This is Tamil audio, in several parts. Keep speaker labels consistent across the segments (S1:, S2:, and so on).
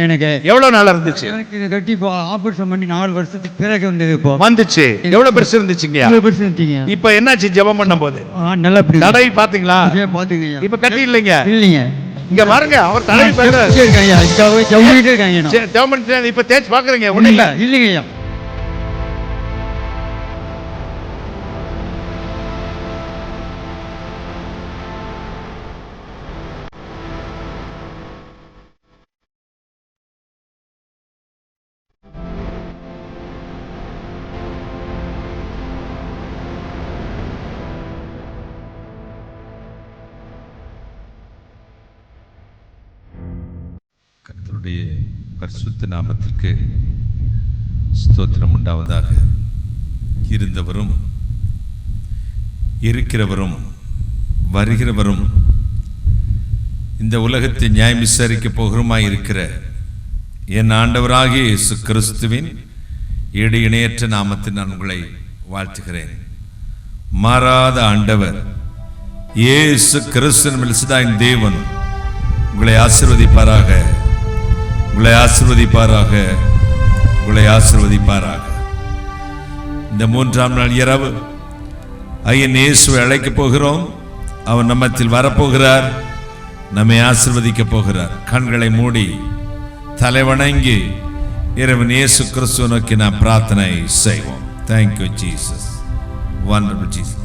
S1: எனக்கு
S2: எவ்வளவு நாள் இருந்துச்சு?
S1: எனக்கு இது கட்டி இப்போ ஆபரேஷன் பண்ணி 4 வருஷத்துக்கு பிறகு வந்தது. இப்போ
S2: வந்துச்சு. எவ்வளவு பெருசு இருந்துச்சுங்க?
S1: பெருசு இருந்துச்சுங்க.
S2: இப்ப என்னாச்சு? ஜெபம் பண்ணும் போது
S1: நல்லா
S2: தடவை பாத்தீங்களா?
S1: பாத்துக்கீங்க.
S2: இப்ப கட்டி இல்லைங்க.
S1: இல்லைங்க.
S2: இங்க பாருங்க, அவர் தடவை இருக்காங்க. இப்ப தேய்ச்சி பாக்குறீங்க. ஒண்ணு இல்ல.
S1: இல்லைங்க.
S3: கர்த்தருடைய பரிசுத்த நாமத்திற்கு ஸ்தோத்திரம் உண்டாவதாக. இருந்தவரும் இருக்கிறவரும் வருகிறவரும் இந்த உலகத்தை நியாயம் விசாரிக்க போகிறமாயிருக்கிற என் ஆண்டவராகிய இயேசு கிறிஸ்துவின் ஈடு இணையற்ற நாமத்தில் நான் உங்களை வாழ்த்துகிறேன். மாறாத ஆண்டவர் இயேசு கிறிஸ்துவின் மெல்சிதாயின் தேவன் உங்களை ஆசீர்வதிப்பாராக, உங்களை ஆசீர்வதிப்பாராக, உங்களை ஆசீர்வதிப்பாராக. இந்த 3ஆம் நாள் இரவு ஐயன் இயேசுவை அழைக்கப் போகிறோம். அவர் நம்மத்தில் வரப்போகிறார், நம்மை ஆசீர்வதிக்க போகிறார். கண்களை மூடி தலை வணங்கி இறைவன் இயேசு கிறிஸ்துவை நோக்கி நாம் பிரார்த்தனை செய்வோம். Thank you Jesus, wonderful Jesus.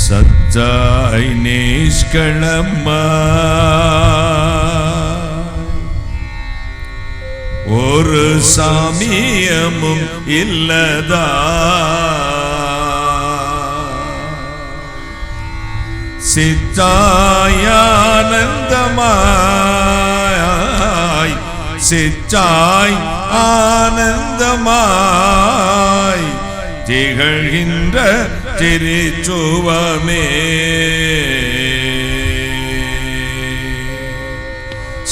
S3: சத்தாய் நிஷ்களம்மா ஒரு சாமியமும் இல்லதா, சித்தாயானந்தமாய், சித்தாய் ஆனந்தமாய் திகழ்கின்ற திருச்சுவமே,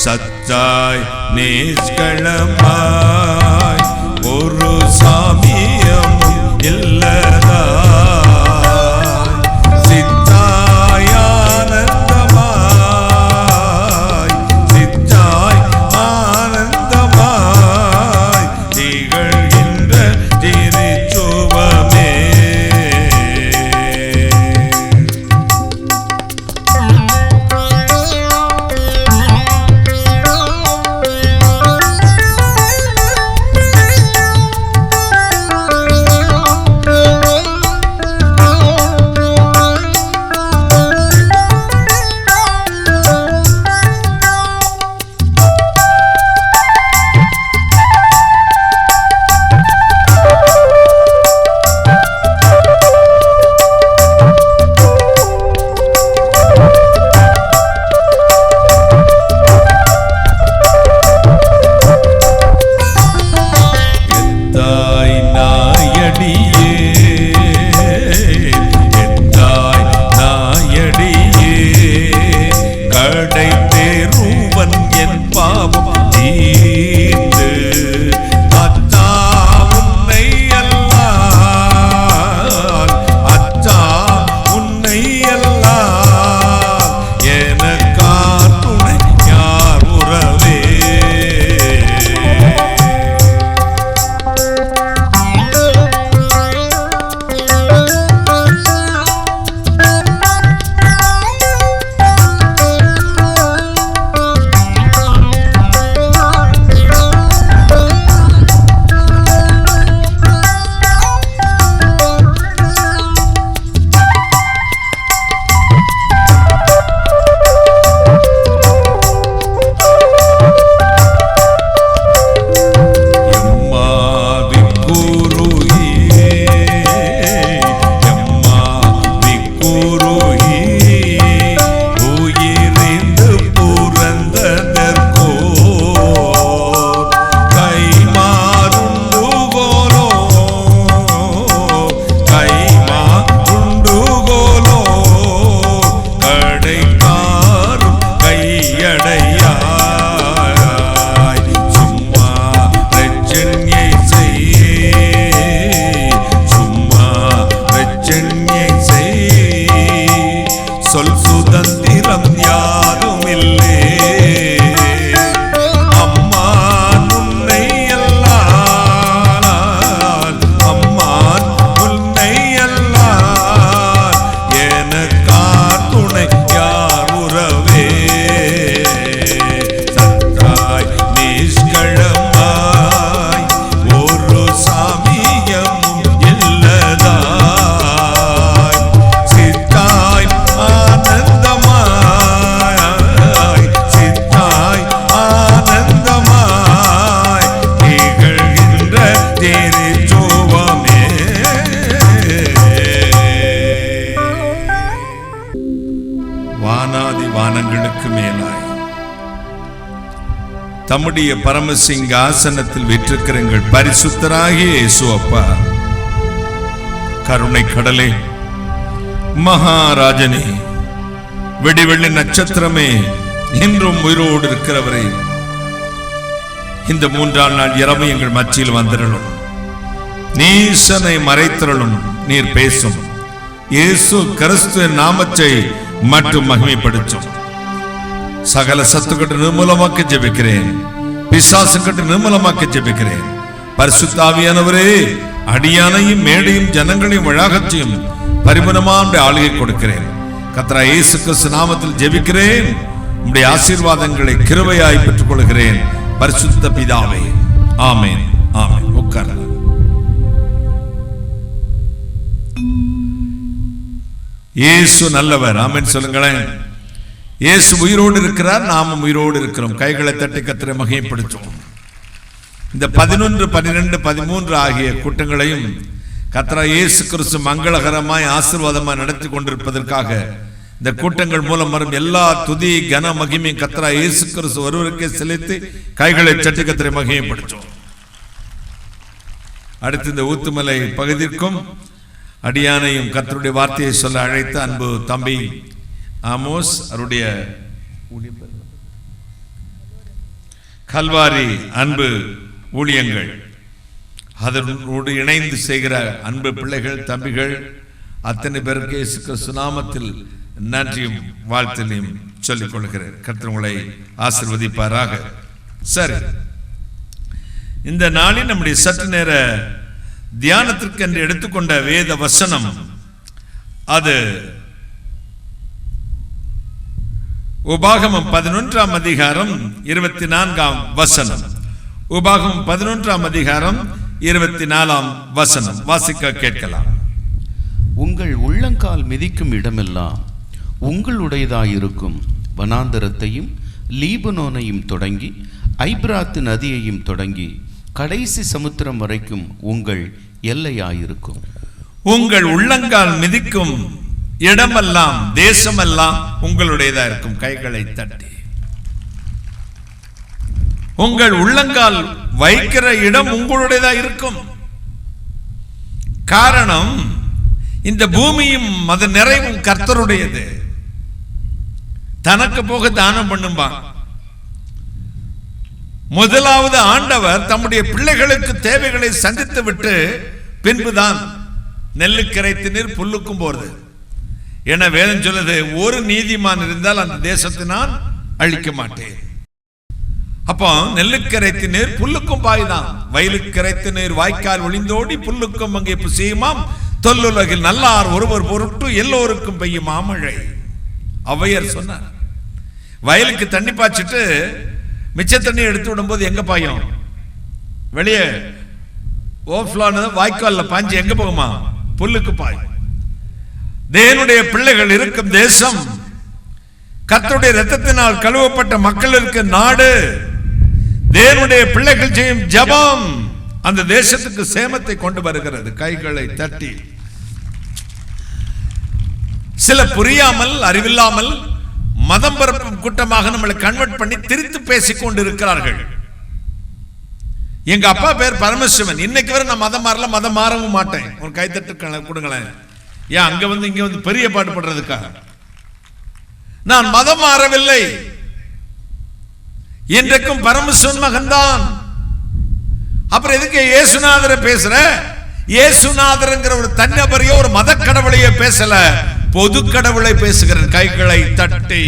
S3: சத்தாய் நிஷ்களமாய் ஒரு சாமியம் இல்லதா, சித்தாய் ஆனந்தமாய், சித்தாய் ஆனந்தமாய் திகழ்கின்ற திருச்சுவமே. தம்முடைய பரமசிங்காசனத்தில் வீற்றிருக்கிற எங்கள் பரிசுத்தராகிய இயேசு அப்பா, கருணை கடலே, மகாராஜனே, வெடிவெள்ளி நட்சத்திரமே, இன்றும் உயிரோடு இருக்கிறவரே, இந்த 3ஆம் நாள் இரவு எங்கள் மத்தியில் வந்திரலும், நீசனை மறைத்திரலும், நீர் பேசும் இயேசு கிறிஸ்துவின் நாமத்தை மட்டும் மகிமைப்படுத்தும். சகல சத்துக்கட்டு நிர்மூலமாக்க ஜெபிக்கிறேன், பிசாசுக்கட்டு நிர்மூலமாக்க ஜெபிக்கிறேன். பரிசுத்த ஆவியானவரே, அடியானையும் மேடையும் ஜனங்களையும் வளாகத்தையும் பரிபூரணமான ஆளுகை கொடுக்கிறேன். கர்த்தராகிய இயேசு கிறிஸ்து நாமத்தில் ஜெபிக்கிறேன். உம்முடைய ஆசீர்வாதங்களை கிருபையாய் பெற்றுக் கொள்கிறேன். பரிசுத்த பிதாவே, ஆமென், ஆமென். உட்கார. இயேசு நல்லவர். ஆமென் சொல்லுங்களேன். இயேசு உயிரோடு இருக்கிறார், நாமும் உயிரோடு இருக்கிறோம். கைகளை தட்டி கர்த்தரை மகிமைப்படுத்துவோம். இந்த 11, 12, 13 ஆகிய கூட்டங்களையும் கர்த்தராகிய இயேசு கிறிஸ்து மங்களகரமாய் ஆசீர்வாதமாய் நடத்தி கொண்டிருப்பதற்காக இந்த கூட்டங்கள் மூலம் வரும் எல்லா துதி கன மகிமை கர்த்தராகிய இயேசு கிறிஸ்து ஒருவருக்கே செலுத்தி கைகளை தட்டி கர்த்தரை மகிமைப்படுத்துவோம். அடுத்து இந்த ஊத்துமலை பகுதிக்கும் அடியானையும் கர்த்தருடைய வார்த்தையை சொல்ல அழைத்த அன்பு தம்பி ஆமோஸ் அவருடைய கல்வாரி அன்பு ஊழியங்கள், அதனோடு இணைந்து செய்கிற அன்பு பிள்ளைகள் தம்பிகள் அத்தனை பேருக்கு இயேசு கிறிஸ்து நாமத்தில் நன்றியும் வாழ்த்தினையும் சொல்லிக் கொள்கிறேன். கர்த்தர் உங்களை ஆசீர்வதிப்பாராக. சரி, இந்த நாளில் நம்முடைய சற்று நேர தியானத்திற்கு என்று எடுத்துக்கொண்ட வேத வசனம் அது உபாகமம் 11ஆம் அதிகாரம் 24ஆம் வசனம். உபாகமம் 11ஆம் அதிகாரம் 24ஆம் வசனம் வாசிக்க கேட்கலாம்.
S4: உங்கள் உள்ளங்கால் மிதிக்கும் இடமெல்லாம் உங்களுடையதாயிருக்கும். வனாந்தரத்தையும் லீபனோனையும் தொடங்கி ஐபிராத்து நதியையும் தொடங்கி கடைசி சமுத்திரம் வரைக்கும் உங்கள் எல்லையாயிருக்கும்.
S3: உங்கள் உள்ளங்கால் மிதிக்கும் இடமெல்லாம் தேசமெல்லாம் உங்களுடையதா இருக்கும். கைகளை தட்டி உங்கள் உள்ளங்கால் வைக்கிற இடம் உங்களுடையதா இருக்கும். காரணம், இந்த பூமியும் அது நிறைவும் கர்த்தருடையது. தனக்கு போக தானம் பண்ணும்பா. முதலாவது ஆண்டவர் தம்முடைய பிள்ளைகளுக்கு தேவைகளை சந்தித்து விட்டு பின்புதான் நெல்லுக்கரைத்து நீர் புல்லுக்கும் போறது. என வேதம் சொல்லுது, ஒரு நீதிமான் இருந்தால் அந்த தேசத்தை நான் அழிக்க மாட்டேன். அப்போ நெல்லுக்கரைத்து நீர் புல்லுக்கும் பாய்தான். வயலுக்கரைத்து நீர் வாய்க்கால் ஒளிந்தோடி புல்லுக்கும் அங்கே புசியுமாம். தொல்லுலகில் நல்லார் ஒருவர் பொருட்டு எல்லோருக்கும் பெய்யும் மாமழை. ஔவையார் சொன்னார். வயலுக்கு தண்ணி பாய்ச்சிட்டு மிச்ச தண்ணி எடுத்து விடும்போது எங்க பாயும்? வெளியே ஓஃப்லானது வாய்க்கால்ல பாஞ்சு எங்க போகுமா? புல்லுக்கு பாயும். தேவனுடைய பிள்ளைகள் இருக்கும் தேசம், கர்த்தருடைய இரத்தத்தினால் கழுவப்பட்ட மக்கள் இருக்க நாடு, தேவனுடைய பிள்ளைகள் செய்யும் ஜெபம் அந்த தேசத்துக்கு சேமத்தை கொண்டு வருகிறது. கைகளை தட்டி. சில புரியாமல் அறிவில்லாமல் மதம் பரப்பும் கூட்டமாக நம்மளை கன்வெர்ட் பண்ணி திரித்து பேசிக் கொண்டு இருக்கிறார்கள். எங்க அப்பா பேர் பரமசிவன், இன்னைக்கு வரை நான் மதம் மாறல, மதம் மாறவும் மாட்டேன். ஒரு கைத்தட்டு கொடுங்களேன். ஏன் அங்க வந்து இங்க வந்து பெரிய பாடு படுறதுக்காக? நான் மதம் மாறவில்லை. இன்றைக்கும் பரமசிவன் மகன்தான். அப்புறம் எதுக்கு இயேசுநாதரை பேசுற? இயேசுநாதர்ங்கிற ஒரு தன்னபரையோ ஒரு மத கடவுளையோ பேசல, பொது கடவுளை பேசுகிறேன். கைகளை தட்டி.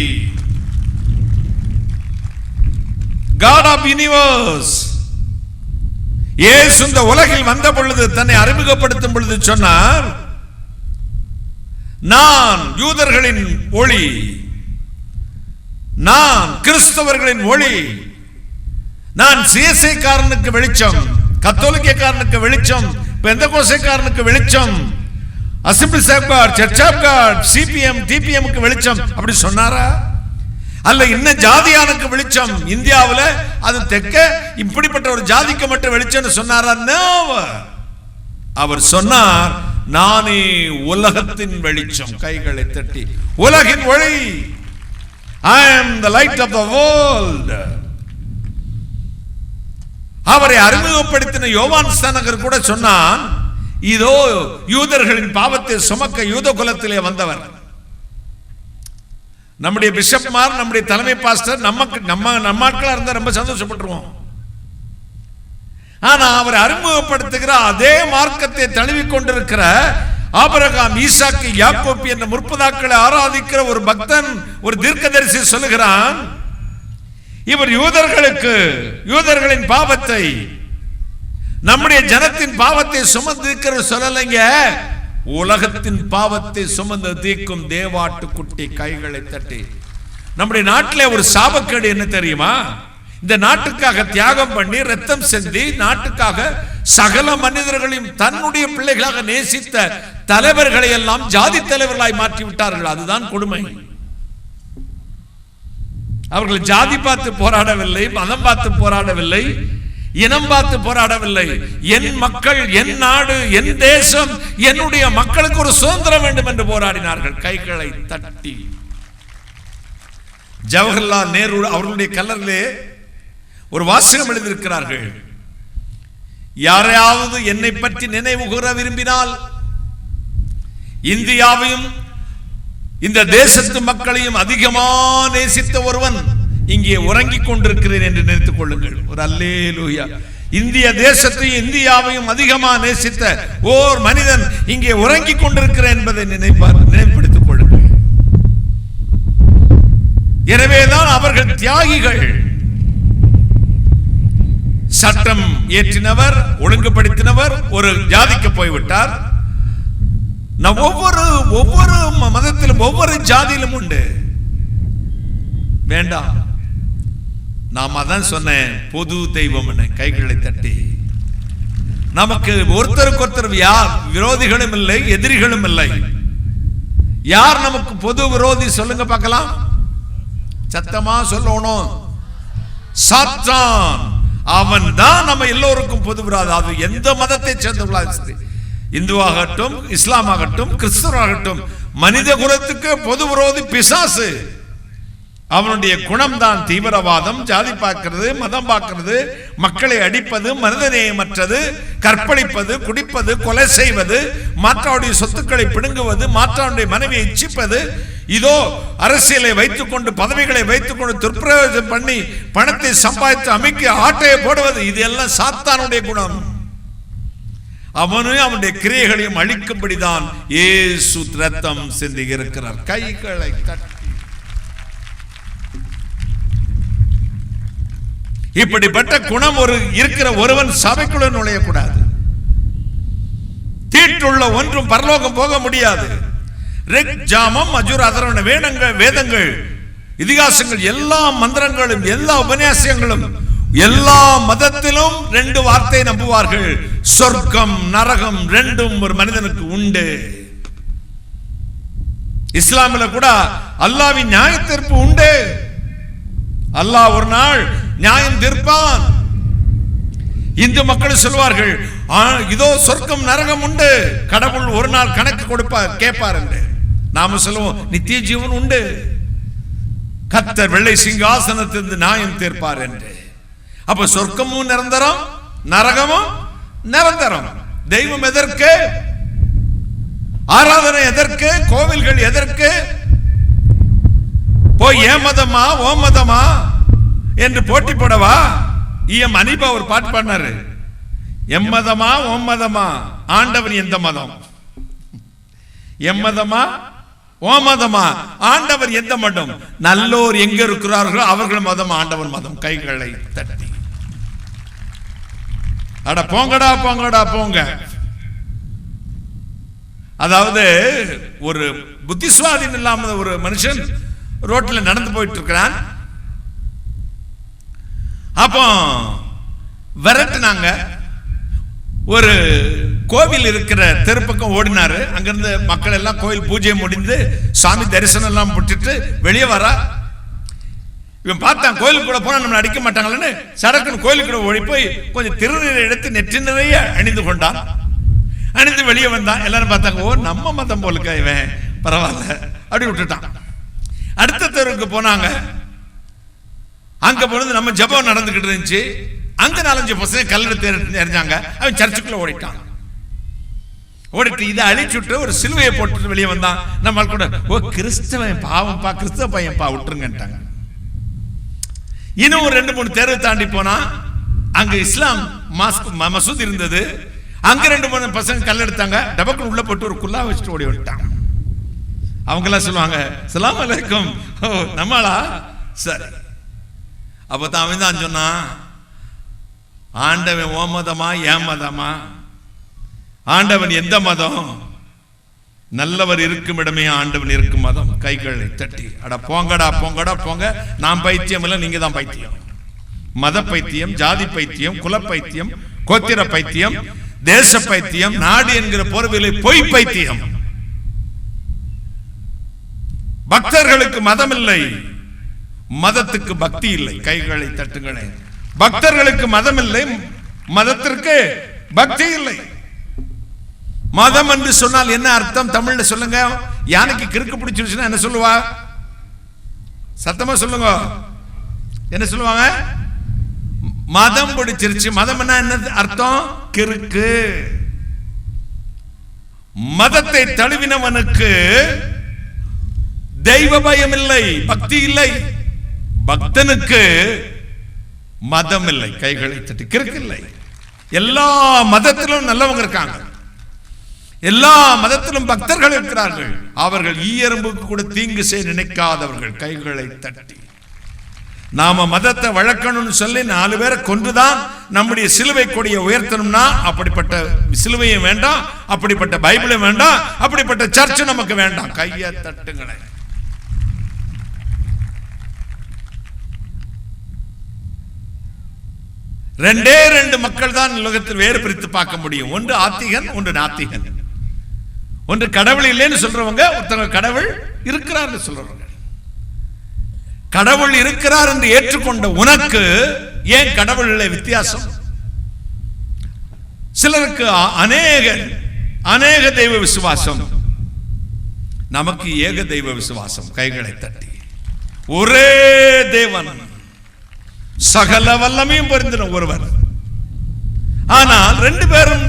S3: God of universe. இயேசு இந்த உலகில் வந்த பொழுது தன்னை அறிமுகப்படுத்தும் பொழுது சொன்னார், நான் யூதர்களின் ஒளி, நான் கிறிஸ்தவர்களின் ஒளி, நான் சிஎஸ்ஐக்காரனுக்கு வெளிச்சம், கத்தோலிக்கக்காரனுக்கு வெளிச்சம், பெந்தகோஸ்தேக்காரனுக்கு வெளிச்சம், assemblies of God, church of God, CPM டிபிஎம்க்கு வெளிச்சம் அப்படி சொன்னாரா? அல்ல இன்னும் ஜாதியானுக்கு வெளிச்சம், இந்தியாவில் அது தெற்க இப்படிப்பட்ட ஒரு ஜாதிக்கு மட்டும் வெளிச்சம் சொன்னாரா? அவர் சொன்னார், நானே உலகத்தின் வெளிச்சம். கைகளை தட்டி. உலகின் ஒளி. I am the light of the world. அவரை அறிமுகப்படுத்தின யோவான் ஸ்நானகர் கூட சொன்னான், இதோ யூதர்களின் பாவத்தை சுமக்க யூத குலத்திலே வந்தவர். நம்முடைய பிஷப்மார், நம்முடைய தலைமை பாஸ்டர் நம்ம ஆட்களா இருந்தா ரொம்ப சந்தோஷப்பட்டுருவோம். ஆனா அவர் அறிமுகப்படுத்துகிற அதே மார்க்கத்தை தழுவி கொண்டிருக்கிற ஆபிரகாம், ஈசாக்கு, யாக்கோப்பு என்ற முற்பதாக்களை ஆராதிக்கிற ஒரு பக்தன், ஒரு தீர்க்கதரிசி சொல்லுகிறான், இவர் யூதர்களின் பாவத்தை, நம்முடைய ஜனத்தின் பாவத்தை சுமந்திருக்கிற சொல்லலைங்க, உலகத்தின் பாவத்தை சுமந்து தீர்க்கும் தேவாட்டுக்குட்டி கைகளை தட்டி. நம்முடைய நாட்டிலே ஒரு சாபக்கேடு என்ன தெரியுமா? இந்த நாட்டுக்காக தியாகம் பண்ணி ரத்தம் சிந்தி நாட்டுக்காக சகல மனிதர்களையும் தன்னுடைய பிள்ளைகளாக நேசித்த தலைவர்களை எல்லாம் ஜாதி தலைவர்களாய் மாற்றி விட்டார்கள். அதுதான் கொடுமை. அவர்கள் ஜாதி பார்த்து போராடவில்லை, மதம் பார்த்து போராடவில்லை, இனம் பார்த்து போராடவில்லை. என் மக்கள், என் நாடு, என் தேசம், என்னுடைய மக்களுக்கு ஒரு சுதந்திரம் வேண்டும் என்று போராடினார்கள் கைகளை தட்டி. ஜவஹர்லால் நேரு அவர்களுடைய கல்லறையிலே ஒரு வாசகம் எழுதியிருக்கிறார்கள், யாரையாவது என்னை பற்றி நினைவு கூற விரும்பினால் இந்தியாவையும் இந்த தேசத்து மக்களையும் அதிகமாக நேசித்த ஒருவன் இங்கே உறங்கிக் கொண்டிருக்கிறேன் என்று நினைத்துக் கொள்ளுங்கள். ஒரு அல்லேலூயா. இந்திய தேசத்தையும் இந்தியாவையும் அதிகமாக நேசித்த ஓர் மனிதன் இங்கே உறங்கிக் கொண்டிருக்கிறேன் என்பதை நினைவுபடுத்திக் கொள்ளுங்கள். எனவேதான் அவர்கள் தியாகிகள். சட்டம் ஏற்றினவர், ஒழுங்குபடுத்தினவர் ஒரு ஜாதிக்கு போய்விட்டார். ஒவ்வொரு மதத்திலும் ஒவ்வொரு ஜாதியிலும் உண்டு. வேண்டாம், நாம் அதான் சொன்னேன், பொது தெய்வம் என கைகளை தட்டி. நமக்கு ஒருத்தருக்கு ஒருத்தர் விரோதிகளும் இல்லை, எதிரிகளும் இல்லை. யார் நமக்கு பொது விரோதி சொல்லுங்க பார்க்கலாம், சத்தமா சொல்லணும். சாத்தான். அவன் தான் நம்ம எல்லோருக்கும் பொது விரோதி. அது எந்த மதத்தை சேர்ந்தவர்களாக சரி, இந்துவாகட்டும், இஸ்லாமாகட்டும், கிறிஸ்தவராகட்டும், மனித குலத்துக்கு பொது விரோதி பிசாசு. அவனுடைய குணம் தான் தீவிரவாதம், ஜாதி பார்க்கிறது, மதம் பார்க்கிறது, மக்களை அடிப்பது, மனிதநேயமற்றது, கற்பழிப்பது, குடிப்பது, கொலை செய்வது, மாற்றாவுடைய சொத்துக்களை பிடுங்குவது, மாற்றாவுடைய மனைவியை இச்சிப்பது. இதோ அரசியலை வைத்துக் கொண்டு, பதவிகளை வைத்துக் கொண்டு துர்பிரயோகம் பண்ணி பணத்தை சம்பாதித்து அமைக்க ஆட்டையை போடுவது, இது எல்லாம் சாத்தானுடைய குணம். அவனையும் அவனுடைய கிரியைகளையும் அழிக்கும்படிதான் இயேசு ரத்தம் சிந்தி இருக்கிறார். கைகளை தட்டி. இப்படிப்பட்ட குணம் இருக்கிற ஒருவன் சபைக்குள்ள நுழையக்கூடாது. தீட்டுள்ள ஒன்றும் பரலோகம் போக முடியாது. ரிக், ஜாமம், அஜுர், அதரவண வேதங்கள், இதிகாசங்கள், எல்லா மந்திரங்களும், எல்லா உபன்யாசங்களும், எல்லா மதத்திலும் ரெண்டு வார்த்தை நம்புவார்கள், சொர்க்கம் நரகம் ரெண்டும் ஒரு மனிதனுக்கு உண்டு. இஸ்லாமில் கூட அல்லாஹ்வின் நியாய தீர்ப்பு உண்டு. அல்லாஹ் ஒரு நாள் நியாயம் தீர்ப்பான். இந்து மக்கள் சொல்வார்கள், இதோ சொர்க்கம் நரகம் உண்டு, கடவுள் ஒரு நாள் கணக்கு கொடுப்பார், கேட்பார் என்று. நாம சொல்லுவோம் நித்திய ஜீவன் உண்டு, கர்த்தர் வெள்ளை சிங்காசனத்திலிருந்து நியாயம் தீர்ப்பார் என்று. அப்ப சொர்க்கமும் நிரந்தரம், நரகமும் நிரந்தரம். தெய்வம் எதற்கு? ஆராதனை எதற்கு? கோவில்கள் எதற்கு? போய் ஏமதமா ஓமதமா என்று போட்டி போடவா? ஈயம் அனிபா ஒரு பாட்டு பாடினாரு, எம்மதமா ஓமதமா, ஆண்டவர் எந்த மதம்? எம்மதமா ஓமதமா, ஆண்டவர் எந்த மதம்? நல்லோர் எங்க இருக்கிறார்களோ அவர்கள் மதம் ஆண்டவர் மதம். கைகளை தட்டி அட போங்கடா போங்கடா போங்க. அதாவது ஒரு புத்திசுவாதம் இல்லாம ஒரு மனுஷன் ரோட்ல நடந்து போயிட்டு இருக்கிறான். அப்போ விரட்டுனாங்க. ஒரு கோவில் இருக்கிற தெருப்பக்கம் ஓடினாரு. அங்கிருந்து மக்கள் எல்லாம் கோவில் பூஜை முடிந்து சாமி தரிசனம் எல்லாம் முடிச்சுட்டு வெளியே வரா. இவன் பார்த்தான், கோயிலுக்குள்ள போனா நம்மளை அடிக்க மாட்டாங்கன்னு சடக்குன்னு கோயிலுக்குள்ள ஓடி போய் கொஞ்சம் திருநீரை எடுத்து நெற்றி நிறைய அணிந்து கொண்டான். அணிந்து வெளியே வந்தான். எல்லாரும் பார்த்தாங்க, ஓ நம்ம மதம் போலுக்கா இவன், பரவாயில்ல அப்படி விட்டுட்டான். அடுத்த தெருவுக்கு போனாங்க. அங்க போனது நம்ம ஜபம் நடந்துகிட்டு இருந்துச்சு. அங்க 4-5 பசங்க கல் எடுத்து எறிஞ்சாங்க. அவன் சர்ச்சுக்குள்ள ஓடிட்டான். ஓடிட்டு இதை அழிச்சுட்டு ஒரு சிலுவையை போட்டு வெளியே வந்தான். நம்ம கூட ஓ கிறிஸ்தவன் பாவம்பா, கிறிஸ்தவ பையன்பா விட்டுருங்கட்டாங்க. இன்னும் ஒரு 2-3 தெரு தாண்டி போனா அங்க இஸ்லாம் மசூத் இருந்தது. அங்க 2-3 பசங்க கல் எடுத்தாங்க. டபக்குன்னு உள்ள போட்டு ஒரு குல்லா வச்சுட்டு ஓடி வந்துட்டாங்க. அவங்க எல்லாம் சொல்லுவாங்க ஸலாம் அலைக்கும். ஓ நம்மளா சரி. அப்பதான் அவன் தான் சொன்னான், ஆண்டவன் ஓ மதமா ஏன் மதமா? ஆண்டவன் எந்த மதம்? நல்லவர் இருக்கும் இடமே ஆண்டவன் இருக்கும் மதம். கைகளை தட்டி அட போங்கடா போங்கடா போங்க. நான் பைத்தியம் இல்லை, நீங்க தான் பைத்தியம். மத பைத்தியம், ஜாதி பைத்தியம், குல பைத்தியம், கோத்திர பைத்தியம், தேச பைத்தியம், நாடு என்கிற போர்வையிலே பொய் பைத்தியம். பக்தர்களுக்கு மதம் இல்லை, மதத்துக்கு பக்தி இல்லை. கைகளை தட்டுங்களே. பக்தர்களுக்கு மதம் இல்லை, மதத்திற்கு பக்தி இல்லை. மதம் என்று சொன்னால் என்ன அர்த்தம்? தமிழ்ல சொல்லுங்க. யானைக்கு கிறுக்கு பிடிச்சிருச்சுன்னா என்ன சொல்லுவா? சத்தமா சொல்லுங்க. என்ன சொல்லுவாங்க? மதம் பிடிச்சிருச்சு. மதம் என்ன அர்த்தம்? கிறுக்கு. மதத்தை தழுவினவனுக்கு தெய்வ பயம் இல்லை, பக்தி இல்லை. பக்தனுக்கு மதம் இல்லை. கைகளை தட்டி கிறுக்கு இல்லை. எல்லா மதத்திலும் நல்லவங்க இருக்காங்க, எல்லா மதத்திலும் பக்தர்கள் இருக்கிறார்கள். அவர்கள் ஈயரும்புக்கு கூட தீங்கு செய்ய நினைக்காதவர்கள். கைகளை தட்டி நாம மதத்தை வளர்க்கணும்னு சொல்லி 4 பேரை கொன்றுதான் நம்முடைய சிலுவை கொடியை உயர்த்தணும்னா அப்படிப்பட்ட சிலுவையும் வேண்டாம், அப்படிப்பட்ட பைபிளும் வேண்டாம், அப்படிப்பட்ட சர்ச் நமக்கு வேண்டாம். கையை தட்டுங்களே. ரெண்டே 2 மக்கள் தான் உலகத்தில் வேறு பிரித்து பார்க்க முடியும். ஒன்று ஆத்திகன், ஒன்று நாத்திகன். ஒன்று கடவுள் இல்லைன்னு சொல்றவங்க, ஒருத்தங்க கடவுள் இருக்கிறார் சொல்றவங்க. கடவுள் இருக்கிறார் என்று ஏற்றுக்கொண்ட உனக்கு ஏன் கடவுள் இல்லை வித்தியாசம்? சிலருக்கு அநேக தெய்வ விசுவாசம், நமக்கு ஏக தெய்வ விசுவாசம். கைகளை தட்டி ஒரே தேவன், சகல வல்லமையும் பொருந்தின ஒருவர். ஆனால் 2 பேரும்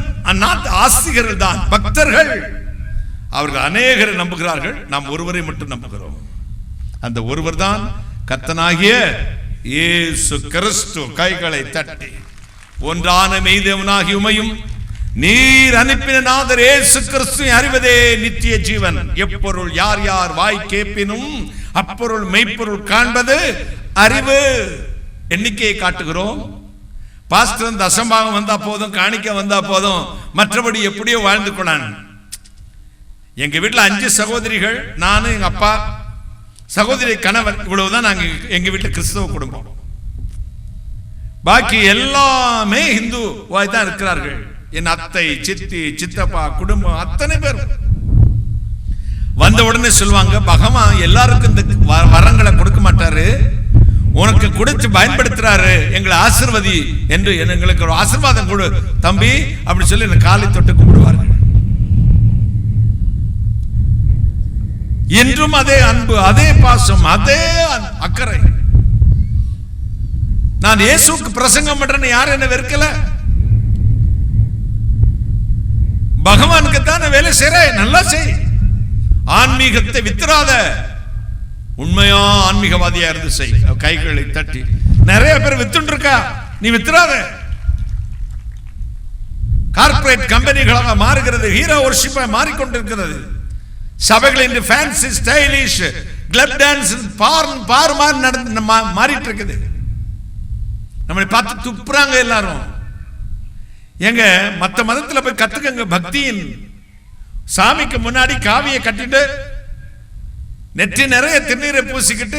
S3: ஆஸ்திகர்கள் தான், பக்தர்கள். அவர்கள் அநேகரை நம்புகிறார்கள், நாம் ஒருவரை மட்டும் நம்புகிறோம். அந்த ஒருவர் தான் கர்த்தனாகிய இயேசு கிறிஸ்து. கைகளை தட்டி ஒன்றான மெய்தேவனாகி உமையும் நீர் அனுப்பின நாதர் இயேசு கிறிஸ்து அறிவதே நித்திய ஜீவன். எப்பொருள் யார் யார் வாய் கேட்பினும் அப்பொருள் மெய்ப்பொருள் காண்பது அறிவு. எண்ணிக்கையை காட்டுகிறோம். பாஸ்டர் தசம்பாகம் வந்தா போதும், காணிக்க வந்தா போதும், மற்றபடி எப்படியோ வாழ்ந்து கொண்டான். எங்க வீட்டில் 5 சகோதரிகள், நானும் எங்க அப்பா, சகோதரி கணவர், இவ்வளவுதான் நாங்க எங்க வீட்டில் கிறிஸ்தவ குடும்பம். பாக்கி எல்லாமே இந்துவாய் தான் இருக்கிறார்கள். என் அத்தை, சித்தி, சித்தப்பா குடும்பம் அத்தனை பேர் வந்த உடனே சொல்லுவாங்க, பகவான் எல்லாருக்கும் இந்த வரங்களை கொடுக்க மாட்டாரு, உனக்கு கொடுத்து பயன்படுத்துறாரு, எங்களை ஆசீர்வதி என்று எங்களுக்கு ஒரு ஆசீர்வாதம் கொடு தம்பி அப்படி சொல்லி என்ன காலை தொட்டு கும்பிடுவார்கள். என்றும் அதே அன்பு, அதே பாசம், அதே அக்கறை. நான் இயேசுக்கு பிரசங்கம் பண்றேன்னு யாரும் என்ன வெறுக்கல. பகவானுக்கு தான் வேலை செய்யற, நல்லா செய். ஆன்மீகத்தை வித்துறாத, உண்மையா ஆன்மீகவாதியா இருந்து செய். கைகளை தட்டி நிறைய பேர் வித்துட்டு இருக்கா, நீ வித்துறாத. கார்ப்பரேட் கம்பெனிகளாக மாறுகிறது, ஹீரோ வொர்ஷிப்பா மாறிக்கொண்டிருக்கிறது. சபைகள் இன்று ஃபேன்சி, ஸ்டைலிஷ், கிளப் டான்ஸ், பார் நடந்து மாறிட்டு இருக்குது. நம்மளை பார்த்து துப்புறாங்க எல்லாரும். எங்க மற்ற மதத்துல போய் கத்துக்கங்க பக்தியின். சாமிக்கு முன்னாடி காவியை கட்டிட்டு நெற்றி நிறைய திருநீரை பூசிக்கிட்டு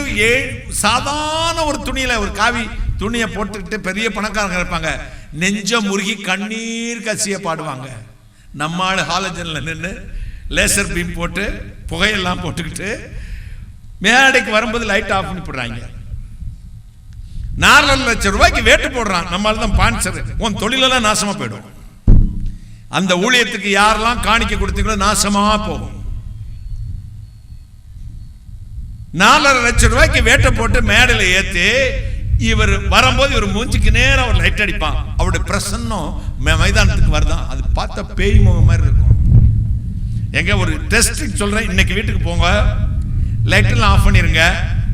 S3: சாதாரண ஒரு துணியில ஒரு காவி துணியை போட்டுக்கிட்டு பெரிய பணக்காரங்க இருப்பாங்க, நெஞ்ச முருகி கண்ணீர் கசிய பாடுவாங்க. நம்மால் ஹாலஜன்ல நின்று லேசர் பீம் போட்டு புகையெல்லாம் போட்டுக்கிட்டு மேடைக்கு வரும்போது லைட் ஆஃப் பண்ணி போடுறாங்க. 4 லட்சம் ரூபாய்க்கு வேட்டு போடுறான். நம்மளால தான் பான்சர். உன் தொழிலெல்லாம் நாசமா போயிடும். அந்த ஊழியத்துக்கு யாரெல்லாம் காணிக்க கொடுத்தீங்களோ நாசமா போகும். 4.5 லட்சம் ரூபாய்க்கு வேட்டை போட்டு மேடையில் ஏற்றி இவர் வரும்போது இவர் மூஞ்சிக்கு நேரம் ஒரு லைட் அடிப்பான். அவருடைய பிரசன்னம் மைதானத்துக்கு வருதான். அது பார்த்தா பேய் முகம் மாதிரி இருக்கும். எங்க ஒரு டெஸ்ட் சொல்றேன், இன்னைக்கு வீட்டுக்கு போங்க, லைட் எல்லாம் ஆஃப் பண்ணிருங்க,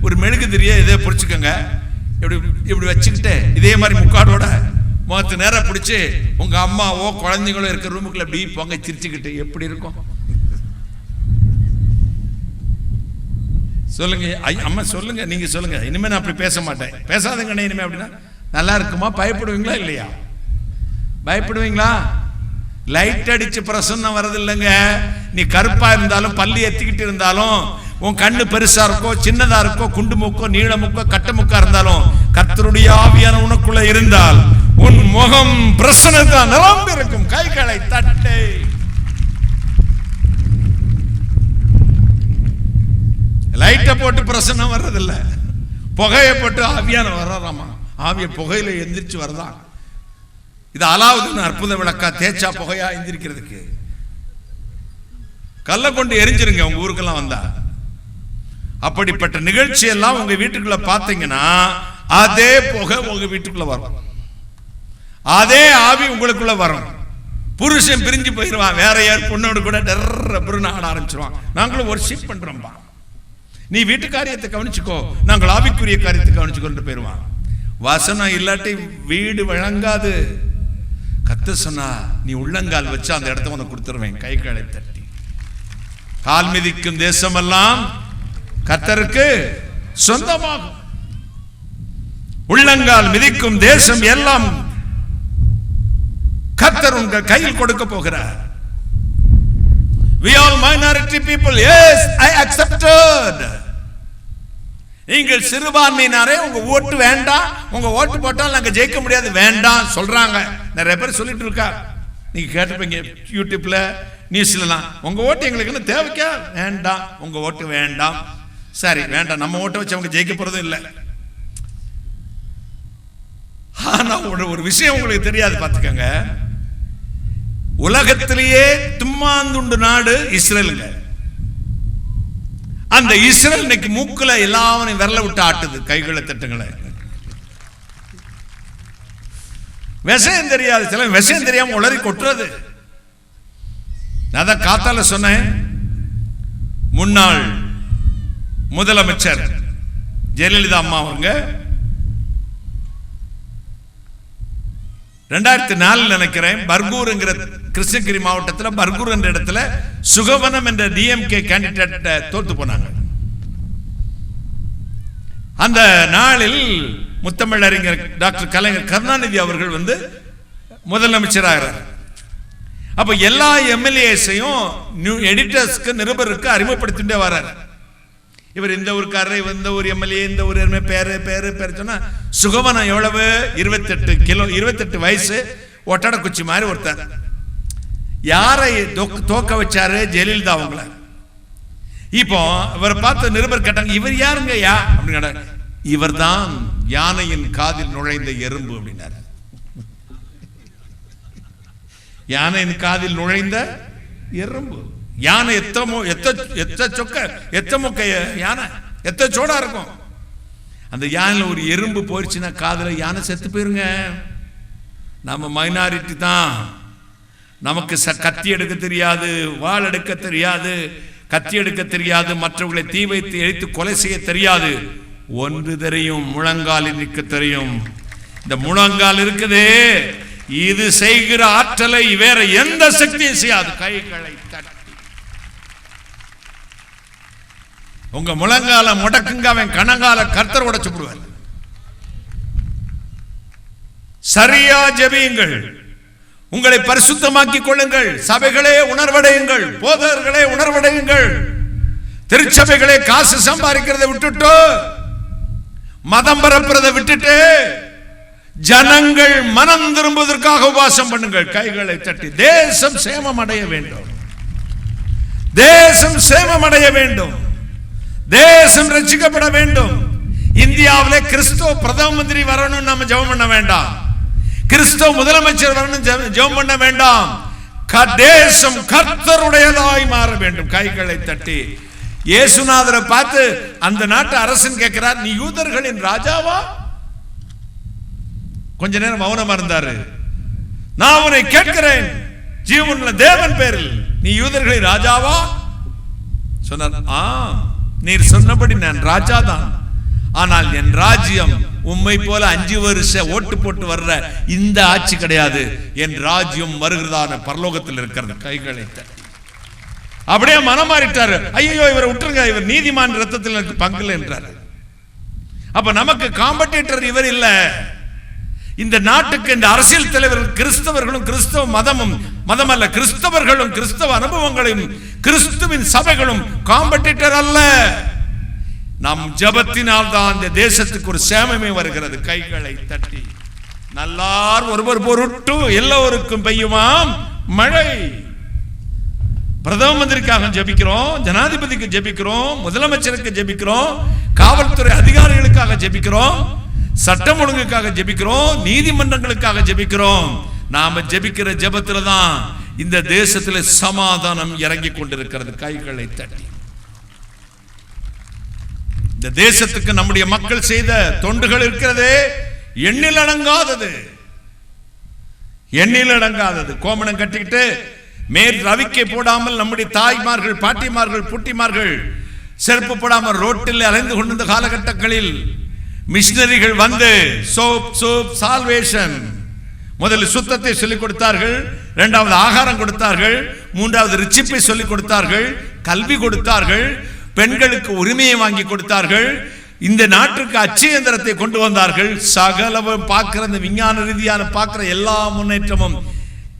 S3: ஒரு மெழுகு திரிய இதே பிடிச்சுக்கோங்க, இப்படி இப்படி வச்சுக்கிட்டு இதே மாதிரி முக்காடோட முகத்து நேரம் பிடிச்சி உங்க அம்மாவோ குழந்தைங்களோ இருக்கிற ரூமுக்குள்ள அப்படி போங்க சிரிச்சுக்கிட்டு எப்படி இருக்கும் சொல்லுங்க. அம்மா சொல்லுங்க, நீங்க சொல்லுங்க. இனிமே நான் அப்படி பேச மாட்டேன். பேசாதங்கண்ணே இனிமே. அப்படின்னா நல்லா இருக்குமா? பயப்படுவீங்களா இல்லையா? பயப்படுவீங்களா? லைட் அடிச்சு பிரசன்னம் வரது இல்லைங்க. நீ கருப்பா இருந்தாலும் பள்ளி எத்திக்கிட்டு இருந்தாலும் உன் கண்ணு பெருசா இருக்கோ சின்னதா இருக்கோ குண்டு மூக்கோ நீள மூக்கோ கட்ட மூக்கா இருந்தாலும் கர்த்தருடைய ஆவியான உனக்குள்ள இருந்தால் உன் முகம் பிரசன்னத்தா நிரம்பி இருக்கும். கைகளை தட்டு. லைட்டை போட்டு பிரசன்னம் வர்றதில்ல, புகையை போட்டு ஆவியான வர்றாராமா. ஆவிய புகையில எந்திரிச்சு வரதான். இது அலாவுதீன் அற்புத விளக்கா தேய்ச்சா புகையா எந்திரிக்கிறதுக்கு. கல்லை கொண்டு எரிஞ்சிருங்க உங்க ஊருக்கெல்லாம் வந்தா. அப்படிப்பட்ட நிகழ்ச்சி எல்லாம் உங்க வீட்டுக்குள்ள பாத்தீங்கன்னா அதே புகை உங்க வீட்டுக்குள்ள வரும், அதே ஆவி உங்களுக்குள்ள வரும். புருஷன் பிரிஞ்சு போயிடுவான், வேற யார் பொண்ணோடு கூட டர்ன்னு ஆட ஆரம்பிச்சிருவான். நாங்களும் ஒரு ஷிப் பண்றோம்பா, நீ வீட்டு காரியத்தை கவனிச்சுக்கோ, நாங்கள் ஆவிக்குரிய காரியத்தை கவனிச்சுக்கொண்டு போயிருவான். வசனம் இல்லாட்டி வீடு வழங்காது. கத்த சொன்னா நீ உள்ளங்கால் வச்சு அந்த இடத்த உனக்கு கொடுத்துருவேன். கை காலை தட்டி. கால் மிதிக்கும் தேசமெல்லாம் கர்த்தருக்கு சொந்தமாகும். உள்ளங்கால் மிதிக்கும் தேசம் எல்லாம் கர்த்தர் உங்கள் கையில் கொடுக்க போகிறார். We all minority people, yes, I accepted. நீங்கள் சிறுபான்மையினரே உங்க ஓட்டு வேண்டாம், உங்க ஓட்டு போட்டால் நாங்க ஜெயிக்க முடியாது வேண்டாம் சொல்றாங்க. நிறைய பேர் சொல்லிட்டு இருக்கா, நீங்க கேட்டுப்பீங்க யூடியூப்ல நியூஸ்லாம். உங்க ஓட்டு எங்களுக்கு தேவைக்கா? வேண்டாம், உங்க ஓட்டு வேண்டாம். சரி வேண்டாம், நம்ம ஓட்டை வச்சு அவங்க ஜெயிக்க போறதும் இல்லை. ஆனா ஒரு விஷயம் உங்களுக்கு தெரியாது, பாத்துக்கங்க. உலகத்திலேயே தும்மாந்துண்டு நாடு இஸ்ரேலுங்க. அந்த இஸ்ரேல் இன்னைக்கு மூக்குல எல்லாரும் விரல விட்டு ஆட்டுது. கைகளை தட்டுங்களை. விஷயம் தெரியாது, சில விஷயம் தெரியாம உளறி கொட்டுறது. நான் தான் காத்தால சொன்னேன், முன்னாள் முதலமைச்சர் ஜெயலலிதா அம்மா அவங்க 2004 நினைக்கிறேன், பர்கூர்ங்கிற கிருஷ்ணகிரி மாவட்டத்தில் பர்கூர் என்ற இடத்துல சுகவனம் என்ற டிஎம்கே கேண்டிடேட் தோத்து போனாங்க. அந்த நாளில் முத்தமிழறிஞர் டாக்டர் கலைஞர் கருணாநிதி அவர்கள் வந்து முதலமைச்சராகிறார். அப்ப எல்லா எம்எல்ஏஸையும் எடிட்டர்ஸ்க்கு நிருபருக்கு அறிமுகப்படுத்திட்டே வர்றார். இவர் இந்த ஊருக்காரர், இந்த ஊர் எம்எல்ஏ, இந்த ஊர் பேரு பேரு பேரு சொன்னா சுகவனம் எவ்வளவு? 28 கிலோ, 28 வயசு, ஒட்டட குச்சி மாதிரி ஒருத்தர். யாரை தோக்க வச்சாரு? ஜெயலலிதா அவங்கள. இப்போ இவரை பார்த்து நிருபர் கேட்டாங்க, இவர் யாருங்க யா அப்படின்னு. இவர் தான் யானையின் காதில் நுழைந்த எறும்பு அப்படின்னாரு. யானையின் காதில் நுழைந்த எறும்பு. யானை எத்த மொக்க யானை எத்த சோடா இருக்கும். அந்த யானையில ஒரு எறும்பு போயிடுச்சுன்னா காதுல யானை செத்து போயிருங்க. நம்ம மைனாரிட்டி தான், நமக்கு கத்தி எடுக்க தெரியாது, வாள் எடுக்க தெரியாது, கத்தி எடுக்க தெரியாது, மற்றவர்களை தீ வைத்து எரித்து கொலை செய்ய தெரியாது. ஒன்று தெரியும், முழங்காலில் நிற்க தெரியும். இந்த முழங்கால் இருக்குதே, இது செய்கிற ஆற்றலை வேற எந்த சக்தியும் செய்யாது. கைகளை தட்டி உங்க முழங்கால முடக்குங்க, அவன் கணங்கால கர்த்தர் உடைச்சு விடுவார். சரியா ஜெபியுங்கள், உங்களை பரிசுத்தமாக்கிக் கொள்ளுங்கள். சபைகளே உணர்வடையுங்கள், போதகர்களே உணர்வடையுங்கள். திருச்சபைகளே காசு சம்பாதிக்கிறதை விட்டுட்டு, மதம் பரப்புறதை விட்டுட்டு, ஜனங்கள் மனம் திரும்புவதற்காக உபவாசம் பண்ணுங்கள். கைகளை தட்டி. தேசம் சேமம் அடைய வேண்டும், தேசம் சேமம் அடைய வேண்டும், தேசம் ரட்சிக்கப்பட வேண்டும். இந்தியாவிலே கிறிஸ்துவ பிரதம மந்திரி வரணும் நம்ம ஜெபம் பண்ண வேண்டாம், கிறிஸ்துவ முதலமைச்சர் வரணும் ஜெபம் பண்ண வேண்டாம். தேசம் கர்த்தருடையதாய் மாற வேண்டும். கைகளை தட்டி. இயேசுநாதரை பார்த்து அந்த நாட்டு அரசன் கேட்கிறார், நீ யூதர்களின் ராஜாவா? கொஞ்ச நேரம் மௌனமா இருந்தாரு. நான் உன்னை கேட்கிறேன், ஜீவனுள்ள தேவன் பேரில் நீ யூதர்களை ராஜாவா சொன்னார். நீர் சொன்னபடி நான் ராஜா தான். ஆனால் என் ராஜ்யம் உம்மை போல 5 வருஷ ஓட்டு போட்டு வர்ற இந்த ஆட்சி கிடையாது. என் ராஜ்யம் வருகிறதான பரலோகத்தில் இருக்கிறது. கைகளை தட்டி அப்படியே மனம் மாறிட்டாரு. ஐயோ இவரை விட்டுருங்க, இவர் நீதிமான் ரத்தத்தில் எனக்கு பங்கு என்றார். அப்ப நமக்கு காம்படிட்டர் இவர் இல்ல. இந்த நாட்டுக்கு இந்த அரசியல் தலைவர்கள் கிறிஸ்தவர்களும் கிறிஸ்தவ மதம் அல்ல, கிறிஸ்தவர்களும் கிறிஸ்தவ அனுபவங்களையும் கிறிஸ்துவின் சபைகளும் காம்படிட்டர் அல்ல. நம் ஜபத்தினால் தான் இந்த தேசத்துக்கு ஒரு சேமமே வருகிறது. கைகளை தட்டி நல்லார் ஒருவர் பொருட்டு எல்லோருக்கும் பெய்யுமாம் மழை. பிரதம மந்திரிக்காக ஜெபிக்கிறோம், ஜனாதிபதிக்கு ஜெபிக்கிறோம், முதலமைச்சருக்கு ஜெபிக்கிறோம், காவல்துறை அதிகாரிகளுக்காக ஜெபிக்கிறோம், சட்டம் ஒழுங்குக்காக ஜெபிக்கிறோம், நீதிமன்றங்களுக்காக ஜெபிக்கிறோம். நாம ஜெபிக்கிற ஜெபத்துல தான் இந்த தேசத்தில் சமாதானம் இறங்கி கொண்டிருக்கிறது. கைகளை தட்டி இந்த தேசத்துக்கு நம்முடைய மக்கள் செய்த தொண்டுகள் இருக்கிறதே எண்ணில் அடங்காதது. கோமணம் கட்டிக்கிட்டு மேல் ரவிக்கை போடாமல் நம்முடைய தாய்மார்கள், பாட்டிமார்கள், புட்டிமார்கள் செருப்பு போடாமல் ரோட்டில் அலைந்து கொண்டிருந்த காலகட்டங்களில் மிஷனரிகள் வந்து சோப் சால்வேஷன் முதலில் சுத்தத்தை சொல்லிக் கொடுத்தார்கள், இரண்டாவது ஆகாரம் கொடுத்தார்கள், மூன்றாவது ரிச்சிப்பை சொல்லிக் கொடுத்தார்கள், கல்வி கொடுத்தார்கள், பெண்களுக்கு உரிமையை வாங்கி கொடுத்தார்கள், இந்த நாட்டுக்கு அச்சு இயந்திரத்தை கொண்டு வந்தார்கள். சகலவும் பார்க்கிற இந்த விஞ்ஞான ரீதியான பார்க்கிற எல்லா முன்னேற்றமும்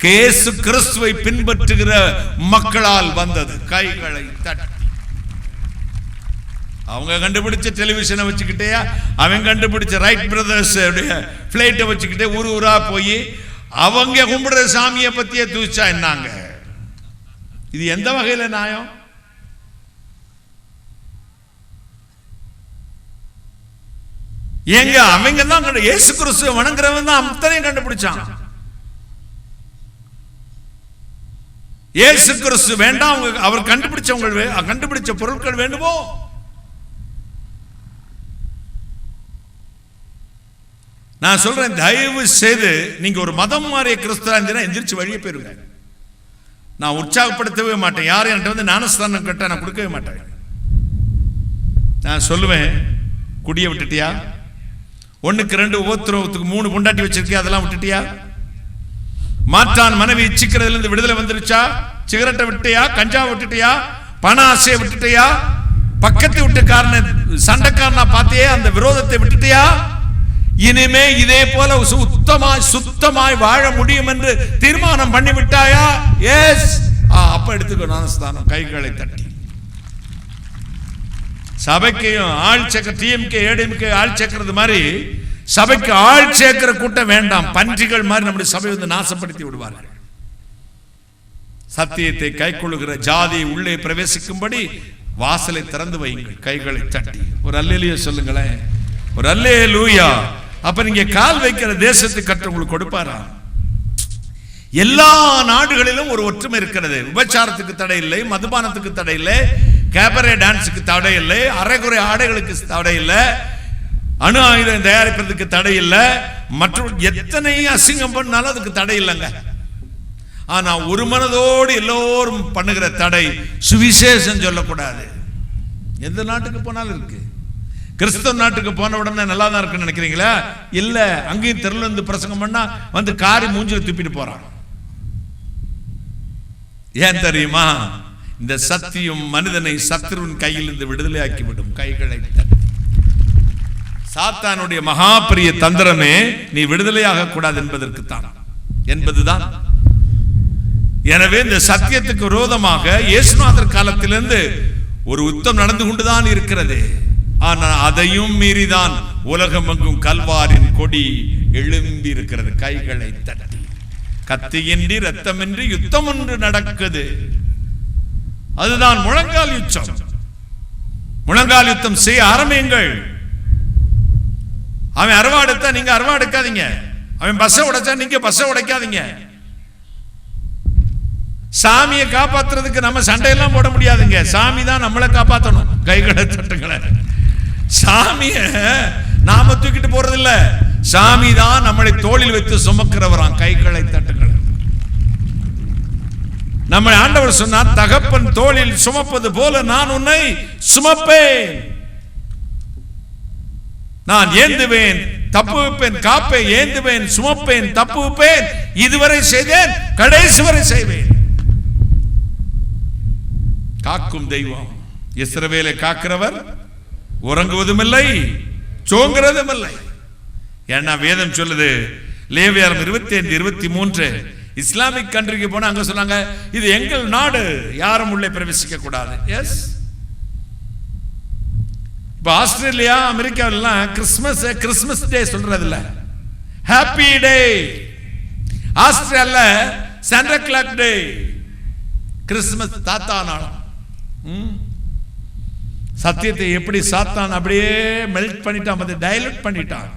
S3: இயேசு கிறிஸ்துவை பின்பற்றுகிற மக்களால் வந்தது. கைகளை தட்டி அவங்க கண்டுபிடிச்ச டெலிவிஷனை வச்சுக்கிட்டே, அவன் கண்டுபிடிச்ச ரைட் பிரதர்ஸ் பிளைட்டை வச்சுக்கிட்டே ஊரா போய் அவங்க கும்பிடுற சாமியை பத்தியே தூச்சா என்னாங்க? இது எந்த வகையில நியாயம்? எங்க அவங்க தான் இயேசு கிறிஸ்துவை வணங்குறவன் தான் அத்தனையும் கண்டுபிடிச்சான். இயேசு கிறிஸ்து வேண்டாம், அவர் கண்டுபிடிச்ச பொருட்கள் வேண்டுமோ? நான் சொல்றேன், தயவு செய்து நீங்க ஒரு மதம் மாறிய கிறிஸ்தவா இருந்தீங்கன்னா எந்திரிச்சு வழியே போயிருங்க. நான் உற்சாகப்படுத்தவே மாட்டேன். யாரும் என்கிட்ட வந்து ஞானஸ்தானம் கட்ட நான் கொடுக்கவே மாட்டேன். நான் சொல்லுவேன், குடியை விட்டுட்டியா? 1க்கு 2 உபத்திரவத்துக்கு 3 பொண்டாட்டி வச்சிருக்கியா? அதெல்லாம் விட்டுட்டியா? மாற்றான் மனைவி இச்சிக்கிறதுல இருந்து விடுதலை வந்துருச்சா? சிகரெட்டை விட்டியா? கஞ்சா விட்டுட்டியா? பண ஆசையை விட்டுட்டியா? பக்கத்து வீட்டுக்காரனை சண்டைக்காரனா பார்த்தியே அந்த விரோதத்தை விட்டுட்டியா? இனிமே இதே போல சுத்தமாய் வாழ முடியும் என்று தீர்மானம் பண்ணி விட்டாயா? எஸ், அப்ப எடுத்துக்கோ ஞானஸ்தானம். கைகளை தட்டி சபைக்கையும் ஆள் சேர்க்க, டிஎம்கே ஏடிஎம்கே ஆள் சேர்க்கிறது மாதிரி சபைக்கு ஆள் சேர்க்கிற கூட்டம் வேண்டாம். பன்றிகள் மாதிரி நம்முடைய சபை வந்து நாசப்படுத்தி விடுவார்கள். சத்தியத்தை கைக்கொள்ளுகிற ஜாதி உள்ளே பிரவேசிக்கும்படி வாசலை திறந்து வையுங்கள். கைகளை தட்டி ஒரு அல்லேலூயா சொல்லுங்களேன், ஒரு அல்லேலூயா. அப்ப நீங்க கால் வைக்கிற தேசத்துக்கு கற்று உங்களுக்கு கொடுப்பாரா? எல்லா நாடுகளிலும் ஒரு ஒற்றுமை இருக்கிறது. விபச்சாரத்துக்கு தடை இல்லை, மதுபானத்துக்கு தடை இல்லை, கேபரே டான்ஸுக்கு தடை இல்லை, அரைகுறை ஆடைகளுக்கு தடை இல்லை, அணு ஆயுதம் தயாரிப்பதற்கு தடை இல்லை, மற்றும் எத்தனை அசிங்கம் பண்ணாலும் அதுக்கு தடை இல்லைங்க. ஆனா ஒரு மனதோடு எல்லோரும் பண்ணுகிற தடை சுவிசேஷம் சொல்லக்கூடாது. எந்த நாட்டுக்கு போனாலும் இருக்கு. கிறிஸ்தவ நாட்டுக்கு போன உடனே நல்லா தான் இருக்குன்னு நினைக்கிறீங்களா? இல்ல, அங்கேயும் தெருல இருந்து பிரசங்கம் பண்ணா வந்து காரி மூஞ்சில துப்பிட்டு போறான். ஏன் தெரியுமா? இந்த சத்தியம் மனிதனை சத்துருவின் கையில் இருந்து விடுதலையாக்கி விடும். கைகளை தட்டி சாத்தானுடைய மகா பெரிய தந்திரமே நீ விடுதலையாக கூடாது என்பதுதான். எனவே இந்த சத்தியத்துக்கு விரோதமாக இயேசுநாதர் காலத்திலிருந்து ஒரு யுத்தம் நடந்து கொண்டுதான் இருக்கிறது. ஆனால் அதையும் மீறிதான் உலகம் எங்கும் கல்வாரின் கொடி எழும்பி இருக்கிறது. கைகளை தட்டி கத்தியின்றி ரத்தமின்றி யுத்தம் ஒன்று நடக்குது. அதுதான் முழங்கால் யுத்தம். முழங்கால் யுத்தம் செய்ய ஆரம்பியுங்கள். அவன் அருவாடுத்தா நீங்க அருவாடுக்காதீங்க. அவன் பஸ்ஸை உடைச்சா நீங்க பஸ்ஸை உடைக்காதீங்க. சாமியை காப்பாத்துறதுக்கு நம்ம சண்டையெல்லாம் போட முடியாதுங்க. சாமி தான் நம்மளை காப்பாற்றணும். கைகளை தட்டுங்களேன். சாமிய நாம தூக்கிட்டு போறது இல்ல, சாமி தான் நம்மளை தோளில் வைத்து சுமக்கிறவராம். கைகளை தட்டுங்கள். நம்ம ஆண்டவர் சொன்னார், தகப்பன் தோளில் சுமப்பது போல நான் உன்னை சுமப்பேன். நான் ஏந்துவேன், தப்புவிப்பேன், காப்பேன், ஏந்துவேன், சுமப்பேன், தப்புவிப்பேன். இதுவரை செய்தேன், கடைசி வரை செய்வேன். காக்கும் தெய்வம். இஸ்ரவேலை காக்கிறவர் உறங்குவதும் இல்லை, சோங்குறதும் இல்லை. ஏன்னா வேதம் சொல்லுது, லேவியர் 25-23, இஸ்லாமிக் கண்ட்ரிக்கு போனா அங்க சொன்னாங்க, இது எங்கள் நாடு, யாரும் உள்ளே பிரவேசிக்க கூடாது. எஸ், இப்ப ஆஸ்திரேலியா, அமெரிக்காவிலாம் கிறிஸ்மஸ் டே சொல்றது இல்ல, ஹாப்பி டே. ஆஸ்திரேலியால சாண்டா கிளாஸ் டே, கிறிஸ்மஸ் தாத்தா நாள். சத்தியத்தை எப்படி சாத்தான் அப்படியே மெல்ட் பண்ணிட்டான், அதை டைலூட் பண்ணிட்டான்.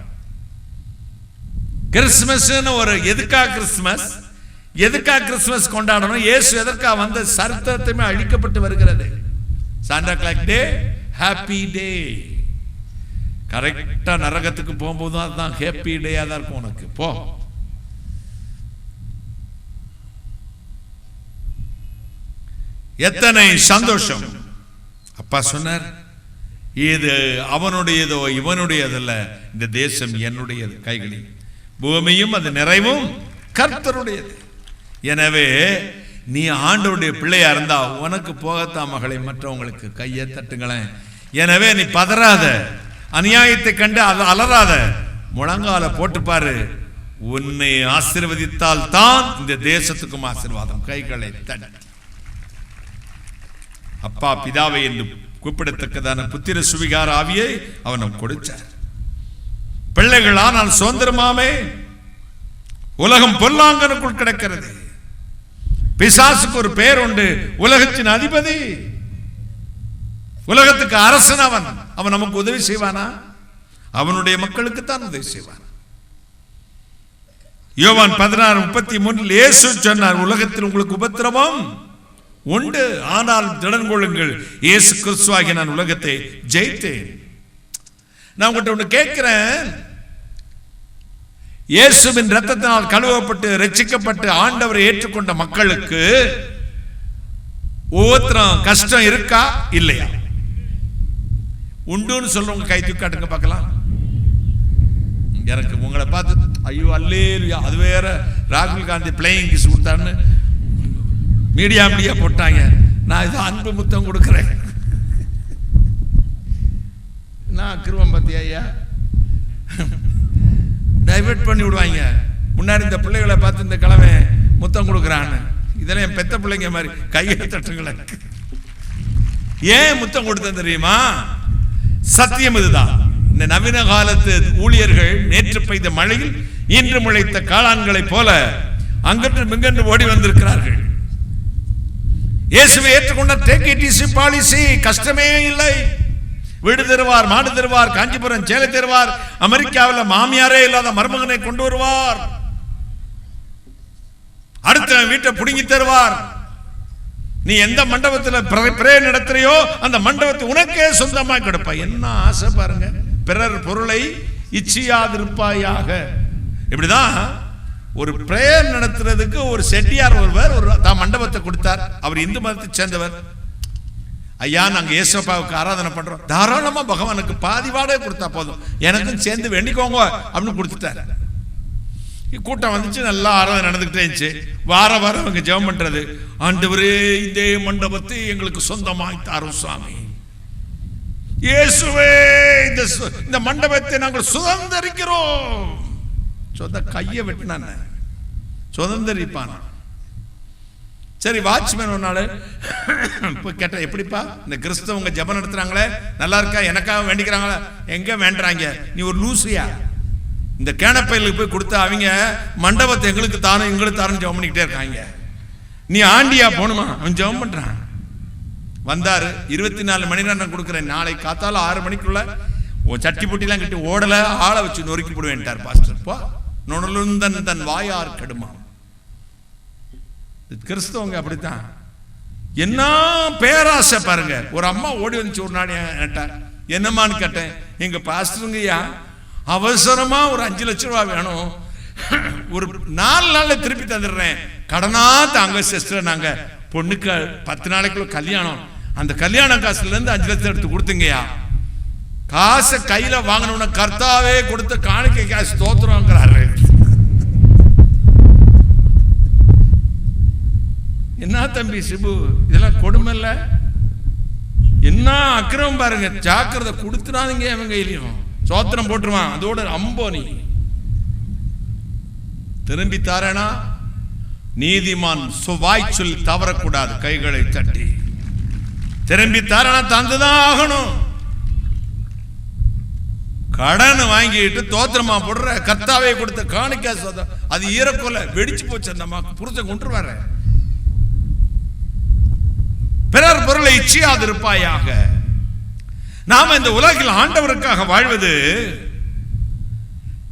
S3: கிறிஸ்மஸ் ஒரு எதுக்கா கிறிஸ்மஸ் கொண்டாடணும், இயேசு எதற்கா வந்த சரித்திரத்தையுமே அழிக்கப்பட்டு வருகிறது. Santa Claus day, happy day. கரெக்டா நரகத்துக்கு போகும்போது அதுதான் ஹாப்பி டே தான் இருக்கும் உனக்கு. போ. எத்தனை சந்தோஷம். அப்பா சொன்னார், இது அவனுடையதோ இவனுடையதல்ல, இந்த தேசம் என்னுடையது, கைகளில் பூமியும் அது நிறைவும் கர்த்தருடையது. எனவே நீ ஆண்டவருடைய பிள்ளையா இருந்தா உனக்கு போகத்தான் மகளை, மற்றவங்களுக்கு கையை தட்டுங்களேன். எனவே நீ பதறாத, அநியாயத்தை கண்டு அலறாத, முழங்கால போட்டு பாரு. உன்னை ஆசீர்வதித்தால் தான் இந்த தேசத்துக்கும் ஆசீர்வாதம். கைகளை தட்டு. அப்பா பிதாவை என்று கூப்பிடத்தக்கதான புத்திர சுவிகார ஆவியை அவன் கொடுத்தார். பிள்ளைகளா நான் சுதந்திரமாமே. உலகம் பொல்லாங்கனுக்குள் கிடக்கிறது. பிசாசுக்கு ஒரு பெயர் உண்டு, உலகத்தின் அதிபதி, உலகத்துக்கு அரசன். அவன் நமக்கு உதவி செய்வானா? அவனுடைய மக்களுக்கு தான் உதவி செய்வான். யோவான் 16:33 இயேசு சொன்னார், உலகத்தில் உங்களுக்கு உபத்திரவம் உண்டு, ஆனால் திடன் கொள்ளுங்கள், இயேசு கிறிஸ்துவாகிய நான் உலகத்தை ஜெயித்தேன். நான் உங்கள்கிட்ட ஒன்று கேட்கிறேன், இயேசுவின் இரத்தத்தினால் கழுவப்பட்டு ரட்சிக்கப்பட்டு ஆண்டவரை ஏற்றுக்கொண்ட மக்களுக்கு ஒவ்வொருத்தரும் கஷ்டம் இருக்கா இல்லையா? உண்டுன்னு சொல்றவங்க கை தூக்கி காட்டுங்க பார்க்கலாம். எனக்கு உங்களை பார்த்து ஐயோ அல்லேலூயா, அது வேற ராகுல் காந்தி பிளேயிங் கிஸ் கொடுத்தான்னு மீடியா போட்டாங்க. நான் இது அன்பு முத்தம் கொடுக்கிறேன். நான் கிருபம் பத்தியா ஐயா டைவர்ட் பண்ணி விடுவாங்க. முன்னாடி இந்த பிள்ளைகளை பார்த்து இந்த கிழமை முத்தம் கொடுக்குறான்னு, இதெல்லாம் என் பெத்த பிள்ளைங்க மாதிரி கையை தட்டுங்களேன். ஏன் முத்தம் கொடுத்தேன் தெரியுமா? சத்தியம் இதுதான். இந்த நவீன காலத்து ஊழியர்கள் நேற்று பெய்த மழையில் இன்று முளைத்த காளான்களைப் போல அங்கன்று மிங்கன்று ஓடி வந்திருக்கிறார்கள். இயேசுவை ஏற்றுக்கொண்ட டேக் இட் ஈஸி பாலிசி. கஷ்டமே இல்லை. வீடு தருவார், மாடு தருவார், காஞ்சிபுரம் சேலை தருவார், அமெரிக்காவில் மாமியாரே இல்லாத மருமகனை கொண்டு வருவார், அடுத்த வீட்டை புடுங்கி தருவார். நீ எந்த மண்டபத்தில் பிரேயர் நடத்துறியோ அந்த மண்டபத்தை உனக்கே சொந்தமாக கொடுப்பா. என்ன ஆசை பாருங்க. பிறர் பொருளை இச்சியாதிருப்பாயாக. இப்படிதான் ஒரு பிரேயர் நடத்துறதுக்கு ஒரு செட்டியார் ஒருவர் ஒரு மண்டபத்தை கொடுத்தார். அவர் இந்து மதத்தை சேர்ந்தவர். ஐயா நாங்க இயேசுப்பாவுக்கு ஆராதனை பண்றோம், தாராளமா பகவானுக்கு பாதி வாடகை கொடுத்தா போதும், எனக்கும் சேர்ந்து வேண்டிக்கோங்க அப்படின்னு கொடுத்துட்டாரு. கூட்டம் வந்துச்சு, நல்லா ஆராதனை நடந்துகிட்டே இருந்துச்சு. வாரம் அவங்க ஜெபம் பண்றது, ஆண்டவரே இதே மண்டபத்தை எங்களுக்கு சொந்தமாய் தாரும் சுவாமி, இயேசுவே இந்த மண்டபத்தை நாங்கள் சுதந்திரிக்கிறோம். சொந்த கையை வெட்டினான சுதந்திரிப்பான. சரி, வாட்ச்மேன் ஒரு நாள் போய் கேட்ட, எப்படிப்பா இந்த கிறிஸ்தவங்க ஜெபம் நடத்துறாங்களே நல்லா இருக்கா, எனக்காக வேண்டிக்கிறாங்களா? எங்க வேண்டாங்க, நீ ஒரு லூசியா? இந்த கேனப்பையிலுக்கு போய் கொடுத்தா அவங்க மண்டபத்தை எங்களுக்கு தானும் எங்களுக்கு தானும் ஜெபம் பண்ணிக்கிட்டே இருக்காங்க. நீ ஆண்டியா போகணுமா? அவன் ஜெபம் பண்றான். வந்தாரு, 24 மணி நேரம் கொடுக்குறேன், நாளை காத்தால 6 மணிக்குள்ள சட்டி பொட்டிலாம் கட்டி ஓடல, ஆளை வச்சு நொறுக்கி போடுவேன்ட்டார் பாஸ்டர். போ நொணுலுந்தன் தன் வாயார் கடுமா. கிறிஸ்தவங்க அப்படித்தான். என்ன பேராசை பாருங்க. ஒரு அம்மா ஓடி வந்துச்சு ஒரு நாள் என்கிட்ட, என்னம்மான்னு கேட்டேன். எங்க பாஸ்டருங்கய்யா அவசரமா ஒரு 5 லட்சம் ரூபாய் வேணும், ஒரு 4 நாள்ல திருப்பி தந்துடுறேன், கடனா தாங்க சிஸ்டர், நாங்க பொண்ணுக்கு 10 நாளைக்குள்ள கல்யாணம், அந்த கல்யாண காசுல இருந்து 5 லட்சம் எடுத்து கொடுத்துங்கயா. காசை கையில வாங்கணும்னா கர்த்தாவே கொடுத்த காணிக்கை காசு ஸ்தோத்திரங்கிறாரு. என்ன தம்பி சிபு, இதெல்லாம் கொடுமை இல்ல? என்ன அக்கிரமம் பாருங்க. ஜாக்கிரதை, கொடுத்துடாதீங்க அவன் கையிலையும். சோத்திரம் போட்டுருவான், அதோட அம்போ. நீ திரும்பி தாரேனா நீதிமான் வாய்ச்சொல் தவறக்கூடாது, கைகளை தட்டி திரும்பி தாரேனா தந்துதான் ஆகணும். கடன் வாங்கிட்டு தோத்திரமா போடுற, கர்த்தாவே கொடுத்த காணிக்கை அது ஈரக்கொலை வெடிச்சு போச்சு. அந்த புருஷன் கொண்டு வர பிறர் பொருளை இச்சியாதிருப்பாயாக. நாம இந்த உலகில் ஆண்டவருக்காக வாழ்வது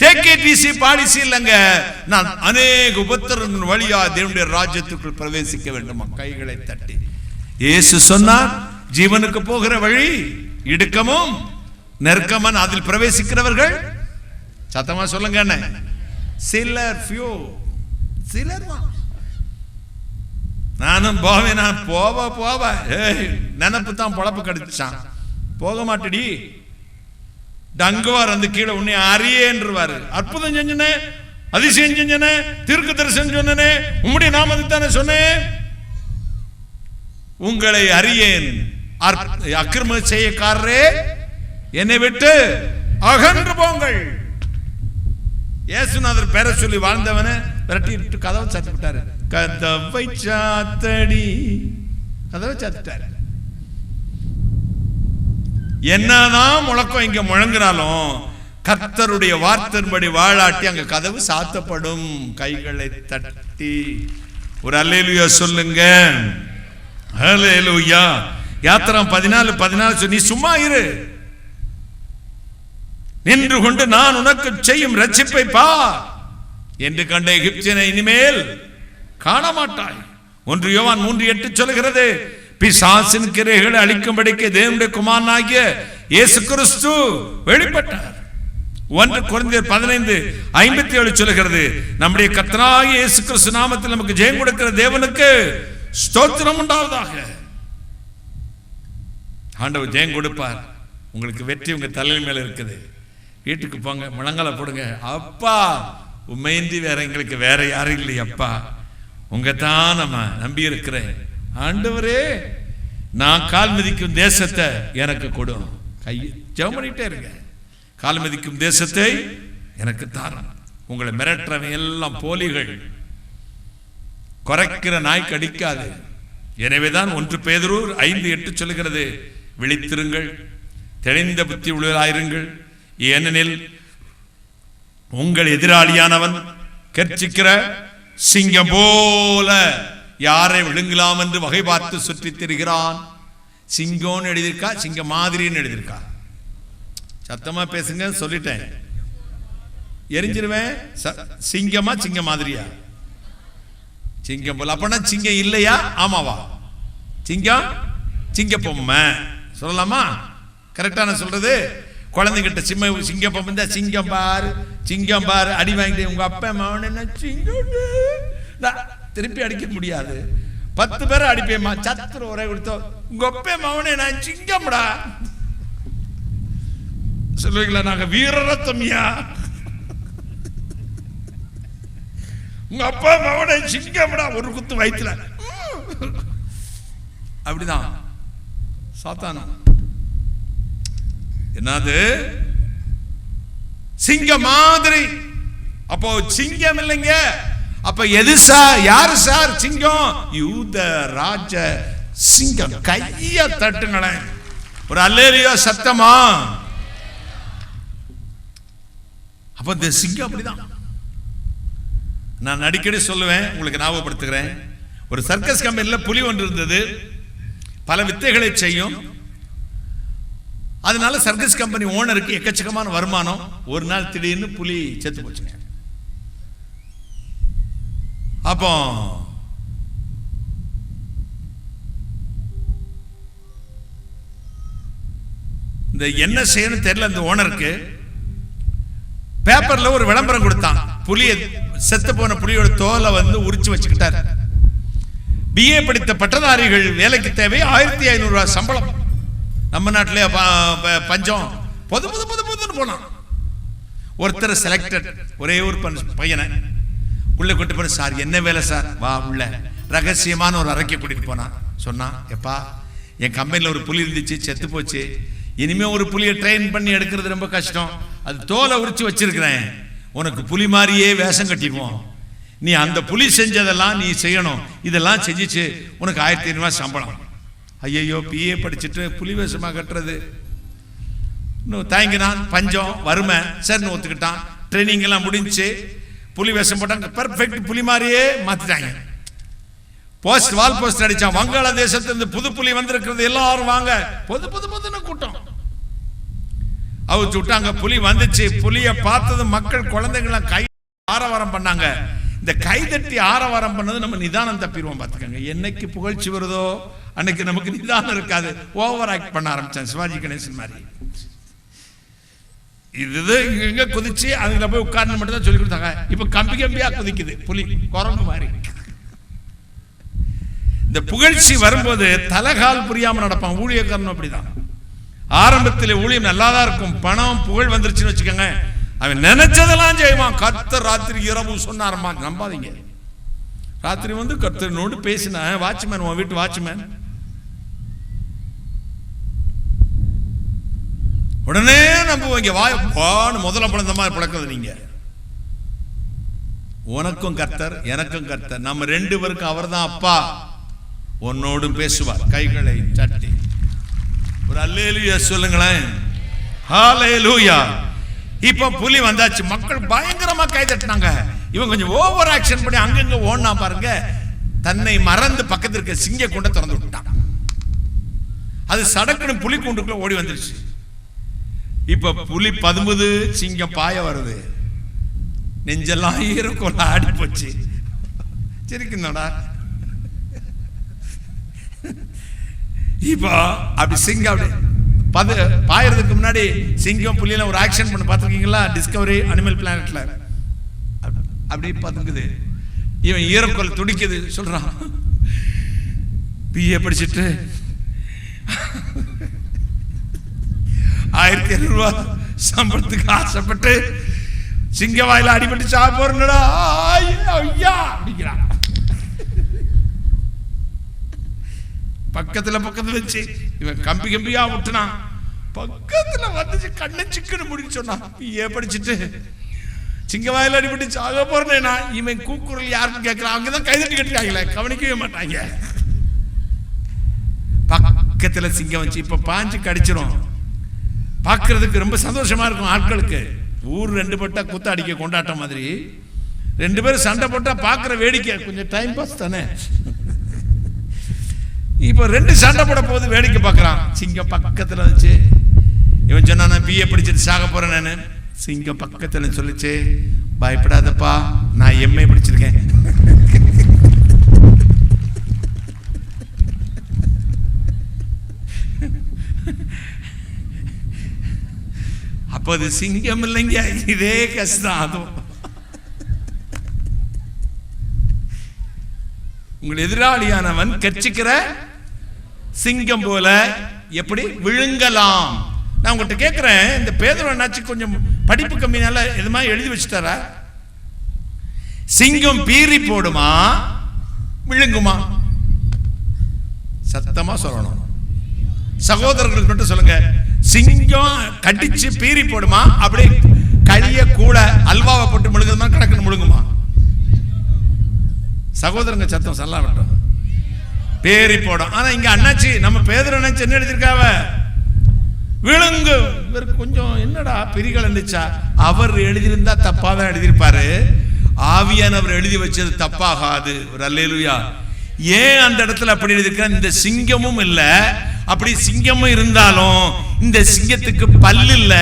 S3: தேக்கேடிசி பாலிசி இல்லைங்க. நான் அநேக உபத்திரங்களின் வழியா தேவனுடைய ராஜ்யத்துக்குள் பிரவேசிக்க வேண்டுமா? கைகளை தட்டி இயேசு சொன்னார், ஜீவனுக்கு போகிற வழி இடுக்கமும் நெருக்கமன், அதில் பிரவேசிக்கிறவர்கள் சத்தமா சொல்லுங்க என்ன, சிலர், ஃபியூ, சிலர். நானும் போவேன், நான் போவ நினப்பு தான் பொழப்பு கடிச்சான், போக மாட்டடி டங்குவார் அந்த கீழே உன்னை அறியேன்றுவாரு. அற்புதம் செஞ்சனே, அதிசயம் செஞ்சனே, தீர்க்க தரிசனம் சொன்னனே, உம்முடைய நாமத்தைத்தானே சொன்னேன், உங்களை அறியேன், அக்கிரம செய்யக்காரரே என்னை விட்டு அகன்று போங்கள். இயேசுநாதர் பேரை சொல்லி வாழ்ந்தவனை விரட்டி கதவை சாத்தி விட்டாரு. கதவை சாத்தடி, கதவை சாத்திட்டாரு. என்னதான் முழக்கம் இங்க முழங்கினாலும் கர்த்தருடைய வார்த்தையின்படி வாழாட்டி அங்க கதவு சாத்தப்படும். கைகளை தட்டி ஒரு அல்லேலூயா சொல்லுங்க. அல்லேலூயா. யாத்திராம் 14:14 நீ சும்மா இரு, நின்று கொண்டு நான் உனக்கு செய்யும் ரட்சிப்பை பார் என்று கண்ட எகிப்தியனை இனிமேல் காண மாட்டாய். 1 யோவான் 3:8 சொல்கிறது, பிசாசின் கிரைகளை அழிக்கும்படிக்கு தேவனுடைய குமாரனாகிய இயேசு கிறிஸ்து வெளிப்பட்டார். 1 கொரிந்தியர் 15:57 சொல்கிறது, நம்முடைய கர்த்தராகிய இயேசு கிறிஸ்து நாமத்தில் நமக்கு ஜெயம் கொடுக்கிற தேவனுக்கு ஸ்தோத்திரம் உண்டாவதாக. ஆண்டவர் ஜெயம் கொடுப்பார். உங்களுக்கு வெற்றி உங்க தலையின் மேல இருக்குது. வீட்டுக்கு போங்க, முழங்கால போடுங்க, அப்பா உண்மையின்றி வேற எங்களுக்கு வேற யாரும் இல்லை, அப்பா உங்க தான் நம்ம நம்பி இருக்கிறேன். ஆண்டவரே, நான் கால் மிதிக்கும் தேசத்தை எனக்கு கொடு. கை ஜெபம் பண்ணிட்டே இருங்க. கால் மிதிக்கும் தேசத்தை எனக்கு தாரும். உங்களை மிரட்டுறவன் எல்லாம் போலிகள், குறைக்கிற நாய் கடிக்காது. எனவேதான் 1 பேதுரு 5:8 சொல்லுகிறது, விழித்திருங்கள், தெளிந்த புத்தி உள்ளவராயிருங்கள், ஏனெனில் உங்கள் எதிராளியானவன் கர்ச்சிக்கிற சிங்கம் போல யாரை விழுங்கலாம் என்று வகை பார்த்து சுற்றி திரிகிறான். சிங்கம்னு எழுதியிருக்கா, சிங்க மாதிரின்னு எழுதியிருக்கா? சத்தமா பேசுங்க, சொல்லிட்டேன், எரிஞ்சிருவேன். சிங்கமா சிங்க மாதிரியா? சிங்கம் போல. அப்பனா சிங்கம் இல்லையா? ஆமாவா? சிங்கம் சிங்க பொம்மை சொல்லலாமா? கரெக்டான சொல்றது. குழந்தைகிட்ட சிங்க பொம்மை இருந்தா சிங்கம் பாரு, சிங்கம் பாரு, அடி வாங்கிட்டு உங்க அப்பா மகன் என்ன சிங்கம் திருப்பி அடிக்க முடியாது. 10 பேரை அடிப்பேமா, சத்திர ஒரே கொடுத்தோம், உங்க அப்பா மகனே நான் சிங்கம்டா சொல்லுவீங்களா? நாங்க வீரரத்தமியா, உங்க அப்பா மகனே சிங்கம்டா, ஒரு குத்து வயிற்றுல. அப்படிதான் சாத்தானா. என்னது சிங்க மாதிரி? அப்போ சிங்கம் இல்லைங்க. அப்ப எது சார்? யாரு சார் சிங்கம்? யூத ராஜ சிங்கம். கைய தட்டுங்களேன், ஒரு அல்லேலூயா சத்தமா. அப்ப இந்த சிங்கம் அப்படிதான். நான் அடிக்கடி சொல்லுவேன், உங்களுக்கு ஞாபகப்படுத்துகிறேன். ஒரு சர்க்கஸ் கம்பெனியில் புலி ஒன்று இருந்தது, பல வித்தைகளை செய்யும். அதனால சர்க்கஸ் கம்பெனி ஓனருக்கு எக்கச்சக்கமான வருமானம். ஒரு நாள் திடீர்னு புலி செத்து போச்சுங்க. அப்போ இந்த என்ன செய்யணும் தெரியல அந்த ஓனருக்கு. பேப்பர்ல ஒரு விளம்பரம் கொடுத்தான். புலியை, செத்து போன புலியோட தோலை வந்து உரிச்சு வச்சுக்கிட்டார். பிஏ படித்த பட்டதாரிகள் வேலைக்கு தேவை 1500 ரூபாய் சம்பளம். நம்ம நாட்டிலே பஞ்சம், பொது பொது பொது பொதுன்னு போனான். ஒருத்தர் செலக்டட், ஒரே ஒரு பையனை உள்ள கூட்டு போன. சார் என்ன வேலை சார்? வா உள்ள. ரகசியமான ஒரு அறைக்கு கூட்டிட்டு போனான். சொன்னான், எப்பா என் கம்பெனியில் ஒரு புலி இருந்துச்சு, செத்து போச்சு. இனிமே ஒரு புலியை ட்ரெயின் பண்ணி எடுக்கிறது ரொம்ப கஷ்டம். அது தோலை உரிச்சு வச்சிருக்கிறேன். உனக்கு புலி மாதிரியே வேஷம் கட்டிடுவோம். நீ அந்த புலி செஞ்சதெல்லாம் நீ செய்யணும். இதெல்லாம் செஞ்சிச்சு உனக்கு 1500 ரூபாய் சம்பளம். ஐயோ, பிஏ படிச்சுட்டு புலி வேஷமா கட்டுறது. இன்னும் தாங்கினான். பஞ்சம், வறுமை. சரின்னு ஒத்துக்கிட்டான். ட்ரைனிங் எல்லாம் முடிஞ்சு புலி வேஷம் போட்டாங்க. பெர்ஃபெக்ட் புலி மாதிரியே மாத்திட்டாங்க. போஸ்ட், வால் போஸ்ட் அடிச்சான். வங்காளதேசத்திலிருந்து புது புலி வந்திருக்கிறது, எல்லாரும் வாங்க. பொது பொது பொதுன்னு கூட்டம் அவுச்சு விட்டாங்க. புலி வந்துச்சு. புலியை பார்த்தது மக்கள், குழந்தைங்களாம் கை ஆரவாரம் பண்ணாங்க. இந்த கைதட்டி ஆரவாரம் பண்ணது நம்ம நிதானம் தப்பிடுவோம். பார்த்துக்கங்க, என்னைக்கு புகழ்ச்சி வருதோ அன்னைக்கு நமக்கு நிதானம் இருக்காது. ஓவர் ஆக்ட் பண்ண ஆரம்பிச்சான் சிவாஜி கணேசன் மாதிரி. இது இங்க குதிச்சு அதுல போய் உட்கார்ந்து மட்டும் தான் சொல்லி கொடுத்தாங்க. இப்ப கம்பி கம்பியா குதிக்குது புலி, குரங்கு மாதிரி. இந்த புகழ்ச்சி வரும்போது தலகால் புரியாம நடப்பான். ஊழியக்காரனும் அப்படிதான். ஆரம்பத்தில் ஊழியம் நல்லாதான் இருக்கும். பணம் புகழ் வந்துருச்சுன்னு வச்சுக்கோங்க, அவன் நினைச்சதெல்லாம் செய்வான். கர்த்தர் ராத்திரி இரவு சொன்னாரமா, நம்பாதீங்க. ராத்திரி வந்து கர்த்தரோடு பேசின வாட்ச்மேன், உன் வீட்டு வாட்ச்மேன், உடனே நம்புவீங்க. வான்னு முதல்ல பழந்த மாதிரி பழக்கிறது நீங்க. உனக்கும் கர்த்தர், எனக்கும் கர்த்தர், நம்ம 2 பேருக்கும் அவர் தான் அப்பா. உன்னோடும் பேசுவார். கைகளை தட்டி ஒரு அல்லேலூயா சொல்லுங்களேன். ஹல்லேலூயா. இப்ப புலி வந்தாச்சு. மக்கள் பயங்கரமா கை தட்டினாங்க. இவன் கொஞ்சம் ஓவர் ஆக்ஷன் பண்ணி அங்கங்க ஓடனா பாருங்க. தன்னை மறந்து பக்கத்தில் இருக்க சிங்க கொண்ட திறந்து விட்டான். அது சடக்குன்னு புலி கூண்டுக்குள்ள ஓடி வந்துருச்சு. இப்ப புலி பதுமுது, சிங்கம் பாய வருது. நெஞ்செல்லாம் ஈரக்கொள்ள ஆடி போச்சு. சிரிக்கணும்டா. இப்போ அப்படி சிங்கம் அப்படி பாயறதுக்கு முன்னாடி சிங்கம் புலியெல்லாம் ஒரு ஆக்ஷன் பண்ண பார்த்துருக்கீங்களா? டிஸ்கவரி அனிமல் பிளானட்ல அப்படி பார்த்துக்குது. இவன் ஈரக்கொல் துடிக்குது. சொல்றான், பிஏ படிச்சுட்டு 1500 ரூபாய் சம்பளத்துக்கு ஆசைப்பட்டு சிங்க வாயில அடிபட்டு சாப்பிடுறா ஐயா அப்படிங்கிறான். பக்கத்துல வச்சு இவன் கம்பி கம்பியா விட்டுனான். பக்கத்துல வந்துச்சு, கண்ணை சிக்கன்னு முடிச்சு சொன்னான், பிஏ படிச்சுட்டு சிங்க வாயில அடிபட்டு சாக போறேன்னா. இவன் கூக்குரல் யாருன்னு கேட்கிறான். அங்கதான் கைதட்டி கட்டுறாங்களே, கவனிக்கவே மாட்டாங்க. பக்கத்துல சிங்கம் வச்சு இப்ப பாஞ்சு கடிச்சிரும். பார்க்கறதுக்கு ரொம்ப சந்தோஷமா இருக்கும் ஆட்களுக்கு. ஊர் 2 பட்டா கூத்தாடிக்க கொண்டாட்டம் மாதிரி 2 பேரும் சண்டை போட்டா பார்க்குற வேடிக்கை கொஞ்சம் டைம் பாஸ் தானே. இப்போ 2 சண்டை போட போது வேடிக்கை பார்க்குறான். சிங்கம் பக்கத்தில் வச்சு இவன் சொன்னா, நான் பிஏ படிச்சுட்டு சாக போறேன் நானு. சிங்கம் பக்கத்தில் சொல்லிச்சு, பயப்படாதப்பா, நான் எம்ஏ படிச்சிருக்கேன். அப்போ அது சிங்கம் இல்லைங்க, இதே கஷ்டம். அதுவும் உங்கள் எதிராளியானவன் கர்ச்சிக்கிற சிங்கம் போல எப்படி விழுங்கலாம். நான் உங்கள்கிட்ட கேட்கிறேன், இந்த பேதுரு அண்ணாச்சி கொஞ்சம் படிப்பு கம்மினால இது மாதிரி எழுதி வச்சுட்டாரா? சிங்கம் பீறி போடுமா விழுங்குமா? சத்தமா சொல்லணும். சகோதரர்களுக்கு மட்டும் சொல்லுங்க, சிங்கம் கடிச்சு பீறி போடுமா, அப்படியே களிய கூட அல்வாவை போட்டு முழுங்குமா, கணக்குன்னு முழுங்குமா? சகோதரங்க சத்தம் சொல்ல விட்டோம். பேரி போடும். ஆனா இங்க அண்ணாச்சி, நம்ம பேதுரு அண்ணாச்சி என்ன எழுதியிருக்காவ? விழுங்கு. இவருக்கு கொஞ்சம் என்னடா பிரிகள் இருந்துச்சா? அவர் எழுதியிருந்தா தப்பாதான் எழுதியிருப்பாரு. ஆவியானவர் எழுதி வச்சது தப்பாகாது. ஒரு அல்லேலூயா. ஏன் அந்த இடத்துல அப்படி எழுதியிருக்க? இந்த சிங்கமும் இல்ல, அப்படி சிங்கமும் இருந்தாலும் இந்த சிங்கத்துக்கு பல்லு இல்ல.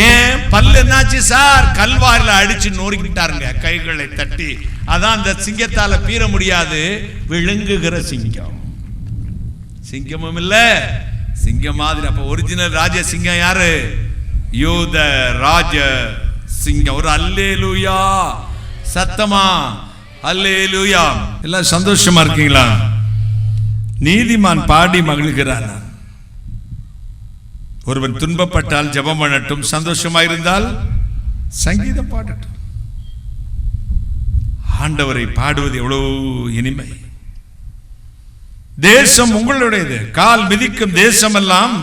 S3: ஏன் பல்லு என்னாச்சு சார்? கல்வாரில அடிச்சு நொறுக்கிட்டாருங்க கைகளை தட்டி. அதான் அந்த சிங்கத்தால பீற முடியாது. விழுங்குகிற சிங்கம். சிங்கமும் இல்ல, சிங்கம் மாதிரி. அப்ப ஒரிஜினல் ராஜ சிங்கம் யாரு? யூத ராஜ சிங்க ஒரு அல்லேலூயா சத்தமா அல்லேலூயா. எல்லாம் சந்தோஷமா இருக்கீங்களா? நீதிமான் பாடி மகிழ்கிறான். ஒருவன் துன்பப்பட்டால் ஜெபம் பண்ணட்டும், சந்தோஷமா இருந்தால் சங்கீதம் பாடட்டும். ஆண்டவரை பாடுவது எவ்வளவு இனிமை. தேசம் உங்களுடையது, கால் மிதிக்கும் தேசம் எல்லாம்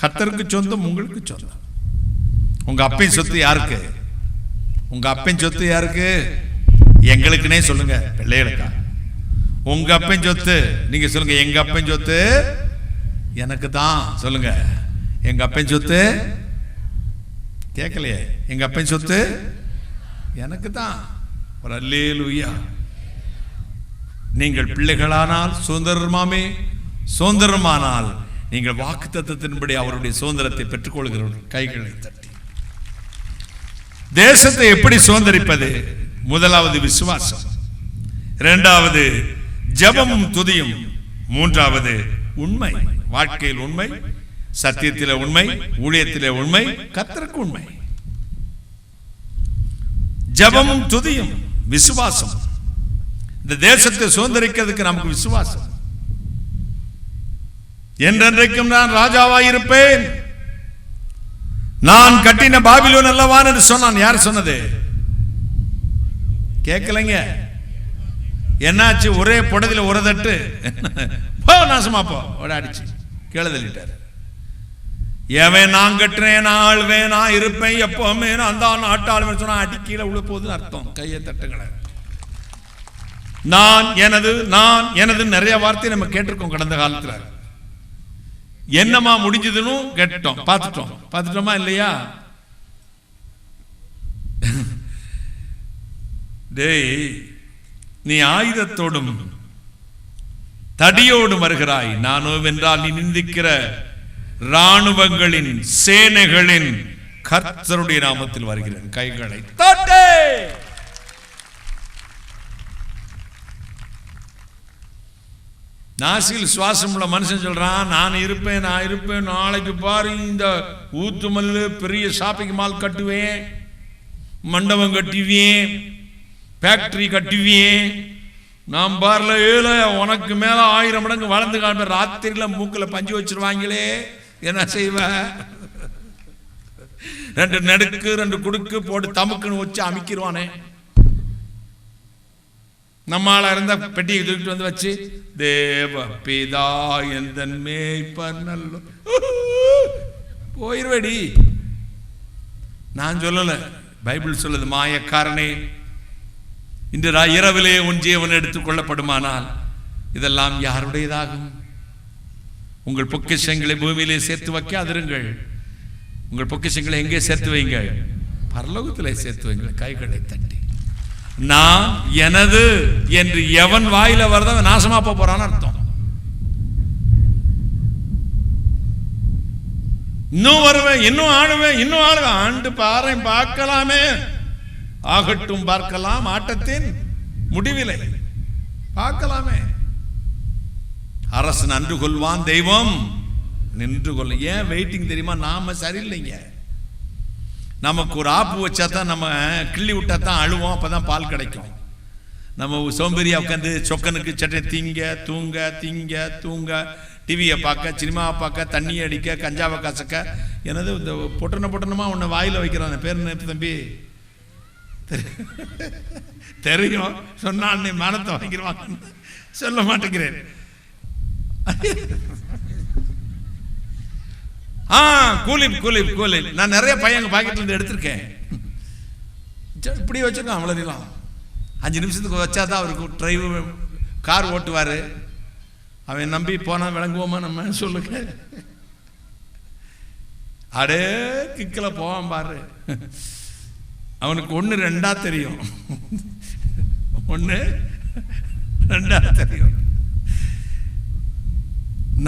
S3: கர்த்தருக்கு சொந்தம், உங்களுக்கு சொந்தம். உங்க அப்பன் சொத்து யாருக்கு? உங்க அப்பன் சொத்து யாருக்கு? எங்களுக்குனே சொல்லுங்க, பிள்ளைகளுக்கா? உங்க அப்பன் சொத்து நீங்க சொல்லுங்க, எங்க அப்பன் சொத்து எனக்கு தான். சொல்லுங்க, எங்க அப்பன் சொத்து. கேட்கலையே, எங்க அப்பன் சொத்து எனக்கு தான். ஒரு அல்லேலூயா. நீங்கள் பிள்ளைகளானால் சுதந்திரமாமே, சுதந்திரமானால் நீங்கள் வாக்குத்தத்தத்தின்படி அவருடைய சுதந்திரத்தை பெற்றுக்கொள்கிறவர்கள். கைகளை தட்டி. தேசத்தை எப்படி சுதந்திரிப்பது? முதலாவது விசுவாசம், இரண்டாவது ஜெபமும் துதியும், மூன்றாவது உண்மை. வாழ்க்கையில் உண்மை, சத்தியத்திலே உண்மை, ஊழியத்திலே உண்மை, கர்த்தருக்கு உண்மை. ஜெபமும் துதியும் விசுவாசம். இந்த தேசத்தை சுதந்திரிக்கிறதுக்கு நமக்கு விசுவாசம். என்றென்றைக்கும் நான் ராஜாவாய் இருப்பேன், நான் கட்டின பாபிலோன் அல்லவான் என்று சொன்னான். யார் சொன்னது? கேட்கலைங்க. என்னாச்சு? ஒரே புடதில ஒரு தட்டு நாசமா போ அடிச்சு கீழே தள்ளிட்டார். எவன் நான் கட்டுறேன், நான் ஆள்வேன், நான் இருப்பேன், எப்பவுமே நான் தான் நாட்டாளுவேன் சொன்னா அடி கீழே உள்ள போகுதுன்னு அர்த்தம். கையை தட்டுங்கள. நான் எனது, நான் எனது நிறைய வார்த்தை நம்ம கேட்டிருக்கோம் கடந்த காலத்துல. என்னமா முடிஞ்சதுன்னு கேட்டோம், பார்த்துட்டோமா இல்லையா? டேய், நீ ஆயுதத்தோடும் தடியோடும் வருகிறாய், நானோ வென்றால் நீ நிந்திக்கிற ராணுவங்களின் சேனைகளின் கர்த்தருடைய நாமத்தில் வருகிறேன். கைகளை தட்டு. நாசியில் சுவாசம் உள்ள மனுஷன் சொல்றான், நான் இருப்பேன், நான் இருப்பேன், நாளைக்கு பாரு இந்த ஊத்துமல்லு பெரிய ஷாப்பிங் மால் கட்டுவேன், மண்டபம் கட்டுவேன், ஃபேக்டரி கட்டுவேன், நான் பார்ல ஏழ உனக்கு மேல 1000 மடங்கு வளர்ந்து காண்ப. ராத்திரியில மூக்குல பஞ்சு வச்சிருவாங்களே, என்ன செய்வ? 2 நடுக்கு 2 குடுக்கு போட்டு தமுக்குன்னு வச்சு அமைக்கிடுவானே. நம்மால இருந்த பெட்டியை தூக்கிட்டு வந்து வச்சு, தேவ பிதா எந்தன் மேய்ப்பர் நல்ல போயிருவேடி. நான் சொல்லல, பைபிள் சொல்லுது. மாயக்காரனே, இன்று இரவிலே உன் ஜீவன் எடுத்துக் கொள்ளப்படுமானால் இதெல்லாம் யாருடையதாகும்? உங்கள் பொக்கிஷங்களை பூமியிலே சேர்த்து வைக்காதிருங்கள். உங்கள் பொக்கிஷங்களை எங்கே சேர்த்து வைங்க? பரலோகத்திலே சேர்த்து வைங்க. கைகளை தட்டி. நான் எனது என்று எவன் வாயில வரதான் நாசமா போறான்னு அர்த்தம். இன்னும் வருவேன், இன்னும் ஆடுவேன், இன்னும் ஆடுவேன். ஆண்டு பாறை பார்க்கலாமே, ஆகட்டும் பார்க்கலாம், ஆட்டத்தின் முடிவிலை பார்க்கலாமே. அரசன் அன்று கொள்வான், தெய்வம் நின்று கொள்ள. ஏன் வெயிட்டிங் தெரியுமா? நாம சரியில்லைங்க. நமக்கு ஒரு ஆப்பு வச்சா தான், நம்ம கிள்ளி விட்டா தான் அழுவோம், அப்பதான் பால் கிடைக்கும். நம்ம சோம்பேறியா உட்காந்து சொக்கனுக்கு சட்டை திங்க தூங்க, திங்க தூங்க, டிவியை பார்க்க, சினிமாவை பார்க்க, தண்ணி அடிக்க, கஞ்சாவை கசக்க. எனது இந்த பொட்டனமா உன்னை வாயில வைக்கிறான். பேர் என்ன தம்பி? தெரியும், சொன்னால் நீ மனத்தை வாங்கிடுவாங்க. சொல்ல மாட்டேங்கிறேன். கூலிப் நான் நிறைய பையன் பாக்கெட்ல இருந்து எடுத்திருக்கேன். இப்படி வச்சிருக்கோம். அவ்வளோதான் 5 நிமிஷத்துக்கு வச்சாதான் அவருக்கு டிரைவ் கார் ஓட்டுவாரு. அவன் நம்பி போனா விளங்குவோமா நம்ம? சொல்லுங்க. அடே கிக்கல போவான் பாரு. அவனுக்கு 1 2 தெரியும். 1 2 தெரியும்.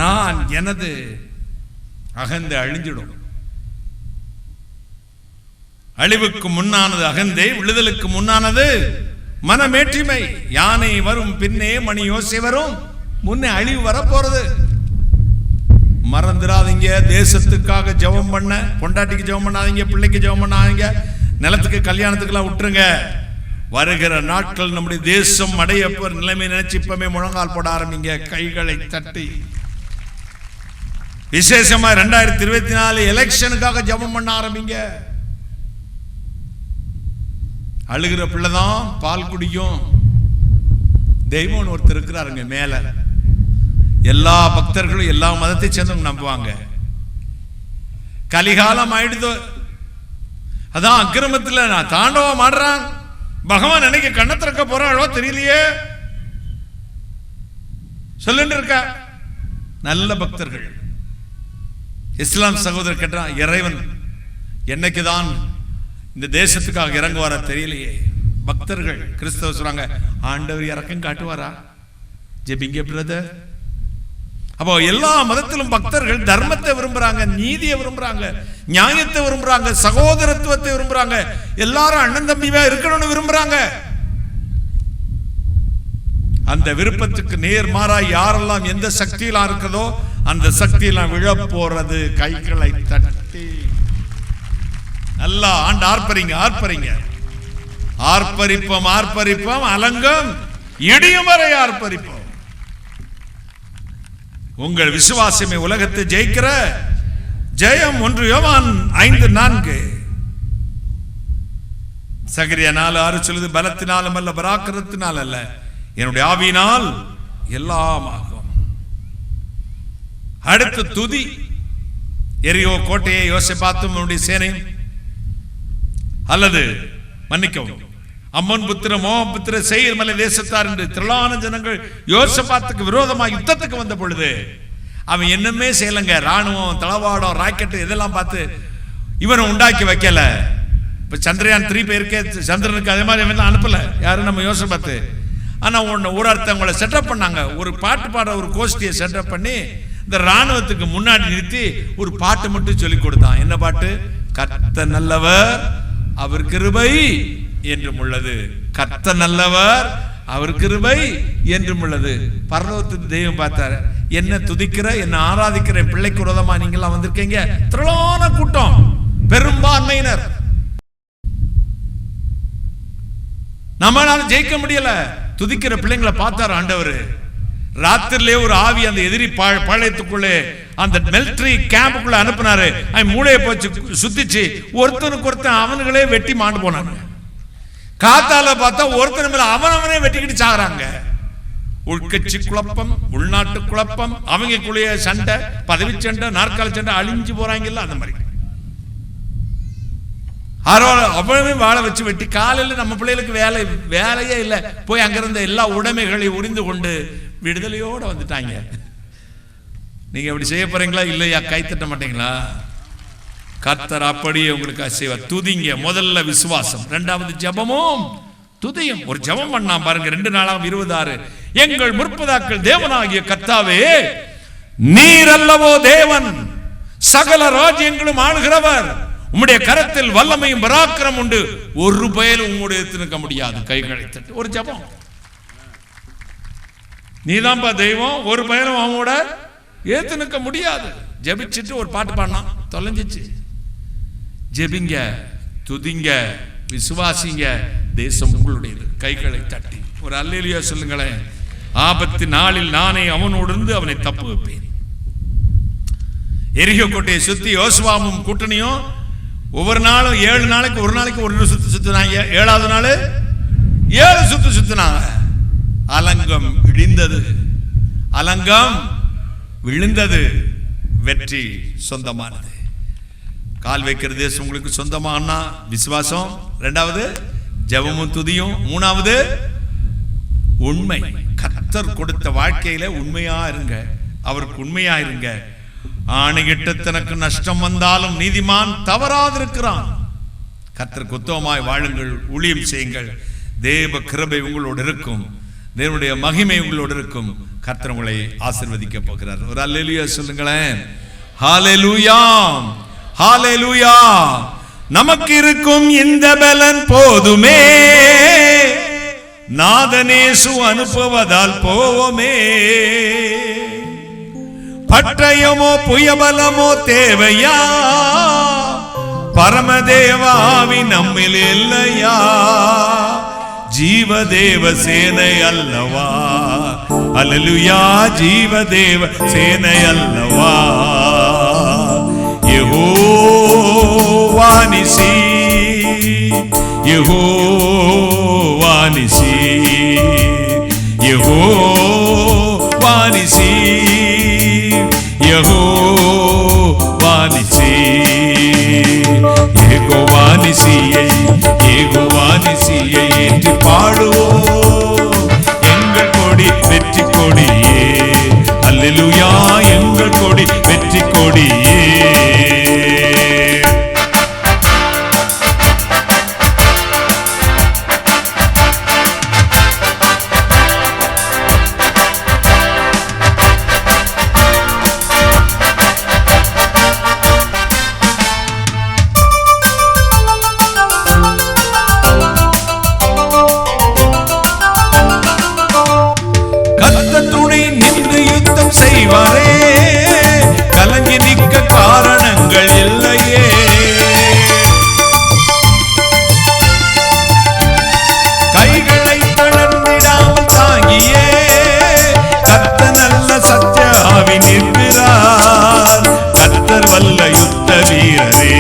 S3: நான் எனது அகந்தை அழிஞ்சிடும். அழிவுக்கு முன்னானது அகந்தை, விழுதலுக்கு முன்னானது மனமேற்றிமை. யானை வரும் பின்னே மணி யோசை வரும், முன்னே அழிவு வர போறது. மறந்துடாதீங்க. தேசத்துக்காக ஜெபம் பண்ண, பொண்டாட்டிக்கு ஜெபம் பண்ணாதீங்க, பிள்ளைக்கு ஜெபம் பண்ணாதீங்க, நிலத்துக்கு கல்யாணத்துக்கெல்லாம் விட்டுருங்க. வருகிற நாட்கள் நம்முடைய தேசம் அடைய நிலைமை நினைச்சு இப்பமே முழங்கால் போட ஆரம்பிங்க, கைகளை தட்டி. விசேஷமா 2024 எலெக்ஷனுக்காக ஜெபம் பண்ண ஆரம்பிங்க. அழுகிற பிள்ளைதான் பால் குடிக்கும். தெய்வம் ஒருத்தர் இருக்கிறாருங்க மேல. எல்லா பக்தர்களும் எல்லா மதத்தை சேர்ந்தவங்க நம்புவாங்க. கலிகாலம் ஆயிடுதோ, அதான் அக்கிரமத்தில் நான் தாண்டவம் ஆடுறான். பகவான் நினைக்க கண்ணை திறக்க போறாளோ தெரியலையே சொல்லிட்டு இருக்கா. நல்ல பக்தர்கள். இஸ்லாம் சகோதரர் கேட்டான், இறைவன் என்னைக்குதான் இந்த தேசத்துக்காக இறங்குவாரா தெரியலையே. பக்தர்கள் கிறிஸ்தவ சொல்றாங்க, ஆண்டவர் இறக்கம் காட்டுவாரா? ஜெபிங்க பிரதர். அப்போ எல்லா மதத்திலும் பக்தர்கள் தர்மத்தை விரும்புறாங்க, நீதியை விரும்புறாங்க, நியாயத்தை விரும்புறாங்க, சகோதரத்துவத்தை விரும்புறாங்க. எல்லாரும் அண்ணன் தம்பியா இருக்கணும்னு விரும்புறாங்க. அந்த விருப்பத்துக்கு நேர்மாறா யாரெல்லாம் எந்த சக்தியெல்லாம் இருக்குதோ அந்த சக்தியெல்லாம் விழ போறது. கைகளை தட்டி நல்லா ஆண்டு ஆர்ப்பரிங்க, ஆர்ப்பரிங்க, ஆர்ப்பரிப்போம், ஆர்ப்பரிப்போம், அலங்கம் இடியும் வரை ஆர்ப்பரிப்போம். உங்கள் விசுவாசமே உலகத்தை ஜெயிக்கிற ஜெயம். 1 யோவான் 5:4. சகரியா 4:6 சொல்லுது, பலத்தினாலும் அல்ல பராக்கிரத்தினால் அல்ல, என்னுடைய ஆவியினால் எல்லாம் ஆகும். அடுத்து துதி. எரியோ கோட்டையை யோசேப்பாத்தும் அவனுடைய சேனையும், அல்லது மன்னிக்கவும் அம்மன் புத்திர மோவாப் புத்திர சேயீர் மலை தேசத்தார் என்று திரளான ஜனங்கள் யோசேப்பாத்துக்கு விரோதமாக யுத்தத்துக்கு வந்த பொழுது அவன் என்னமே செய்யலங்க. ராணுவம், தளவாடம், ராக்கெட் இதெல்லாம் பார்த்து இவனை உண்டாக்கி வைக்கல. இப்ப சந்திரயான் 3 பேருக்கே சந்திரனுக்கு அதே மாதிரி அனுப்பல யாரும் நம்ம யோசேப்பாத்து. ஆனா ஒரு ஒருத்தவங்களை செட்டப் பண்ணாங்க. ஒரு பாட்டு பாட ஒரு கோஷ்டியை செட்டப் பண்ணி இந்த ராணுவத்துக்கு முன்னாடி நிறுத்தி ஒரு பாட்டு மட்டும் சொல்லி கொடுத்தான். என்ன பாட்டு? கர்த்தர் நல்லவர், அவர் கிருபை என்றும் உள்ளது. கர்த்தர் நல்லவர், அவர் கிருபை என்றும் உள்ளது. பரலோகத்து தெய்வம் பார்த்தாரு, என்ன துதிக்கிற, என்ன ஆராதிக்கிற பிள்ளைக்கு விரோதமா நீங்களாம் வந்திருக்கீங்க. திரளான கூட்டம், பெரும்பான்மையினர். நம்மளால ஜெயிக்க முடியல. துதிக்கிற பிள்ளைங்களை பார்த்தாரு ஆண்டவர். ராத்திரிலே ஒரு ஆவி அந்த எதிரி பாளையத்துக்குள்ளே அந்த மிலிட்டரி கேம்புக்குள்ள அனுப்பினாரு. மூளையை போச்சு சுத்திச்சு ஒருத்தனுக்கு ஒருத்தன் அவனுங்களே வெட்டி மாண்டு போனாங்க. காத்தால பார்த்தா ஒருத்தன் மேல அவனவனே வெட்டிக்கிட்டு சாகுறாங்க. உள்கட்சி குழப்பம், உள்நாட்டு குழப்பம், அவங்களுக்குள்ளேயே சண்டை, பதவி சண்டை, நாற்காலி சண்டை, அழிஞ்சு போறாங்கல்ல அந்த மாதிரி. அவ்வளவே வாழ வச்சு வெட்டி. காலையில் நம்ம பிள்ளைகளுக்கு வேலையே இல்லை. போய் அங்கிருந்த எல்லா உடைமைகளை உரிந்து கொண்டு விடுதலையோட வந்துட்டாங்க. நீங்க எப்படி செய்ய போறீங்களா? இல்லையா? கை தட்ட மாட்டீங்களா? கர்த்தர் அப்படியே உங்களுக்கு செய்வார். துதிங்க. முதல்ல விசுவாசம், இரண்டாவது ஜெபமும் துதியும். ஒரு ஜெபம் பண்ணா பாருங்க. 2 எங்கள் முற்பதாக்கள் தேவனாகிய கர்த்தாவே, நீர் அல்லவோ தேவன், சகல ராஜ்யங்களும் ஆளுகிறவர், உம்முடைய கரத்தில் வல்லமையும் பராக்கிரம் உண்டு, ஒரு பயலும் உம்முடைய நிற்க முடியாது. கைகளை தட்டு ஒரு ஜெபம். நீதான்பா தெய்வம், ஒரு பயலும் அவனோட ஏத்து நிற்க முடியாது. ஜெபிச்சுட்டு ஒரு பாட்டு பாடினா தொலைஞ்சிச்சு. ஜெபிங்க, துதிங்க, விசுவாசிங்க, தேசம் உங்களுடையது. கைகளை தட்டி ஒரு அல்லேலூயா சொல்லுங்களேன். ஆபத்து நாளில் நானே அவனோடு இருந்து அவனை தப்பு வைப்பேன். எரிகோ கோட்டையை சுத்தி யோசுவாவும் கூட்டணியும் ஒவ்வொரு நாளும் 7 நாளைக்கு ஒரு நாளைக்கு ஒரு சுத்து சுத்தினாங்க. 7வது நாள் 7 சுத்து சுத்தினாங்க. அலங்கம் இடிந்தது, அலங்கம் விழுந்தது, வெற்றி சொந்தமானது. கால் வைக்கிற தேசம் உங்களுக்கு சொந்தமானா விசுவாசம், 2வது ஜெபமும் துதியும், 3வது உண்மை. கர்த்தர் கொடுத்த வாழ்க்கையில உண்மையா இருங்க, அவருக்கு உண்மையா இருங்க. ஆணையிட்டு தனக்கு நஷ்டம் வந்தாலும் நீதிமான் தவறாதிருக்கிறான். கர்த்தருக்கு உத்தமமாய் வாழுங்கள், ஊழியம் செய்யுங்கள். தேவ கிருபை உங்களோடு இருக்கும், தேவனுடைய மகிமை உங்களோடு இருக்கும். கர்த்தர் உங்களை ஆசீர்வதிக்க போகிறார். ஒரு அல்லேலூயா சொல்லுங்களேன். ஹalleluya, ஹalleluya. நமக்கு இருக்கும் இந்த பலன் போதுமே, நாதனேசு அனுப்புவதால் போவோமே. பட்டயமோ புயபலமோ தேவையா, பரமதேவாவி நம்மில் இல்லையா? ஜீவதேவ சேனை அல்லவா? அல்லேலூயா, ஜீவதேவ சேனை அல்லவா? யெகோவா நிசி, யெகோவா நிசி, யெகோவா நிசி, யெகோவா நிசி. யெகோவா நிசியை, யெகோவா நிசியை ஏற்றி பாடுவோம். எங்கள் கொடி வெற்றி கொடியே, அல்லேலூயா, எங்கள் கொடி வெற்றி கொடியே. செய்வாரே, கலங்கி நிற்க காரணங்கள் இல்லையே. கைகளை தளர்ந்திடாமல் தாங்கியே கர்த்தர் நல்ல சத்திய ஆவி நிற்கிறார். கர்த்தர் வல்ல யுத்த வீரரே,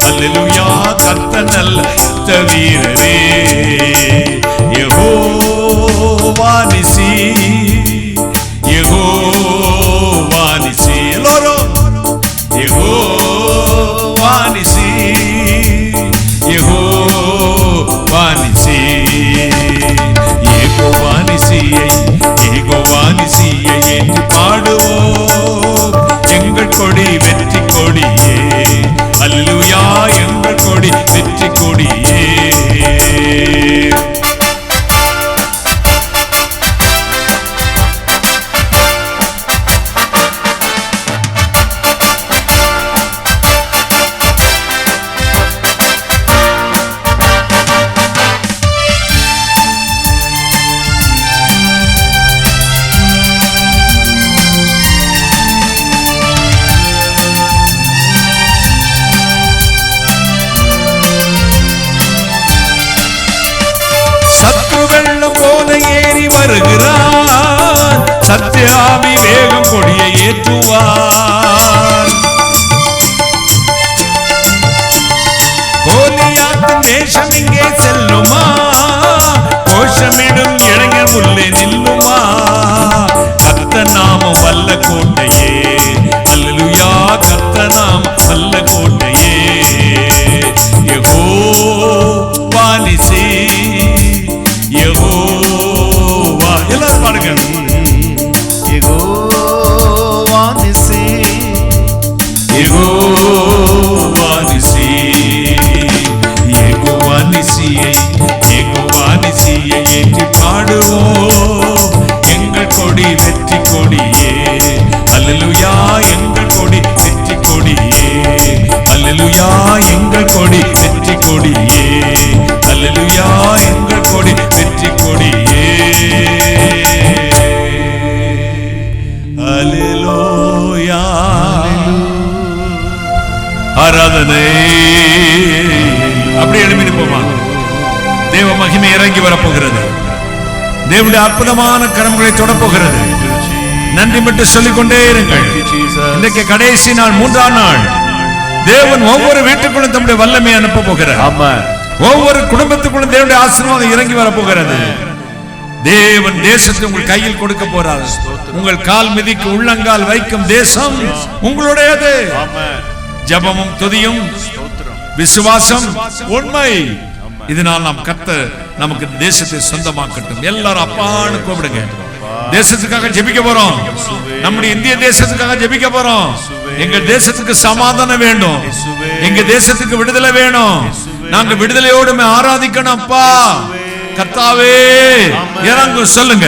S3: அல்லேலூயா, கர்த்தர் நல்ல யுத்த வீரரே. யெகோவா நிசி, யெகோவா நிசி, எல்லோரும் யெகோவா நிசி, யெகோவா நிசி. யெகோவா நிசியை, யெகோவா நிசியை ஏற்றி பாடுவோம். எங்கள் கொடி வெற்றி கொடியே, அல்லேலூயா, எங்கள் கொடி வெற்றி கொடியே. வருகிறார், சத்திய ஆவி வேகம் கொடியை ஏற்றுவார். கோலியாத்தின் தேசம் இங்கே செல்லுமா? கோஷமிடும் இளைஞர் முள்ளே நில்லுமா? கர்த்தர் நாமம் வல்ல கோட்டையே, அல்லேலூயா, கர்த்தர் நாமம் வல்ல கோட்டையே. யெகோவா நிசி, யெகோவா, எல்லாரும் பாருங்க.
S4: யெகோவா நிசி,
S3: யெகோவா நிசி, யெகோவா நிசியை, யெகோவா நிசியை ஏற்றி பாடுவோம். எங்கள் கொடி வெற்றி கொடியே, அல்லேலூயா, எங்கள் கொடி வெற்றி கொடியே, அல்லேலூயா, எங்கள் கொடி வெற்றி கொடியே, அல்லேலூயா, எங்கள் கொடி வெற்றி கொடியே. அல்லேலூயா, ஆராதனை. அப்படி எழுப்பி நிற்போமா? தேவ மகிமை இறங்கி வரப்போகிறது. தேவனுடைய அற்புதமான கரங்களை தொடப்போகிறது. நன்றி மட்டும் சொல்லிக்கொண்டே இருங்கள். இன்றைக்கு கடைசி நாள், 3ஆம் நாள். தேவன் ஒவ்வொரு வீட்டுக்குள்ளும் தம்முடைய வல்லமை அனுப்ப போகிறார். ஒவ்வொரு குடும்பத்துக்குள்ளும் தேவனுடைய ஆசீர்வாதம் இறங்கி வரப்போகிறது. தேவன் தேசத்தை உங்கள் கையில் கொடுக்க போறார். உங்கள் கால் மிதிக்கு உள்ளங்கால் வைக்கும் தேசம் உங்களுடையது. ஜபமும் துதியும் விசுவாசம் உண்மை, இதனால் நாம் கர்த்தர் நமக்கு தேசத்தை சொந்தமாக்கட்டும். எல்லாரும் அப்பான்னு கூப்பிடுங்க. தேசத்துக்காக ஜெபிக்க போறோம். நம்முடைய இந்திய தேசத்துக்காக ஜெபிக்க போறோம். எங்கள் தேசத்துக்கு சமாதானம் வேண்டும். எங்க தேசத்துக்கு விடுதலை வேணும். நாங்க விடுதலையோடு ஆராதிக்கணும். அப்பா கர்த்தாவே இறங்கு சொல்லுங்க.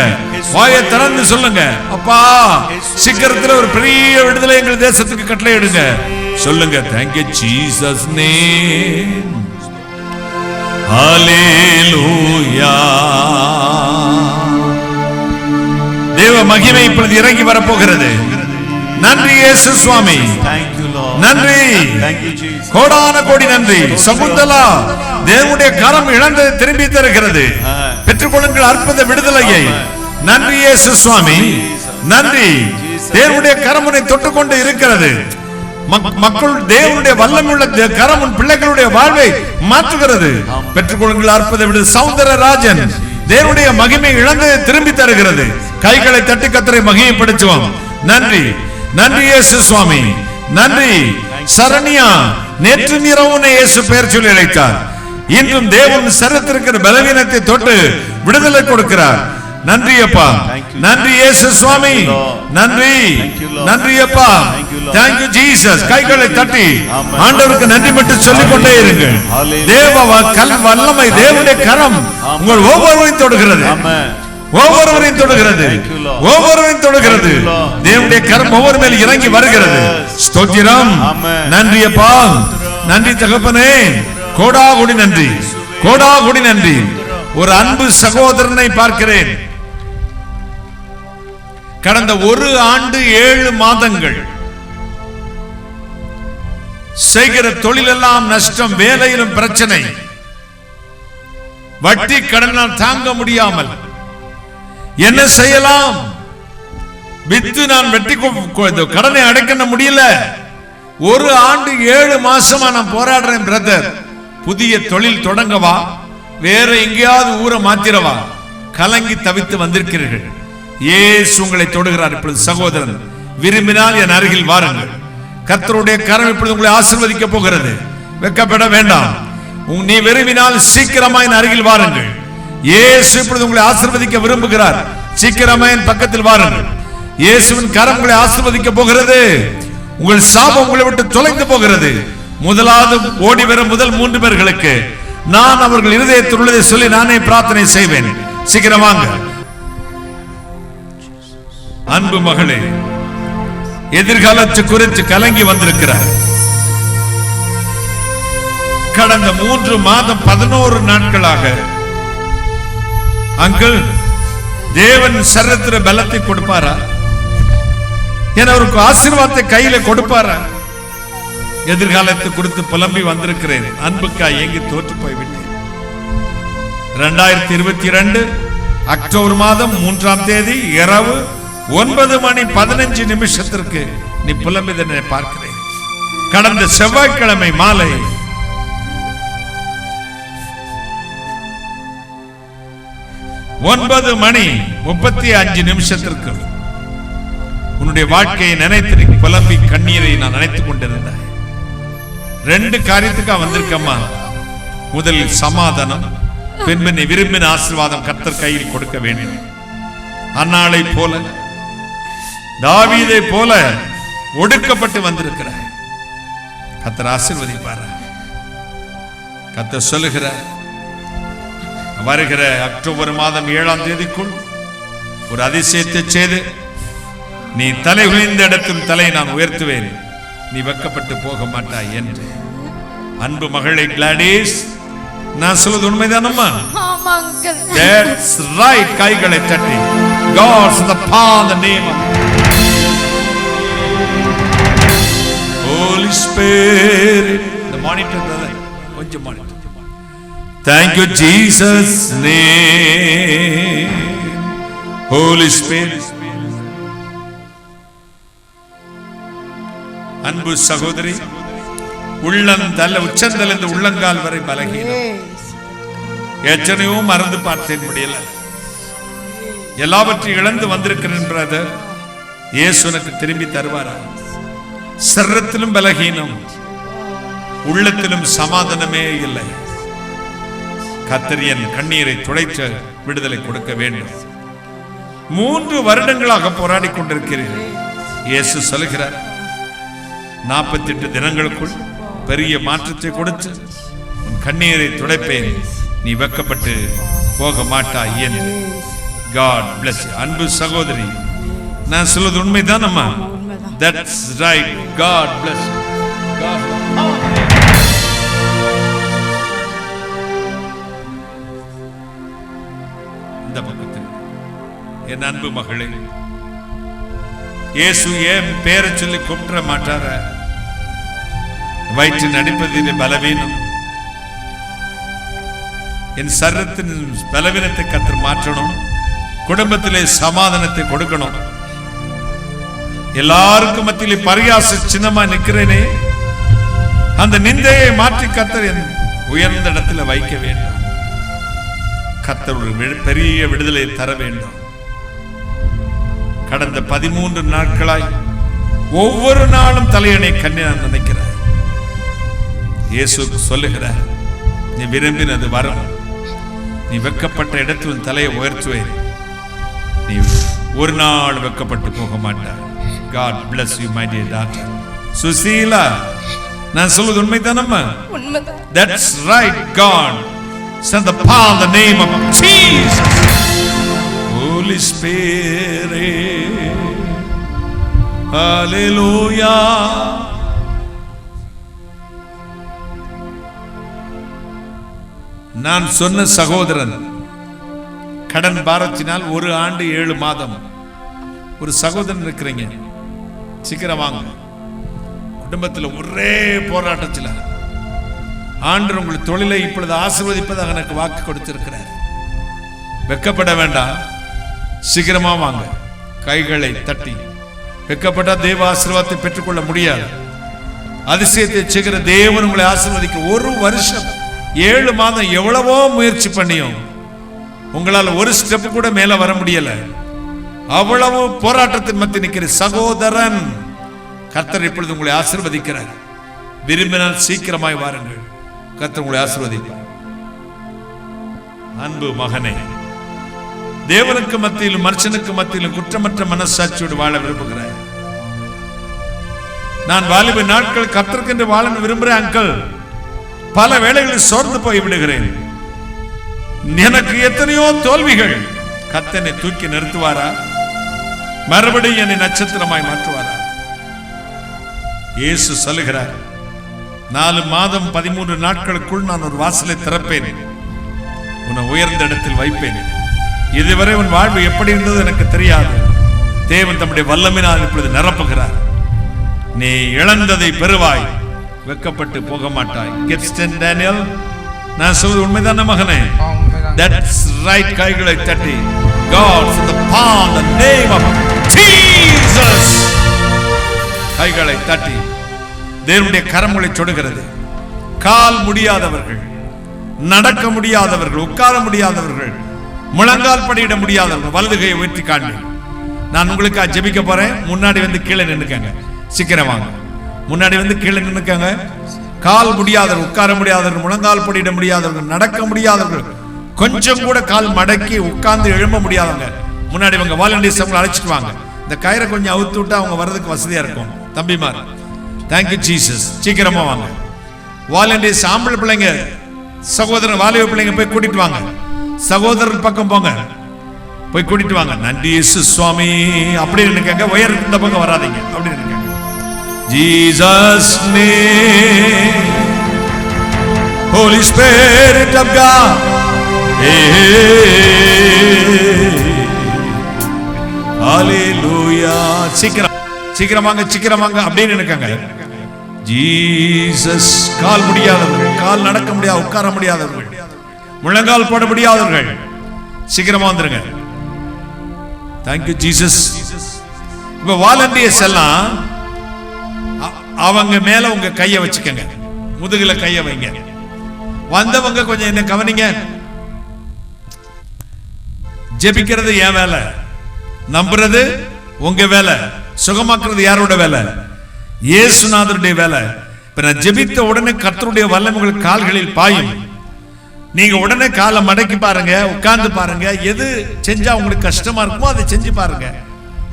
S3: வாயை திறந்து சொல்லுங்க. அப்பா சீக்கிரத்தில் ஒரு பெரிய விடுதலை எங்கள் தேசத்துக்கு கட்டளை எடுங்க. சொல்லுங்க. Thank you Jesus name. ஹல்லேலூயா. தேவ மகிமை இப்பொழுது இறங்கி வரப்போகிறது. நன்றி இயேசு சுவாமி. நன்றி. கோடான கோடி நன்றி. சகுந்தலா, தேவனுடைய கரம் இழந்ததை திரும்பி தருகிறது. பெற்றுக்கொள்ளுங்கள் அற்புத விடுதலையை. நன்றி இயேசு சுவாமி, நன்றி. தேவனுடைய கரம் உன்னை தொட்டுக்கொண்டு இருக்கிறது. மக்கள் தேவனுடைய வல்லமையுள்ள கரம் உன் பிள்ளைகளுடைய வாழ்வை மாற்றுகிறது. பெற்றுக்கொள்ளுங்கள் அற்புத விடுதலை. சௌந்தரராஜன், தேவனுடைய மகிமை இழந்ததை திரும்பி தருகிறது. கைகளை தட்டி கர்த்தரை மகிமைப்படுத்துவோம். நன்றி, நன்றி இயேசு சுவாமி, நன்றி. சரண்யா, நேற்று இரவு இயேசு பெயர் சொல்லி அழைத்தார். இன்றும் தேவன் சரத்திருக்கிற பலவீனத்தை தொட்டு விடுதலை கொடுக்கிறார். நன்றி அப்பா, நன்றி இயேசு சுவாமி, நன்றி, நன்றி அப்பா. Thank you Jesus. கைகளை தட்டி ஆண்டவருக்கு நன்றி மட்டும் சொல்லிக் கொண்டே இருங்கள். தேவ வல்லமை, தேவனுடைய கரம் உங்கள் ஒவ்வொருவரையும் தொடுகிறது, ஒவ்வொருவரையும் தொடுகிறது, ஒவ்வொருவரையும் தொடுகிறது. தேவனுடைய கரம் ஒவ்வொரு மேல் இறங்கி வருகிறது. ஸ்தோத்திரம். நன்றி அப்பா, நன்றி தகப்பனே. கோடாகுடி நன்றி, கோடாகுடி நன்றி. ஒரு அன்பு சகோதரனை பார்க்கிறேன். கடந்த 1 ஆண்டு 7 மாதங்கள் செய்கிற தொழிலெல்லாம் நஷ்டம், வேலையிலும் பிரச்சனை, வட்டி கடனால் தாங்க முடியாமல் என்ன செய்யலாம்? வித்து நான் வெட்டி கடனை அடைக்க முடியல. 1 ஆண்டு 7 மாசமா நான் போராடுறேன் பிரதர். புதிய தொழில் தொடங்கவா, வேற எங்கேயாவது ஊரை மாத்திரவா? கலங்கி தவித்து வந்திருக்கிறீர்கள். இயேசு உங்களை தொடுகிறார். இப்பொழுது சகோதரன், விரும்பினால் என் அருகில் வாருங்கள். கர்த்தருடைய கரம் இப்பொழுது உங்களை ஆசீர்வதிக்க போகிறது. வெட்கப்பட வேண்டாம். நீ விரும்பினால் சீக்கிரமா என் அருகில் வாருங்கள். இயேசு இப்பொழுது உங்களை ஆசீர்வதிக்க விரும்புகிறார். சீக்கிரமா என் பக்கத்தில் வாருங்கள். இயேசுவின் கரம் உங்களை ஆசீர்வதிக்க போகிறது. உங்கள் சாபம் உங்களை விட்டு தொலைந்து போகிறது. முதலாவது ஓடி வர முதல் 3 பேர்களுக்கு நான் அவர்கள் இருதயத்தில் உள்ளதை சொல்லி நானே பிரார்த்தனை செய்வேன். சீக்கிரம் வாங்க. அன்பு மகளே, எதிர்காலத்தை குறித்து கலங்கி வந்திருக்கிறார். கடந்த 3 மாதம் 11 நாட்களாக அங்கிள் தேவன் சரத்திர பலத்தை கொடுப்பாரா? என அவருக்கு ஆசீர்வாதத்தை கையில கொடுப்பாரா? எதிர்காலத்தை கொடுத்து புலம்பி வந்திருக்கிறேன். அன்புக்கா ஏங்கி தோற்று போய்விட்டேன். 2022 அக்டோபர் மாதம் 3ஆம் தேதி இரவு 9:15 நீ புலம்பிதனை பார்க்கிறேன். கடந்த செவ்வாய்க்கிழமை மாலை 9:35 உன்னுடைய வாழ்க்கையை நினைத்து புலம்பி கண்ணீரை நான் நினைத்துக் கொண்டிருந்தேன். 2 காரியத்துக்கா வந்திருக்கம்மா. முதலில் சமாதானம், பின்பு நீ விரும்பின ஆசீர்வாதம் கர்த்தர் கையில் கொடுக்க வேண்டும். அன்னாளை போல, தாவீதை போல ஒடுக்கப்பட்டு வந்திருக்கிறார். கர்த்தர் ஆசீர்வதிப்பார். கர்த்தர் சொல்லுகிறார், வருகிற அக்டோபர் மாதம் 7ஆம் தேதிக்குள் ஒரு அதிசயத்தை செய்து நீ தலை குனிந்த இடத்தில் தலை நான் உயர்த்துவேன், நீ வெட்கப்பட்டு போக மாட்டாய் என்று. அன்பு மகளை கிளாடிஸ், நான் சொல்வது உண்மைதானம்மா? That's right. கைகளை தட்டி God's the power in the name of Holy Spirit. The monitor brother, கொஞ்சம் monitor. Thank you Jesus name. Holy Spirit. அன்பு சகோதரி, உள்ளந்தல்ல உச்சந்தலிருந்து உள்ளங்கால் வரை பலகீனம். எத்தனையோ மறந்து பார்த்தேன், முடியல. எல்லாவற்றையும் இழந்து வந்திருக்கிறேன் பிரதர். இயேசு உனக்கு திரும்பி தருவாரா? சரீரத்திலும் பலகீனம், உள்ளத்திலும் சமாதானமே இல்லை. கர்த்தர் என் கண்ணீரை துடைத்து விடுதலை கொடுக்க வேண்டும். 3 வருடங்களாக போராடி கொண்டிருக்கிறீர்கள். இயேசு சொல்கிறார், 48 தினங்களுக்குள் பெரிய மாற்றத்தை கொடுத்து உன் கண்ணீரை துடைப்பேன், நீ வெட்கப்பட்டு போக மாட்டாய் என்று. God bless you. அன்பு சகோதரி, நான் சொல்வது உண்மைதான் அம்மா? That's right. God bless you. இந்த பக்கத்தில் என் அன்பு மகளே, இயேசு ஏன் பேரை சொல்லி கூப்பிட மாட்டார? வயிற்றின் அடிப்பதிலே பலவீனம், என் சரீரத்தின் பலவீனத்தை கர்த்தர் மாற்றணும். குடும்பத்திலே சமாதானத்தை கொடுக்கணும். எல்லாருக்கும் மத்தியிலே பரியாச சின்னமா நிற்கிறேனே, அந்த நிந்தையை மாற்றி கர்த்தர் என் உயர்ந்த இடத்துல வைக்க வேண்டும். கர்த்தர் ஒரு பெரிய விடுதலை தர வேண்டும். கடந்த 13 நாட்களாய் ஒவ்வொரு நாளும் தலையணை கண்ணி நான் நினைக்கிறேன். இயேசு சொல்லுகிறார், நீ விரும்பினது வரும். நீ வெக்கப்பட்ட இடத்தில் தலையை உயர்த்துவேன். நீ ஒரு நாள் வெக்கப்பட்டு போக மாட்டார். God bless you my dear daughter. Susheela, நான் சொல்வது உண்மைதானம்மா?
S5: உண்மைதான்.
S3: That's right. God send the power in the name of Jesus. Holy Spirit. Hallelujah. நான் சொன்ன சகோதரன் கடன் பாரத்தினால் 1 ஆண்டு 7 மாதம். ஒரு சகோதரன் இருக்கிறீங்க, சீக்கிரம் வாங்க. குடும்பத்தில் ஒரே போராட்டத்தில் ஆண்டு உங்கள் தொழிலை இப்பொழுது ஆசீர்வதிப்பதாக எனக்கு வாக்கு கொடுத்திருக்கிறார். வெக்கப்பட வேண்டாம், சீக்கிரமா வாங்க. கைகளை தட்டி வெக்கப்பட்ட தேவ ஆசீர்வாதத்தை பெற்றுக்கொள்ள முடியாது. அதிசயத்தை செய்கிற தேவன் உங்களை ஆசீர்வதிக்க 1 வருஷம் 7 மாதம் எவ்வளவோ முயற்சி பண்ணியும் உங்களால் ஒரு ஸ்டெப் கூட மேல வர முடியல. அவ்வளவு போராட்டத்தின் மத்திய நிற்கிற சகோதரன், கர்த்தர் இப்பொழுது உங்களை ஆசீர்வதிக்கிறார். விரும்பினால் சீக்கிரமாய் வாருங்கள், கர்த்தர் உங்களை ஆசீர்வதிப்பார். அன்பு மகனே, தேவனுக்கு மத்தியிலும் மனுஷனுக்கு மத்தியிலும் குற்றமற்ற மனசாட்சியோடு வாழ விரும்புகிறேன். நான் வாலிப நாட்கள் கர்த்தருக்கென்று வாழ விரும்புகிறேன் அங்கிள். பல வேளைகளில் சோர்ந்து போய் விடுகிறேன். எனக்கு எத்தனையோ தோல்விகள். கர்த்தனை தூக்கி நிறுத்துவாரா? மறுபடியும் என்னை நட்சத்திரமாய் மாற்றுவாரா? இயேசு சொல்லுகிறார், 4 மாதம் 13 நாட்களுக்குள் நான் ஒரு வாசலை திறப்பேன், உன்னை உயர்ந்த இடத்தில் வைப்பேன். இதுவரை உன் வாழ்வு எப்படி இருந்தது எனக்கு தெரியாது. தேவன் தம்முடைய வல்லமையினால் இப்பொழுது நிரப்புகிறார். நீ இழந்ததை பெறுவாய், வெக்கப்பட்டு போக மாட்டாய். கெப்ஸ்டன் டேனியல், நான் சொல்வது உண்மைதான மகனே? That's right. கைகளை தட்டி God in the power, the name of Jesus. கைகளை தட்டி தேவனுடைய கரங்களை தொடுகிறது. கால் முடியாதவர்கள், நடக்க முடியாதவர்கள், உட்கார முடியாதவர்கள், முழங்கால் படியிட முடியாதவர்கள் வலது கையை உயர்த்தி காண்பி. நான் உங்களுக்காக ஜெபிக்க போறேன். முன்னாடி வந்து கீழே நின்னுக்கங்க. சீக்கிரம் வாங்க. முன்னாடி வந்து கீழே நின்னுக்கங்க. கால் முடியாதவர்கள், உட்கார முடியாதவர்கள், முழங்கால் படியிட முடியாதவர்கள், நடக்க முடியாதவர்கள், கொஞ்சம் கூட கால் மடக்கி உட்கார்ந்து எழும்ப முடியாதவங்க முன்னாடி வாங்க. வாலண்டியர்ஸ் அவங்களை அழைச்சிட்டு வாங்க. இந்த கயிறை கொஞ்சம் அவுத்து விட்டா அவங்க வர்றதுக்கு வசதியா இருக்கும். தம்பிமார், தேங்க்யூ ஜீசஸ். சீக்கிரமா வாங்க. வாலண்டியர்ஸ் ஆம்பளை பிள்ளைங்க, சகோதரன் வாலிப பிள்ளைங்க போய் கூட்டிட்டு வாங்க. சகோதரர் பக்கம் போங்க, போய் கூட்டிட்டு வாங்க. நன்றி இயேசு சுவாமி. அப்படி நினைக்காங்க, உயர் இந்த பக்கம் வராதீங்க. அப்படி நினைக்காங்க. Jesus name, Holy Spirit of God. Hallelujah. சீக்கிரம் வாங்க, சீக்கிரம் வாங்க. அப்படின்னு நினைக்காங்க. ஜீசஸ். கால் முடியாதவர்கள், கால் நடக்க முடியாது, உட்கார முடியாதவர்கள், முழங்கால் போட முடியாதவர்கள், சீக்கிரமா வந்துருங்க. Thank you Jesus. இப்ப வாலண்டியர்ஸ் எல்லாம் அவங்க மேல உங்க கைய வச்சுக்கங்க, முதுகுல கைய வைங்க. வந்தவங்க கொஞ்சம் என்ன கவனிங்க. ஜெபிக்கிறது என் வேலை, நம்புறது உங்க வேலை, சுகமாக்குறது யாரோட வேலை? இயேசுநாதருடைய வேலை. இப்ப நான் ஜெபித்த உடனே கர்த்தருடைய வல்லமைகள் கால்களில் பாயும். நீங்க உடனே காலை மடக்கி பாருங்க, உட்கார்ந்து பாருங்க. எது செஞ்சா உங்களுக்கு கஷ்டமா இருக்குமோ அதை செஞ்சு பாருங்க.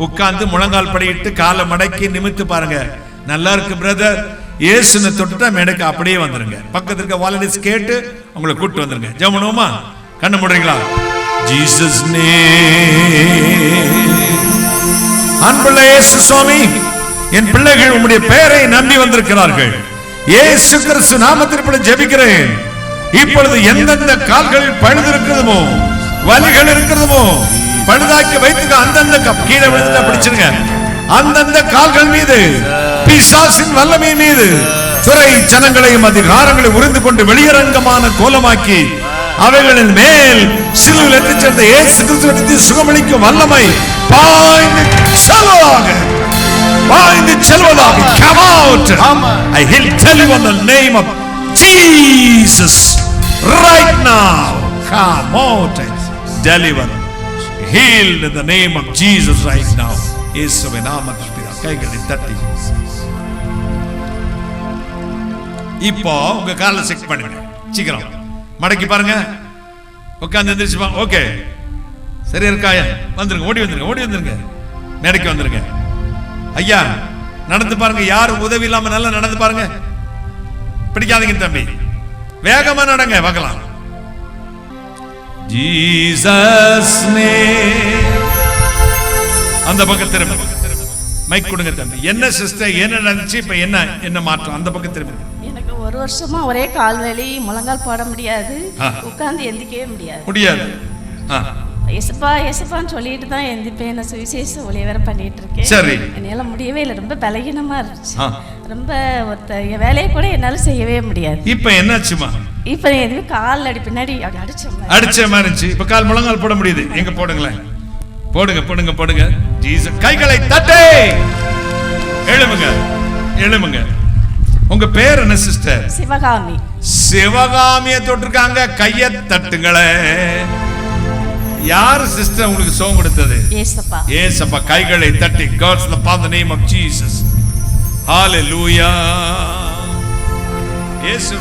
S3: உட்கார்ந்து முழங்கால் படியிட்டு காலை மடக்கி நிமித்து பாருங்க. நல்லா இருக்கு பிரதர், இயேசுனை தொட்டுட்டா மேடைக்கு அப்படியே வந்துருங்க. பக்கத்துல இருக்க வாலண்டியர்ஸ் கேட்டு உங்களை கூட்டு வந்துருங்க. ஜெபம் பண்ணுவோமா? கண்ணு மூடுறீங்களா? Jesus name. அன்புள்ள இயேசு சுவாமி, என் பிள்ளைகள் உம்முடைய பெயரை நம்பி வந்திருக்கிறார்கள். இயேசு கிறிஸ்து நாமத்தில் ஜெபிக்கிறேன். இப்பொழுது எந்தெந்த கால்களில் பழுது இருக்கிறதுமோ, வலிகள் இருக்கிறதுமோ, பழுதாக்கி வைத்துக்க அந்தந்த கீழே விழுந்து பிடிச்சிருங்க. அந்தந்த கால்கள் மீது பிசாசின் வல்லமை மீது துறை ஜனங்களையும் அதிகாரங்களை உறிந்து கொண்டு வெளியரங்கமான கோலமாக்கி அவைகளின் மேல் சிலுவையில் எடுத்துச் சென்ற இயேசு கிறிஸ்துவின் சுகமளிக்கும் வல்லமை பாய்ந்து செல்வதாக. Come out. I will tell you on the name of Jesus right now. Come out. Deliver. Healed in the name of Jesus right now. இயேசுவின் நாமத்தில் கைகளை தட்டி இப்போ உங்க காலை செக் பண்ணுங்க. சீக்கிரம் மடக்கி பாருங்க. உட்கார்ந்து எந்திரிச்சு பாருங்க. ஓகே, சரியா இருக்காயா? வந்துருங்க, ஓடி வந்துருங்க. மேடைக்கு வந்துருங்க. ஐயா நடந்து பாருங்க. யாரும் உதவி இல்லாம நல்லா நடந்து பாருங்க. பிடிக்காதீங்க தம்பி, வேகமா நடங்க பார்க்கலாம். Jesus name. அந்த பக்கம் திரும்ப. மைக் கொடுங்க தம்பி. என்ன சிஸ்டர், என்ன நடந்துச்சு? இப்ப என்ன மாற்றம்? அந்த பக்கம் திரும்ப.
S5: எனக்கு ஒரு வருஷமா ஒரே கால் வலி, முழங்கால் போட முடியாது, உட்கார்ந்து எந்திக்கவே முடியாது. எசப்பான்னு சொல்லிட்டு தான் எந்திப்பேன். நான் சுவிசேஷ ஒளிய வேற பண்ணிட்டு இருக்கேன்.
S3: சரி.
S5: என்னால முடியவே இல்லை, ரொம்ப பலகீனமா இருந்துச்சு. ரொம்ப என் வேலையை கூட என்னால செய்யவே முடியாது.
S3: இப்ப என்னாச்சுமா?
S5: இப்ப எதுவும் கால் அடி பின்னாடி
S3: அடிச்ச மாதிரி இருந்துச்சு. இப்ப கால் முழங்கால் போட முடியுது. எங்க போடுங்களேன். போடுங்க. ஜீசஸ் கைகளை தட்டி எழுமுங்க. உங்க பேர் என்ன சிஸ்டர்?
S5: சிவகாமி.
S3: சிவகாமியை தொட்டிருக்காங்க. கையை தட்டுங்களே. யார் சிஸ்டர் உங்களுக்கு சோகம் கொடுத்தது? ஏசப்பா. கைகளை தட்டி God's the power in the name of Jesus. Hallelujah. இயேசு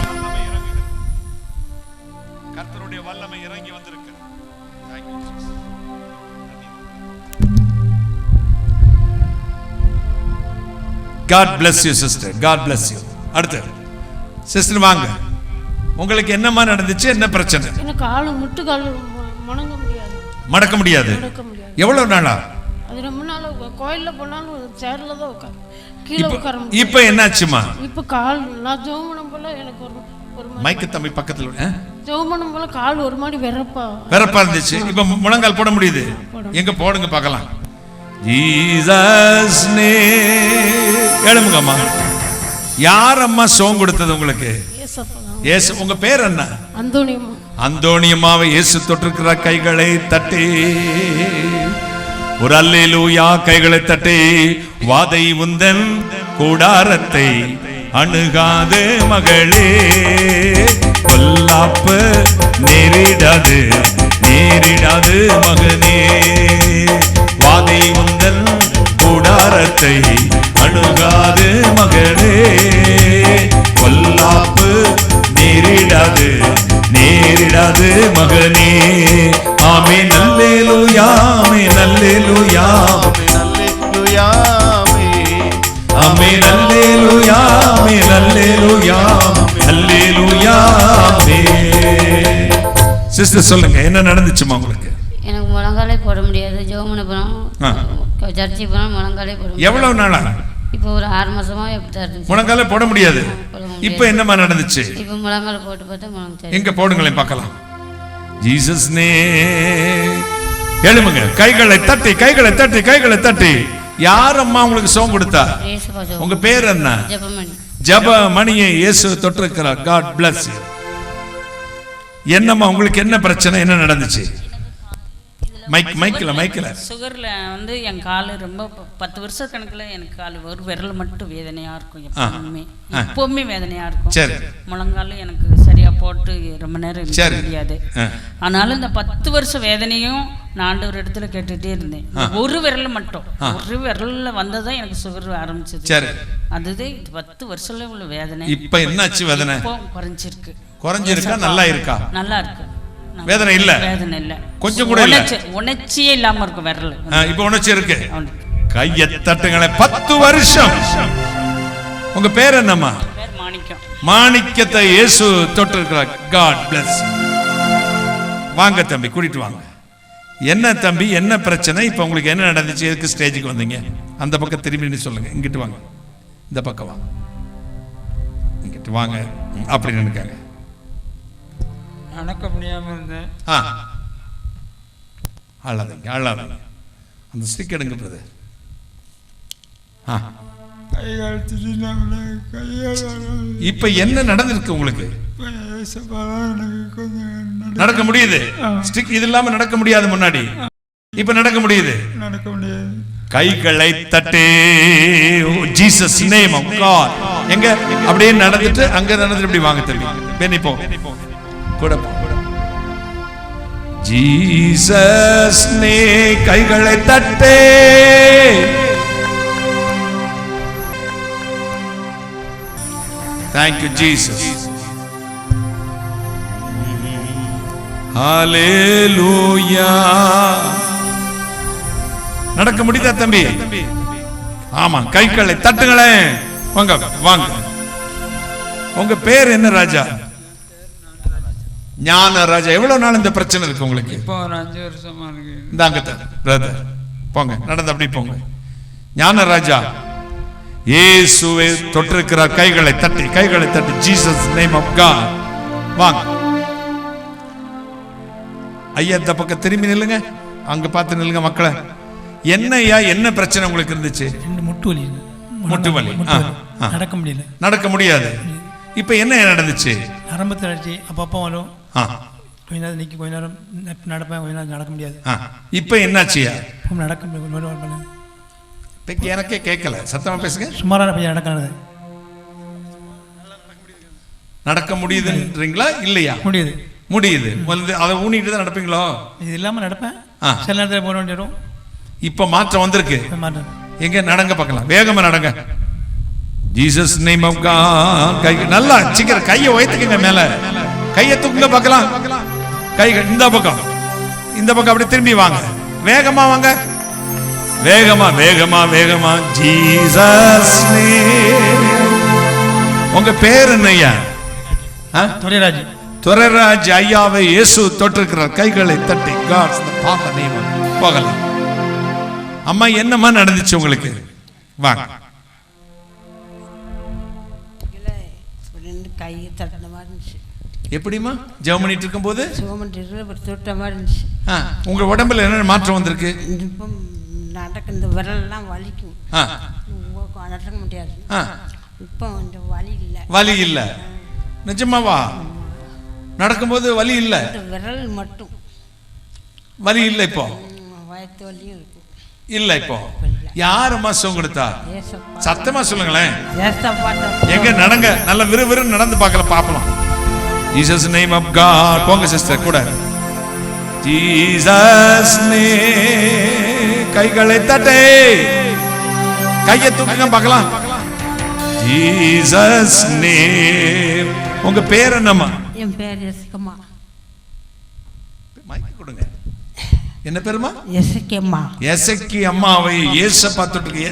S3: கர்த்தருடைய வல்லமை இறங்கி வந்திருக்கு. Thank you Jesus. God bless you sister. God bless you. அடுத்து சிஸ்டர் வாங்க. உங்களுக்கு என்னமா நடந்துச்சு? என்ன பிரச்சனை?
S6: எனக்கு கால் முட்டுகால்
S3: மடக்க முடியாது. எவ்வளவு நாளா?
S6: அது ரொம்ப நாளா. கோயில்ல போனாலும் சேர்ல தான் உட்கார், கீழே உட்கார முடியாது.
S3: இப்போ என்னாச்சுமா?
S6: இப்போ கால் நான் ஜோமனம் போல எனக்கு ஒரு
S3: மைக்கு தம்பி பக்கத்துல
S6: ஜோமனம் போல கால் ஒரு மாதிரி வெறப்பா
S3: இருந்துச்சு. இப்போ முழங்கால் போட முடியுது. எங்க போடுங்க பார்க்கலாம். Jesus name. எழுமுங்கம்மா. யார் அம்மா சோகம் கொடுத்தது உங்களுக்கு? இயேசு. உங்க பேர் என்ன? அந்தோணியம்மாவை இயேசு தொட்டிருக்கிற. கைகளை தட்டி ஒரு அல்லேலூயா. கைகளை தட்டி. வாதை உந்தன் கூடாரத்தை அணுகாது மகளே, பொல்லாப்பு நேரிடாது மகனே. வாதை உந்தன் கூடாரத்தை அணுகாது மகளே, பொல்லாப்பு நேரிடாது மகனே. ஆமென் அல்லேலூயா. ஆமென் அல்லேலூயா. ஆமென் அல்லேலூயா. ஆமென் அல்லேலூயா. அல்லேலூயா. சிஸ்டர் சொல்லுங்க, என்ன நடந்துச்சுமா உங்களுக்கு?
S7: எனக்கு முழங்காலே போட முடியாது. ஜோமனை போனோம், சர்ச்சை போனோம், முழங்காலே போட முடியாது.
S3: எவ்வளவு நாளா?
S7: இப்போ ஒரு 6 மாசமா எப்படி இருந்துச்சு.
S3: முழங்காலே போட முடியாது. இப்போ என்னமா நடந்துச்சு?
S7: இப்போ முழங்கால போட்டு பார்த்தா முழங்கால்.
S3: எங்க போடுங்களேன் பார்க்கலாம். Jesus name. எழுமுங்க. கைகளை தட்டி. யார் அம்மா உங்களுக்கு சோகம் கொடுத்தா? உங்க பேர் என்ன? ஜெபமணியை இயேசு தொட்டிருக்கிறார். God bless you. என்னம்மா உங்களுக்கு என்ன பிரச்சனை? என்ன நடந்துச்சு? மைக்கில்
S8: சுகர்ல வந்து என் கால் ரொம்ப 10 வருஷ கணக்குல எனக்கு கால் ஒரு விரல் மட்டும் வேதனையா இருக்கும். எப்பவுமே வேதனையா இருக்கும். முழங்காலும் எனக்கு சரியா போட்டு ரொம்ப நேரம் இருக்க முடியாது. ஆனாலும் இந்த 10 வருஷ வேதனையும் நான் ஆண்டவர் இடத்துல கேட்டுட்டே இருந்தேன். ஒரு விரல் மட்டும், ஒரு விரல்ல வந்ததான் எனக்கு சுகர் ஆரம்பிச்சது. அதுதான் 10 வருஷத்துல உள்ள வேதனை.
S3: இப்ப என்னாச்சு? வேதனை குறைஞ்சிருக்கா? நல்லா இருக்கா?
S8: நல்லா இருக்கு.
S3: வேதனை இல்ல. கொஞ்சம் கூட இல்ல.
S8: உணர்ச்சியே இல்லாம இருக்கும் விரல்.
S3: இப்ப உணர்ச்சி இருக்கு. கையை தட்டுங்களே. 10 வருஷம். உங்க பேர் என்னம்மா? மாணிக்கத்தை இயேசு தொட்டிருக்கிறார். God bless you. வாங்க தம்பி, கூட்டிட்டு வாங்க. என்ன தம்பி, என்ன பிரச்சனை? இப்ப உங்களுக்கு என்ன நடந்துச்சு? எதுக்கு ஸ்டேஜுக்கு வந்தீங்க? அந்த பக்கம் திரும்பி சொல்லுங்க. இங்கிட்டு வாங்க, இந்த பக்கம் வாங்க, இங்கிட்டு வாங்க. அப்படி நினைக்காங்க.
S1: அடக்க முடியாம இருந்தேன்.
S3: அழாதீங்க. அந்த ஸ்டிக் எடுங்க பிரதர். இப்ப என்ன நடந்திருக்கு உங்களுக்கு? நடக்க முடியுது. ஸ்டிக் இது இல்லாம நடக்க முடியாது. முன்னாடி இப்ப நடக்க முடியுது. கைகளை தட்டே ஜீசஸ் நேம் ஆஃப் காட். எங்க அப்படியே நடந்துட்டு அங்க நடந்துட்டு இப்படி வாங்க தம்பி. பெண்ணி போ கூட போ. ஜீசஸ் நே கைகளை தட்டே. Thank you Jesus. Hallelujah. நடக்க முடியுதா தம்பி? ஆமா, கைகளை தட்டுங்களேன். வாங்க வாங்க. உங்க பேர் என்ன ராஜா? ஞான ராஜா. எவ்வளவு நாள் இந்த பிரச்சனை இருக்கு உங்களுக்கு?
S1: இப்போ ஒரு 5 வருஷமா இருக்கு.
S3: இந்தாங்க பிரதர், போங்க நடந்து அப்படி போங்க. ஞான ராஜா இயேசுவை தொட்டிருக்கிறார். கைகளை தட்டி, கைகளை தட்டி. Jesus name of God. வாங்க ஐயா, இந்த பக்கம் திரும்பி நில்லுங்க. அங்க பார்த்து நில்லுங்க மக்களை. என்ன ஐயா, என்ன பிரச்சனை உங்களுக்கு இருந்துச்சு?
S9: முட்டு வலி.
S3: முட்டு வலி.
S9: நடக்க முடியல.
S3: நடக்க முடியாது. இப்ப என்ன நடந்துச்சு?
S9: நரம்பு தளர்ச்சி அப்பப்போ வரும். கொஞ்ச நேரம் நிற்க, கொஞ்ச நேரம் நடப்பேன், கொஞ்ச நேரம் நடக்க முடியாது.
S3: இப்ப என்னாச்சியா?
S9: நடக்க முடியாது.
S3: எனக்கே கேட்கல, சத்தமா பேசுங்க.
S9: சுமாரான பையன் நடக்காது.
S3: நடக்க முடியுதுன்றீங்களா? இல்லையா?
S9: முடியுது.
S3: முடியுது. அதை ஊனிட்டு தான் நடப்பீங்களோ? இது
S9: இல்லாம நடப்பேன். சில நேரத்தில் போட வேண்டிய வரும்.
S3: இப்ப மாற்றம் வந்திருக்கு. எங்க நடங்க பார்க்கலாம், வேகமா நடங்க. Jesus name of God. கை நல்லா சீக்கிரம் கையை உயர்த்துக்கங்க மேல. கையை தூக்குங்க பார்க்கலாம். கைகள் இந்த பக்கம், இந்த பக்கம் அப்படி திரும்பி வாங்க. வேகமா வாங்க, வேகமா வேகமா வேகமா. Jesus name. உங்க பேர் என்னய்யா?
S9: துரைராஜ்.
S3: துரைராஜ் ஐயாவை இயேசு தொட்டிருக்கிறார். கைகளை தட்டி காட்ஸ் தி பவர் நேம். போகலாம். அம்மா, என்னம்மா நடந்துச்சு உங்களுக்கு? வாங்க.
S6: கை தட்டின மாதிரி இருந்துச்சு.
S3: எப்படிமா ஜெபம் பண்ணிட்டு இருக்கும்போது?
S6: தொட்ட மாதிரி இருந்துச்சு.
S3: உங்க உடம்புல என்ன மாற்றம் வந்திருக்கு?
S6: இப்போ நடக்க இந்த விரல்லாம் வலிக்கும், நடக்க முடியாது. இப்போ இந்த வலி இல்லை.
S3: வலி இல்லை? நிஜமாவா? நடக்கும்போது வலி இல்லை?
S6: விரல் மட்டும்
S3: வலி இல்லை. இப்போ
S6: வயத்து வலியும் இருக்கு.
S3: இல்ல. இப்போ யாருமா சுகம் கொடுத்தா? சத்தமா சொல்லுங்களேன். எங்க நடங்க, நல்ல விறுவிறுன்னு நடந்து பார்க்கலாம், பாப்பலாம். Jesus name of God. போங்க சிஸ்டர் கூட. Jesus name. கைகளை தட்டே, கையை தூக்குங்க பார்க்கலாம். Jesus name. உங்க பேர் என்னம்மா?
S6: என் பேர் எசக்கம்மா.
S3: மைக் கொடுங்க. என்ன பேருமா?
S6: எசக்கியம்மா.
S3: எசக்கி அம்மாவை இயேசப்பா தொட்டு.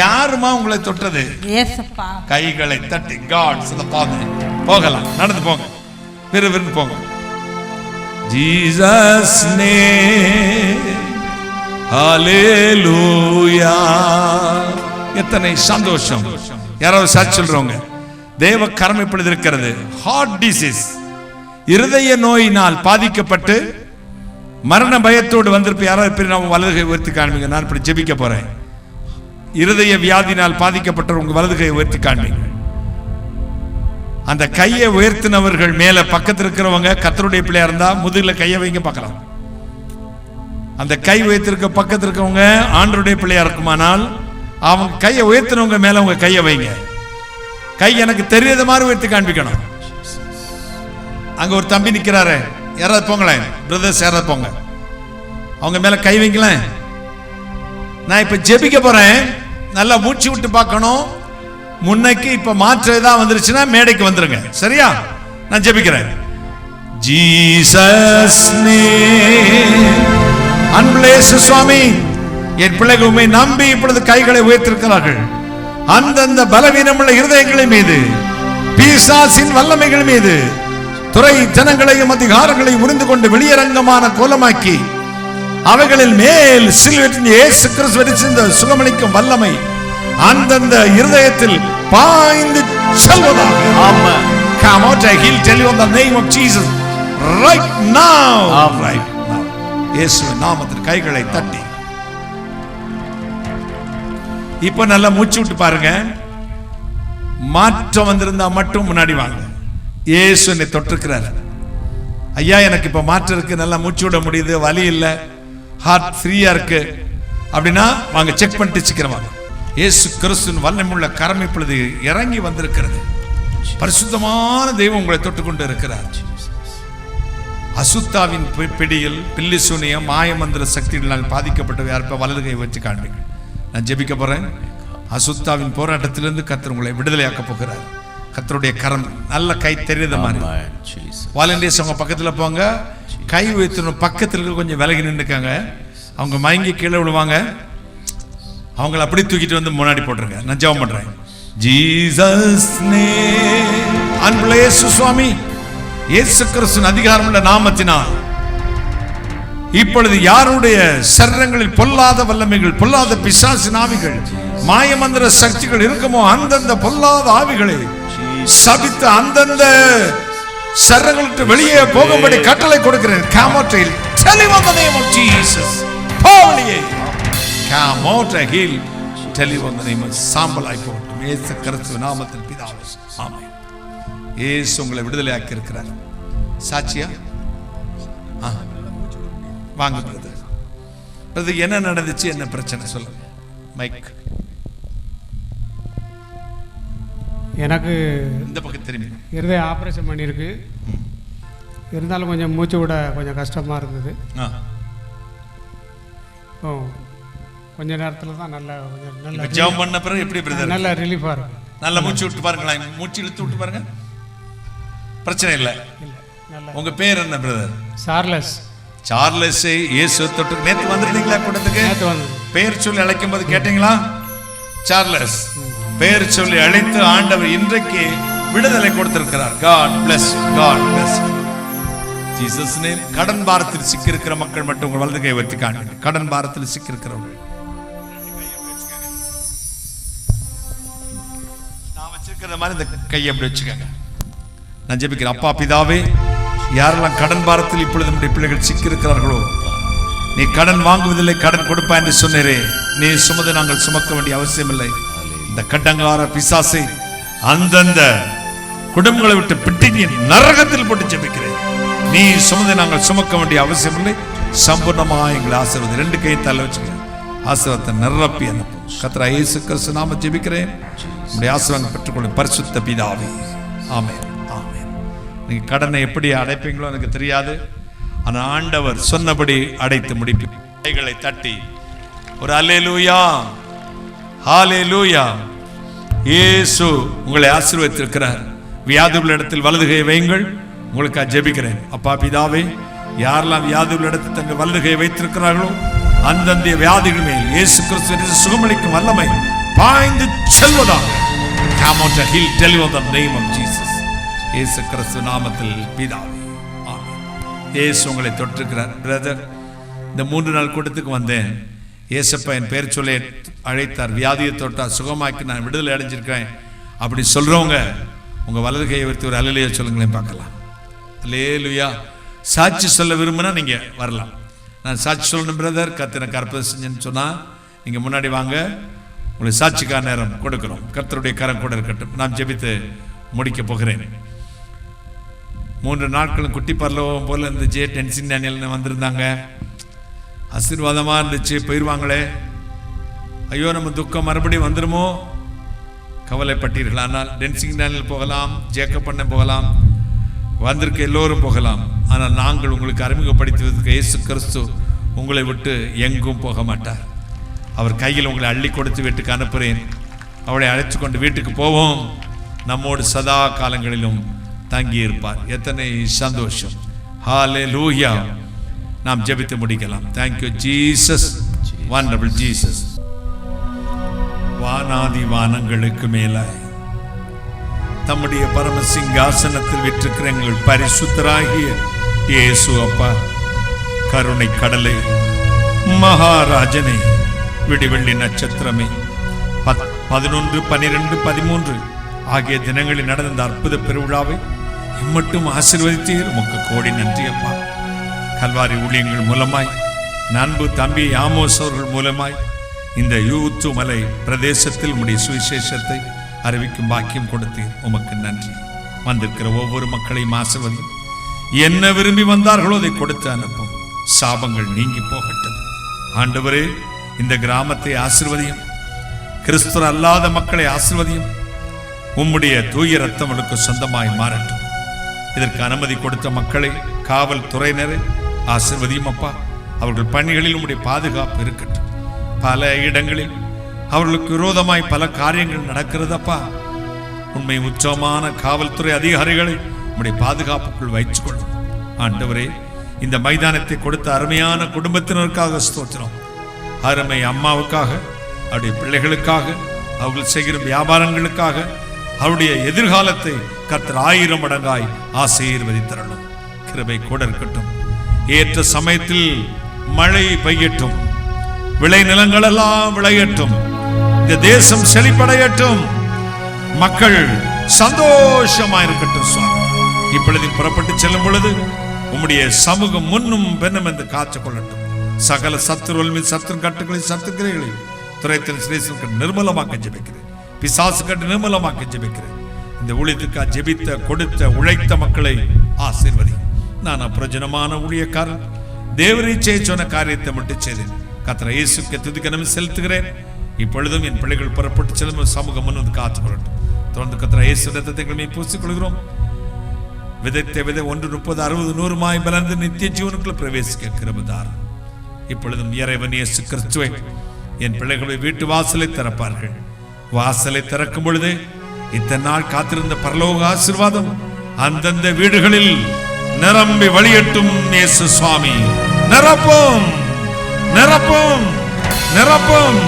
S3: யாருமா உங்களை தொட்டது?
S6: இயேசப்பா.
S3: கைகளை தட்டி காட்ஸ் தி ஃபாதர். போகலாம், நடந்து போங்க, விறுவிறுன்னு போங்க. Jesus name. ஹalleluya. எத்தனை சந்தோஷம். யாராவது சாட்சி சொல்றவங்க? தேவ கரம் இப்படி இருக்கிறது. ஹார்ட் டிசீஸ், இருதய நோயினால் பாதிக்கப்பட்டு மரண பயத்தோடு வந்திருப்ப யாராவது பேர் நான் வலதுகை உயர்த்தி காண்பீங்க. நான் இப்படி ஜெபிக்க போறேன். இருதய வியாதினால் பாதிக்கப்பட்ட உங்க வலதுகை உயர்த்தி காண்பீங்க. அந்த கையை உயர்த்தினவர்கள் மேல பக்கத்தில் இருக்கிறவங்க கர்த்தருடைய பிள்ளையா இருந்தா முதுகுல கையை வைங்க பார்க்கலாம். அந்த கை உயர்த்திருக்க பக்கத்தில் இருக்கவங்க ஆண்டவருடைய பிள்ளையா இருக்குமானால் அவங்க கையை உயர்த்தினவங்க மேல உங்க கையை வைங்க. கை எனக்கு தெரியாத மாதிரி உயர்த்தி காண்பிக்கணும். அங்க ஒரு தம்பி நிக்கிறாரு, யாராவது போங்களேன், பிரதர்ஸ் யாராவது போங்க, அவங்க மேல கை வைங்களேன். நான் இப்ப ஜெபிக்க போறேன், நல்லா மூச்சு விட்டு பார்க்கணும். முன்னைக்கு இப்ப மாற்றம் ஏதாவது வந்துருச்சுன்னா மேடைக்கு வந்துருங்க, சரியா? நான் ஜெபிக்கிறேன். Jesus name. அன்புள்ள இயேசு சுவாமி, என் பிள்ளைகள் உம்மை நம்பி இப்பொழுது கைகளை உயர்த்திருக்கிறார்கள். அந்தந்த பலவீனமுள்ள இருதயங்களின் மீது, பிசாசின் வல்லமைகள் மீது, துறை ஜனங்களையும் அதிகாரங்களையும் உறிந்து கொண்டு வெளியரங்கமான கோலமாக்கி அவைகளில் மேல் சிலுவையின் இயேசு கிறிஸ்துவின் சுகமளிக்கும் வல்லமை அந்தந்த இருதயத்தில் பாய்ந்து செல்வதாக. ஆமென். Come out, he'll tell you on the name of Jesus right now. Right now. இயேசுவின் நாமத்தில் கைகளை தட்டி இப்ப நல்லா மூச்சு விட்டு பாருங்க. மாற்றம் வந்திருந்தா மட்டும் முன்னாடி வாங்க. இயேசு என்னை தொட்டிருக்கிறார். ஐயா எனக்கு இப்ப மாற்றம் இருக்கு, நல்லா மூச்சு விட முடியுது, வலி இல்லை, ஹார்ட் ஃப்ரீயா இருக்கு அப்படின்னா வாங்க, செக் பண்ணிட்டு சீக்கிரம் வாங்க. இயேசு கிறிஸ்துவின் வல்லமையுள்ள கரம் இப்பொழுது இறங்கி வந்திருக்கிறது. பரிசுத்தமான தெய்வம் உங்களை தொட்டுக்கொண்டு இருக்கிறார். அசுத்தாவின் பிடியில் பில்லி சூனியம் மாயமந்திர சக்திகளால் பாதிக்கப்பட்ட யாருப்ப வலது கை வச்சு காண்பீங்க. நான் ஜெபிக்க போறேன். அசுத்தாவின் போராட்டத்திலிருந்து கர்த்தர் உங்களை விடுதலையாக்க போகிறார். கர்த்தருடைய கரம் நல்ல கை தெரியுத மாதிரி வாலண்டியர்ஸ் அவங்க பக்கத்துல போங்க. கை வைத்து பக்கத்துல கொஞ்சம் விலகி நின்றுக்காங்க. அவங்க மயங்கி கீழே விழுவாங்க. அவங்களை அப்படி தூக்கிட்டு வந்து முன்னாடி போட்டுருங்க. நான் ஜெபம் பண்றேன். Jesus name. அன்புள்ள இயேசு சுவாமி, இயேசு கிறிஸ்துவின் அதிகாரமுள்ள நாமத்தினால் இப்பொழுது யாருடைய சரீரங்களில் பொல்லாத வல்லமைகள், பொல்லாத பிசாசின் ஆவிகள், மாயமந்திர சக்திகள் இருக்குமோ அந்தந்த பொல்லாத ஆவிகளை சபித்து அந்தந்த சரீரங்களுக்கு வெளியே போகும்படி கட்டளை கொடுக்கிறேன். Come out, tell him in the name of Jesus. Paulie, come out, heal, tell him in the name of சாம்பலாய் போகட்டும் இயேசு கிறிஸ்துவின் நாமத்தில் பிதாவே, ஆமென். இயேசு உங்களை விடுதலையாக்கி இருக்கிறார். சாட்சியா வாங்க பிரதர். பிரதர் என்ன நடந்துச்சு, என்ன பிரச்சனை சொல்லுங்க. மைக்
S10: எனக்கு
S3: இந்த பக்கம் திரும்பி.
S10: இருதய ஆப்ரேஷன் பண்ணியிருக்கு. இருந்தாலும் கொஞ்சம் மூச்சு விட கொஞ்சம் கஷ்டமாக இருந்தது. ஓ கொஞ்ச நேரத்தில் தான் நல்ல
S3: ஜெபம் பண்ண பிறகு எப்படி பிரதர்
S10: நல்ல ரிலீஃபாக இருக்கு.
S3: நல்ல மூச்சு விட்டு பாருங்களேன். மூச்சு இழுத்து விட்டு பாருங்க, பிரச்சனை இல்லை. உங்க பேர் என்ன பிரதர்?
S10: சார்லஸ்.
S3: சார்லஸ் இயேசு தொட்டு நேற்று வந்துருந்தீங்களா கூட்டத்துக்கு? பேர் சொல்லி அழைக்கும் போது கேட்டீங்களா? சார்லஸ் பேர் சொல்லி அழைத்து ஆண்டவர் இன்றைக்கு விடுதலை கொடுத்திருக்கிறார். God bless you. God bless you. Jesus name. கடன் பாரத்தில் சிக்கி இருக்கிற மக்கள் மட்டும் உங்கள் வலது கை வைத்து காண்பீங்க. கடன் பாரத்தில் சிக்கி இருக்கிறவங்க நான் வச்சிருக்கிற மாதிரி இந்த கையை அப்படி வச்சுக்கோங்க. நான் ஜெபிக்கிறேன். அப்பா பிதாவே, யாரெல்லாம் கடன் பாரத்தில் இப்பொழுது நம்முடைய பிள்ளைகள் சிக்கி இருக்கிறார்களோ, நீ கடன் வாங்குவதில்லை கடன் கொடுப்பா என்று சொன்னீரே, நீ சுமந்து நாங்கள் சுமக்க வேண்டிய அவசியம் இல்லை. இந்த கடங்கார பிசாசை அந்தந்த குடும்பங்களை விட்டு பிடிங்கி நரகத்தில் போட்டு ஜெபிக்கிறேன். நீ சுமந்து நாங்கள் சுமக்க வேண்டிய அவசியம் இல்லை. சம்பூர்ணமாக எங்களை ஆசீர்வாதம். ரெண்டு கையை தள்ள வச்சுக்கிறேன். ஆசீர்வாதத்தை நிரப்பி அனுப்பும். கர்த்தர் இயேசு கிறிஸ்து நாம ஜெபிக்கிறேன். உங்களுடைய ஆசீர்வாதம் பெற்றுக்கொள்ளும் பரிசுத்த பிதாவே, ஆமென். ஆமென். நீங்க கடனை எப்படி அடைப்பீங்களோ எனக்கு தெரியாது, ஆனா ஆண்டவர் சொன்னபடி அடைத்து முடிப்பீங்க. கைகளை தட்டி ஒரு அல்லேலூயா, ஹalleluya. இயேசு உங்களை ஆசீர்வதித்திருக்கிறார். வியாதியுள்ள இடத்தில் வலது கை வையுங்கள். உங்களுக்கு ஜெபிக்கிறேன். அப்பா பிதாவே, யாரெல்லாம் வியாதியுள்ள இடத்தில் தங்கள் வலது கை வைத்திருக்கிறார்களோ அந்தந்த வியாதிகள் மேல் இயேசு கிறிஸ்து சுகமளிக்கும் வல்லமை பாய்ந்து செல்வதாக. Come out and heal, tell you in the name of Jesus. இயேசு கிறிஸ்து நாமத்தில் பிதாவே, ஆமென். இயேசு உங்களை தொட்டிருக்கிறார். பிரதர், இந்த 3 நாள் கூட்டத்துக்கு வந்தேன். இயேசப்பா என் பேர் சொல்லி அழைத்தார், வியாதியை தொட்டார், சுகமாக்கி நான் விடுதலை அடைஞ்சிருக்கேன் அப்படி சொல்றவங்க உங்க வலது கையை வைத்து ஒரு அல்லேலூயா சொல்லுங்களேன் பார்க்கலாம். அல்லேலூயா. சாட்சி சொல்ல விரும்பினா நீங்க வரலாம். நான் சாட்சி சொல்லணும் பிரதர், கர்த்தர் எனக்கு அற்புதம் செஞ்சேன்னு சொன்னா நீங்க முன்னாடி வாங்க. உங்களுக்கு சாட்சிக்கான நேரம் கொடுக்கிறோம். கர்த்தருடைய கரம் கூட இருக்கட்டும். நான் ஜெபித்து முடிக்க போகிறேன். 3 நாட்களும் குட்டி பரலோகம் போல இருந்துச்சு. டென்சிங் டேனியல் வந்திருந்தாங்க, ஆசீர்வாதமா இருந்துச்சு. போயிடுவாங்களே, ஐயோ நம்ம துக்கம் மறுபடியும் வந்துருமோ கவலைப்பட்டீர்கள். ஆனால் டென்சிங் டேனியல் போகலாம், ஜேக்கப் பண்ண போகலாம், வந்திருக்க எல்லோரும் போகலாம். ஆனால் நாங்கள் உங்களுக்கு அறிமுகப்படுத்துவதற்கு இயேசு கிறிஸ்து உங்களை விட்டு எங்கும் போக மாட்டார். அவர் கையில் உங்களை அள்ளி கொடுத்து வீட்டுக்கு அனுப்புகிறேன். அவளை அழைத்து கொண்டு வீட்டுக்கு போவோம். நம்மோடு சதா காலங்களிலும் தங்கி இருப்பார். எத்தனை சந்தோஷம். ஹalleluya. நாம் ஜெபித்து முடிக்கலாம். Thank you Jesus, wonderful Jesus. வானாதி வானங்களுக்கு மேலாய் தம்முடைய பரம சிங்காசனத்தில் விற்றிருக்கிற எங்கள் பரிசுத்தராகிய இயேசு அப்பா, கருணை கடலை, மகாராஜனை, விடிவெள்ளி நட்சத்திரமே, 11, 12, 13 ஆகிய தினங்களில் நடந்த அற்புத பெருவிழாவை இம்மட்டும் ஆசீர்வதித்தீர். உமக்கு கோடி நன்றி அப்பா. கல்வாரி ஊழியங்கள் மூலமாய், அன்பு தம்பி ஆமோஸ் அவர்கள் மூலமாய் இந்த யூத்து மலை பிரதேசத்தில் உம்முடைய சுவிசேஷத்தை அறிவிக்கும் பாக்கியம் கொடுத்தீர். உமக்கு நன்றி. வந்திருக்கிற ஒவ்வொரு மக்களையும் ஆசீர்வதியும். என்ன விரும்பி வந்தார்களோ அதை கொடுத்து அனுப்பும். சாபங்கள் நீங்கி போகட்டும். ஆண்டவரே, இந்த கிராமத்தை ஆசீர்வதியும். கிறிஸ்துவ அல்லாத மக்களை ஆசீர்வதியும். உம்முடைய தூய ரத்தம் அவளுக்கு சொந்தமாய் மாறட்டும். இதற்கு அனுமதி கொடுத்த மக்களை, காவல்துறையினரை ஆசீர்வதியும் அப்பா. அவர்கள் பணிகளில் உம்முடைய பாதுகாப்பு இருக்கட்டும். பல இடங்களில் அவர்களுக்கு விரோதமாய் பல காரியங்கள் நடக்கிறதப்பா. உண்மை உச்சமான காவல்துறை அதிகாரிகளை உம்முடைய பாதுகாப்புக்குள் வைத்துக் கொள்ளும். ஆண்டவரே, இந்த மைதானத்தை கொடுத்த அருமையான குடும்பத்தினருக்காக ஸ்தோத்திரம். அருமை அம்மாவுக்காக, அவருடைய பிள்ளைகளுக்காக, அவர்கள் செய்கிற வியாபாரங்களுக்காக, அவருடைய எதிர்காலத்தை கர்த்தர் 1000 மடங்காய் ஆசீர்வதித்தரணும். கிருபை கூட இருக்கட்டும். ஏற்ற சமயத்தில் மழை பெய்யட்டும். விளை நிலங்கள் எல்லாம் விளையட்டும். இந்த தேசம் செழிப்படையட்டும். மக்கள் சந்தோஷமாயிருக்கட்டும் சுவாமி. இப்பொழுது புறப்பட்டு செல்லும் பொழுது உம்முடைய சமூகம் முன்னும் பெண்ணும் என்று காத்து கொள்ளட்டும். சகல சத்துருவல் சத்துரு கட்டுகளை சத்துக்கிரைகளை துறைத்தின் சிரேசனுக்கு நிர்மலமாக்க ஜெபிக்கிறேன். பிசாசு கட்டு நிர்மலமாக்க ஜெபிக்கிறேன். இந்த ஊழியத்துக்காக ஜெபித்த, கொடுத்த, உழைத்த மக்களை ஆசீர்வதி. நான் அப்பிரயோஜனமான ஊழியக்காரன். தேவரீச்சை சொன்ன காரியத்தை மட்டும் செய்தேன். கர்த்தர் இயேசுவுக்கு துதிக்கணும் செலுத்துகிறேன். இப்பொழுதும் என் பிள்ளைகள் புறப்பட்டு செல்லும் சமூகம் முன் வந்து காத்து கொள்ளட்டும். தொடர்ந்து கர்த்தர் இயேசு ரத்தத்தை எங்களை பூசிக் கொள்கிறோம். விதைத்த விதை 1 30 60 100 பலர்ந்து நித்திய ஜீவனுக்குள்ள பிரவேசிக்க கிருபைதார். இப்பொழுதும் இறைவன் இயேசு கிறிஸ்துவை என் பிள்ளைகளுடைய வீட்டு வாசலை திறப்பார்கள். வாசலை திறக்கும் பொழுது இத்தனை நாள் காத்திருந்த பரலோக ஆசீர்வாதம் அந்தந்த வீடுகளில் நிரம்பி வழியட்டும். இயேசு சுவாமி நிரப்பும், நிரப்பும், நிரப்பும்.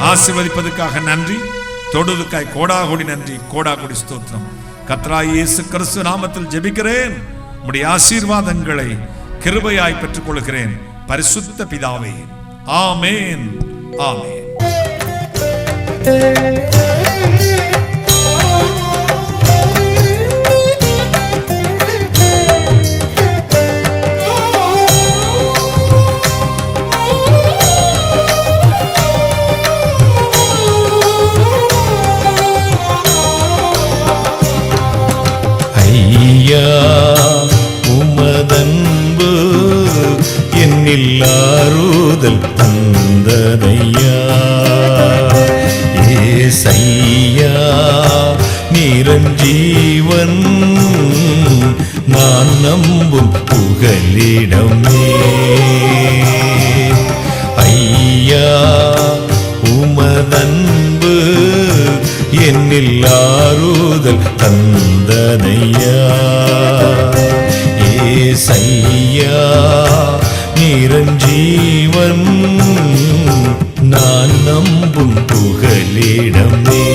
S3: ஆசீர்வதிப்பதற்காக நன்றி. தொடுதுக்காய் கோடாகோடி நன்றி, கோடாகோடி ஸ்தோத்திரம். கர்த்தராகிய இயேசு கிறிஸ்து நாமத்தில் ஜெபிக்கிறேன். உம்முடைய ஆசீர்வாதங்களை கிருபையாய் பெற்றுக் கொள்கிறேன். பரிசுத்த பிதாவே, ஆமேன், ஆமேன்.
S4: உமதன்பு என்னில் ஆறுதல் தந்ததையா. ஏசையா நிரஞ்சீவன் நான் நம்பும் புகலிடமே. ஐயா உமதன்பு என்னில் ஆறுதல் தந்ததையா. ஏசையா நிரஞ்சீவன் நான் நம்பும் புகலிடமே.